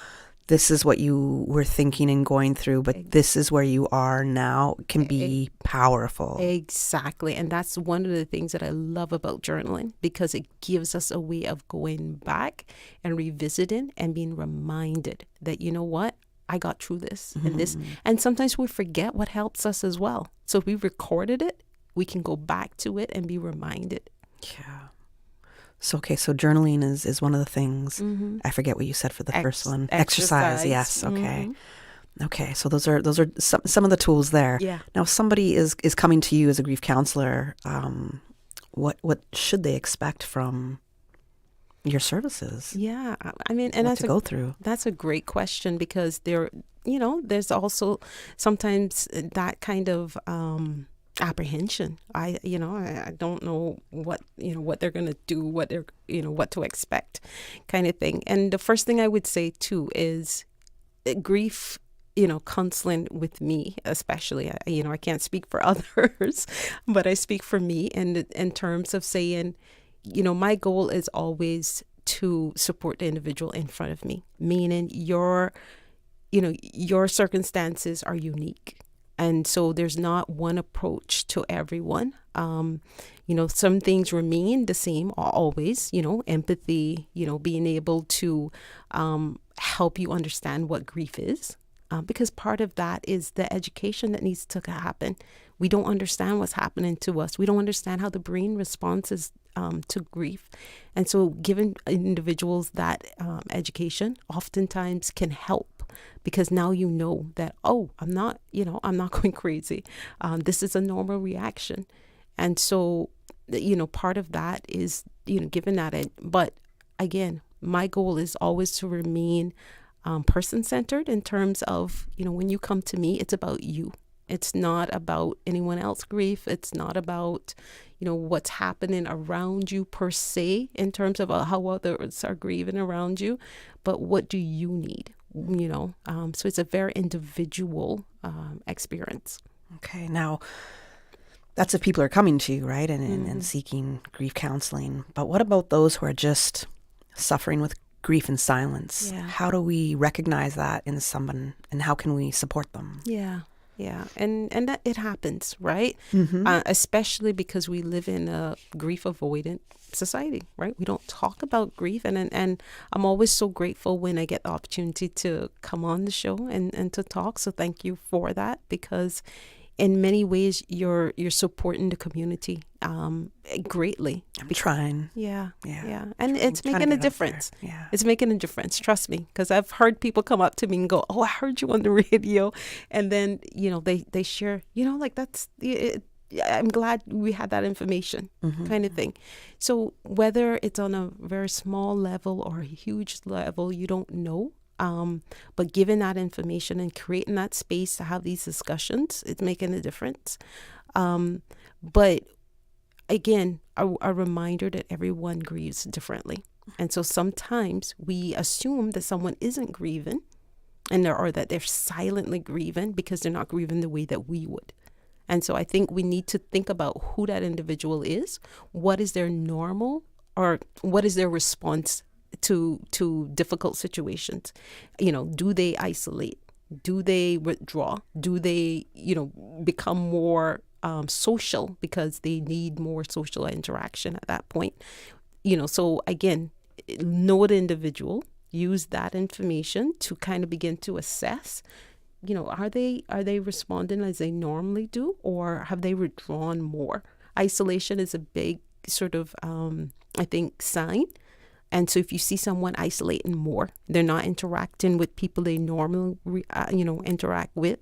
this is what you were thinking and going through, but this is where you are now, can be powerful. Exactly. And that's one of the things that I love about journaling, because it gives us a way of going back and revisiting and being reminded that, you know what, I got through this and this. And sometimes we forget what helps us as well. So if we recorded it, we can go back to it and be reminded. Yeah. So journaling is one of the things. I forget what you said for the first one. Exercise. Yes. Okay. Okay. So those are some of the tools there. Yeah. Now, if somebody is coming to you as a grief counselor, what should they expect from your services? Yeah. I mean, and that's go through. That's a great question, because there's also sometimes that kind of apprehension. I don't know what they're going to do, what to expect, kind of thing. And the first thing I would say too is grief counseling with me, especially, I can't speak for others, but I speak for me in terms of saying, my goal is always to support the individual in front of me, meaning your circumstances are unique. And so there's not one approach to everyone. Some things remain the same always, empathy, being able to help you understand what grief is. Because part of that is the education that needs to happen. We don't understand what's happening to us. We don't understand how the brain responds to grief. And so giving individuals that education oftentimes can help, because now you know that, I'm not going crazy. This is a normal reaction. And so, part of that is, giving that. But again, my goal is always to remain person-centered in terms of, when you come to me, it's about you. It's not about anyone else's grief. It's not about, what's happening around you per se in terms of how others are grieving around you, but what do you need? So it's a very individual experience. Okay, now that's if people are coming to you, right, and seeking grief counseling. But what about those who are just suffering with grief in silence? Yeah. How do we recognize that in someone, and how can we support them? Yeah, and that it happens, right? Mm-hmm. Especially because we live in a grief avoidant society, right? We don't talk about grief, and I'm always so grateful when I get the opportunity to come on the show and to talk. So thank you for that, because in many ways you're supporting the community greatly. I'm trying. Yeah. And it's making a difference. Yeah. It's making a difference. Trust me, because I've heard people come up to me and go, "Oh, I heard you on the radio," and then they share, that's it. I'm glad we had that information, kind of thing. So whether it's on a very small level or a huge level, you don't know. But giving that information and creating that space to have these discussions, it's making a difference. But again, a reminder that everyone grieves differently. And so sometimes we assume that someone isn't grieving or that they're silently grieving because they're not grieving the way that we would. And so I think we need to think about who that individual is, what is their normal, or what is their response to difficult situations. Do they isolate? Do they withdraw? Do they, become more social because they need more social interaction at that point? So again, know the individual, use that information to kind of begin to assess, are they responding as they normally do, or have they withdrawn more? Isolation is a big sort of, I think, sign. And so if you see someone isolating more, they're not interacting with people they normally, interact with,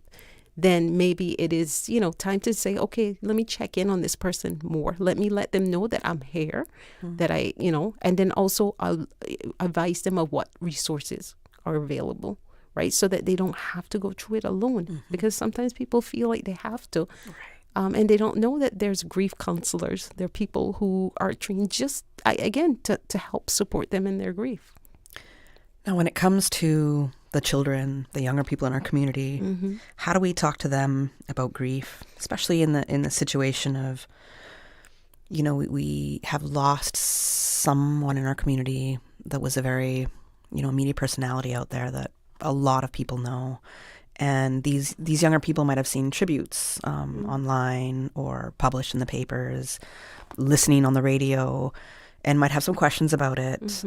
then maybe it is, time to say, okay, let me check in on this person more. Let them know that I'm here, that I, and then also I'll advise them of what resources are available, right? So that they don't have to go through it alone, because sometimes people feel like they have to. Right. And they don't know that there's grief counselors. There are people who are trained just, again, to help support them in their grief. Now, when it comes to the children, the younger people in our community, how do we talk to them about grief, especially in the situation of, we have lost someone in our community that was a very, media personality out there that a lot of people know. And these younger people might have seen tributes online or published in the papers, listening on the radio, and might have some questions about it,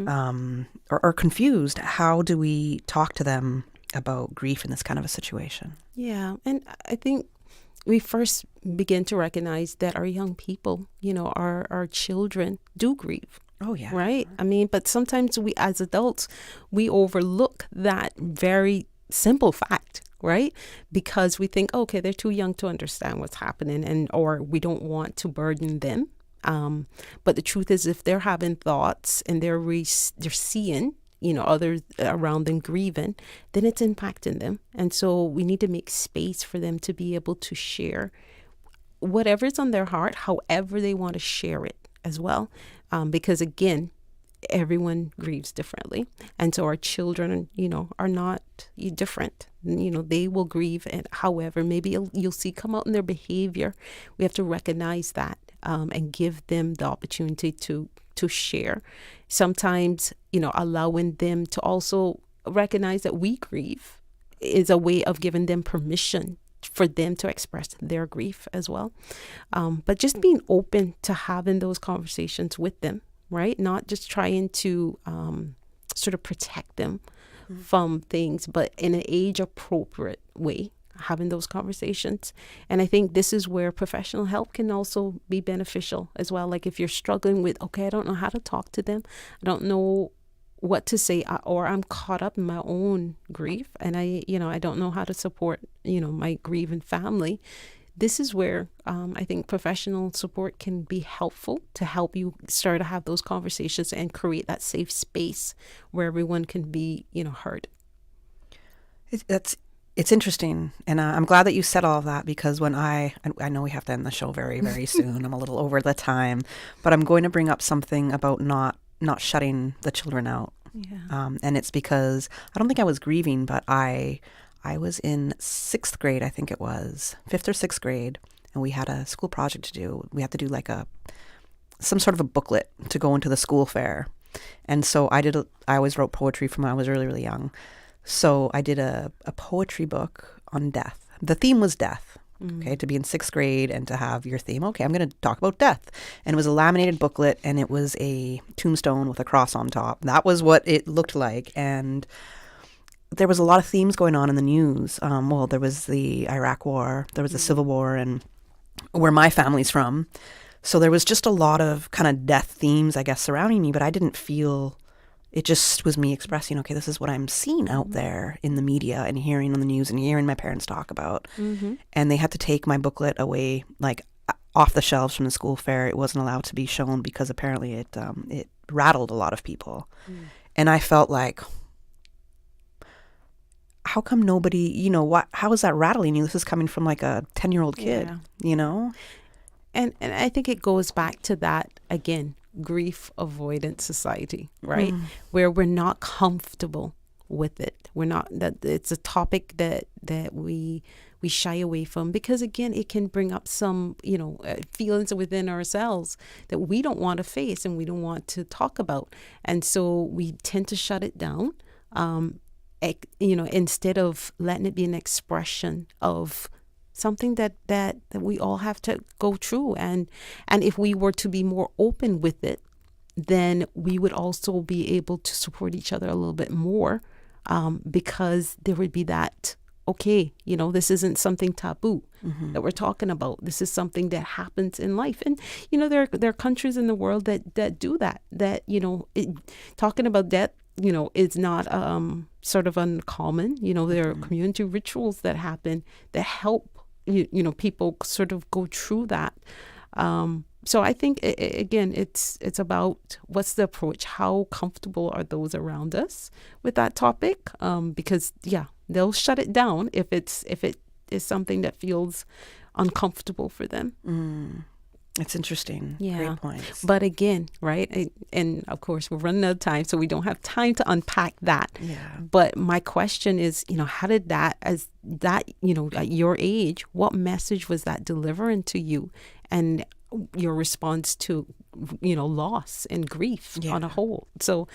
or confused. How do we talk to them about grief in this kind of a situation? Yeah, and I think we first begin to recognize that our young people, our children do grieve. Oh, yeah. Right? I mean, but sometimes we as adults, we overlook that very simple fact. Right? Because we think, okay, they're too young to understand what's happening, or we don't want to burden them. But the truth is, if they're having thoughts and they're seeing, others around them grieving, then it's impacting them. And so we need to make space for them to be able to share whatever's on their heart, however they want to share it as well. Because again, everyone grieves differently. And so our children, are not different. They will grieve, and however, maybe you'll see come out in their behavior. We have to recognize that and give them the opportunity to share. Sometimes, allowing them to also recognize that we grieve is a way of giving them permission for them to express their grief as well. But just being open to having those conversations with them, right? Not just trying to sort of protect them from things, but in an age-appropriate way, having those conversations. And I think this is where professional help can also be beneficial as well. Like if you're struggling with, okay, I don't know how to talk to them, I don't know what to say, or I'm caught up in my own grief, and I don't know how to support, my grieving family. This is where I think professional support can be helpful to help you start to have those conversations and create that safe space where everyone can be, heard. It's interesting, and I'm glad that you said all of that, because when I know we have to end the show very, very soon. I'm a little over the time, but I'm going to bring up something about not shutting the children out. Yeah. And it's because I don't think I was grieving, but I was in 6th grade, I think it was 5th or 6th grade, and we had a school project to do. We had to do like some sort of a booklet to go into the school fair. And so I always wrote poetry from when I was really, really young. So I did a poetry book on death. The theme was death. Okay, to be in 6th grade and to have your theme, okay, I'm going to talk about death. And it was a laminated booklet, and it was a tombstone with a cross on top. That was what it looked like. And there was a lot of themes going on in the news. Well, there was the Iraq War, there was the Civil War, and where my family's from. So there was just a lot of kind of death themes, I guess, surrounding me, but I didn't feel... It just was me expressing, okay, this is what I'm seeing out there in the media and hearing on the news and hearing my parents talk about. And they had to take my booklet away, like off the shelves from the school fair. It wasn't allowed to be shown because apparently it rattled a lot of people. And I felt like, how come nobody, how is that rattling you? This is coming from like a 10-year-old kid, And I think it goes back to that, again, grief avoidance society, right? Where we're not comfortable with it. We're not, that it's a topic that we shy away from, because again, it can bring up some, feelings within ourselves that we don't want to face and we don't want to talk about. And so we tend to shut it down, instead of letting it be an expression of something that we all have to go through. And if we were to be more open with it, then we would also be able to support each other a little bit more, because there would be that, okay, this isn't something taboo that we're talking about. This is something that happens in life. And, there are countries in the world that do that, talking about death, is not sort of uncommon. There are community rituals that happen that help people sort of go through that. So I think, again, it's about what's the approach? How comfortable are those around us with that topic? Because, they'll shut it down if it is something that feels uncomfortable for them. It's interesting. Yeah. Great points. But again, right? And of course, we're running out of time, so we don't have time to unpack that. Yeah. But my question is, how did that, at your age, what message was that delivering to you, and your response to, loss and grief on a whole? So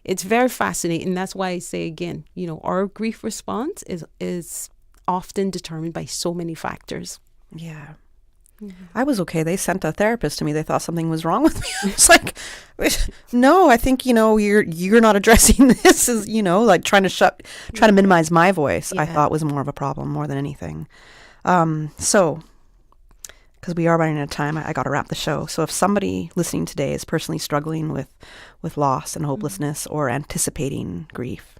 it's very fascinating. That's why I say again, our grief response is often determined by so many factors. Yeah. I was okay. They sent a therapist to me. They thought something was wrong with me. It's like, no, I think, you're not addressing this, is, like trying to minimize my voice. I thought was more of a problem more than anything. So, because we are running out of time, I got to wrap the show. So if somebody listening today is personally struggling with loss and hopelessness or anticipating grief,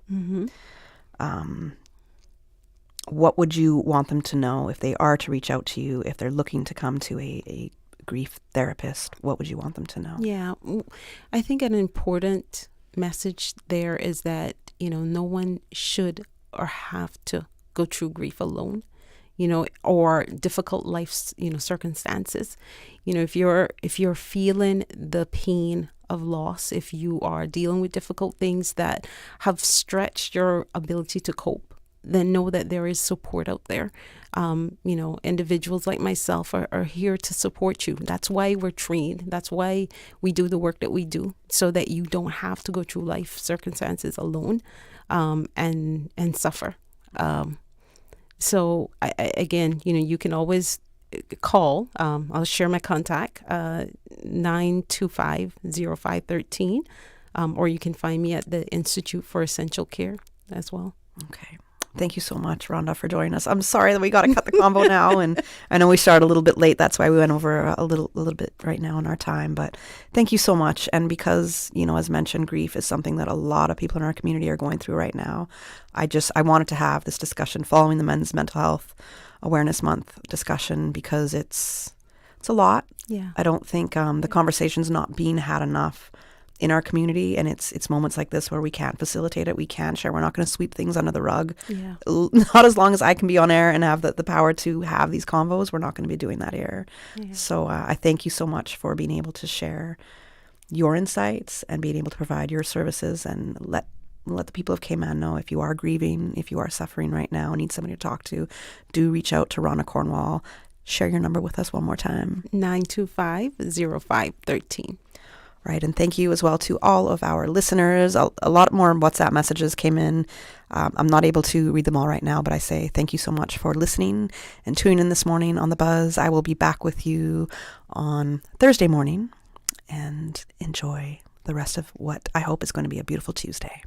what would you want them to know if they are to reach out to you, if they're looking to come to a grief therapist? What would you want them to know? Yeah, I think an important message there is that, no one should or have to go through grief alone, or difficult life, circumstances. If you're feeling the pain loss, if you are dealing with difficult things that have stretched your ability to cope, then know that there is support out there. Individuals like myself are here to support you. That's why we're trained. That's why we do the work that we do, so that you don't have to go through life circumstances alone and suffer. So again, you can always call. I'll share my contact, 925-0513, or you can find me at the Institute for Essential Care as well. Okay. Thank you so much, Rhonda, for joining us. I'm sorry that we got to cut the combo now, and I know we started a little bit late. That's why we went over a little bit right now in our time. But thank you so much. And because, as mentioned, grief is something that a lot of people in our community are going through right now, I wanted to have this discussion following the Men's Mental Health Awareness Month discussion, because it's a lot. Yeah. I don't think the conversation's not being had enough in our community, and it's moments like this where we can't facilitate it, we can't share, we're not going to sweep things under the rug. Yeah. Not as long as I can be on air and have the power to have these convos, we're not going to be doing that here. Yeah. So I thank you so much for being able to share your insights and being able to provide your services, and let the people of Cayman know, if you are grieving, if you are suffering right now, need somebody to talk to, do reach out to Rhonda Cornwall. Share your number with us one more time. 925-0513. Right. And thank you as well to all of our listeners. A lot more WhatsApp messages came in. I'm not able to read them all right now, but I say thank you so much for listening and tuning in this morning on The Buzz. I will be back with you on Thursday morning, and enjoy the rest of what I hope is going to be a beautiful Tuesday.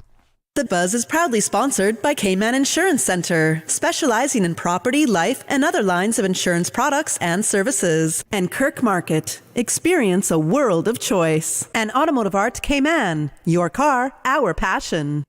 The Buzz is proudly sponsored by Cayman Insurance Center, specializing in property, life, and other lines of insurance products and services. And Kirk Market. Experience a world of choice. And Automotive Art Cayman. Your car, our passion.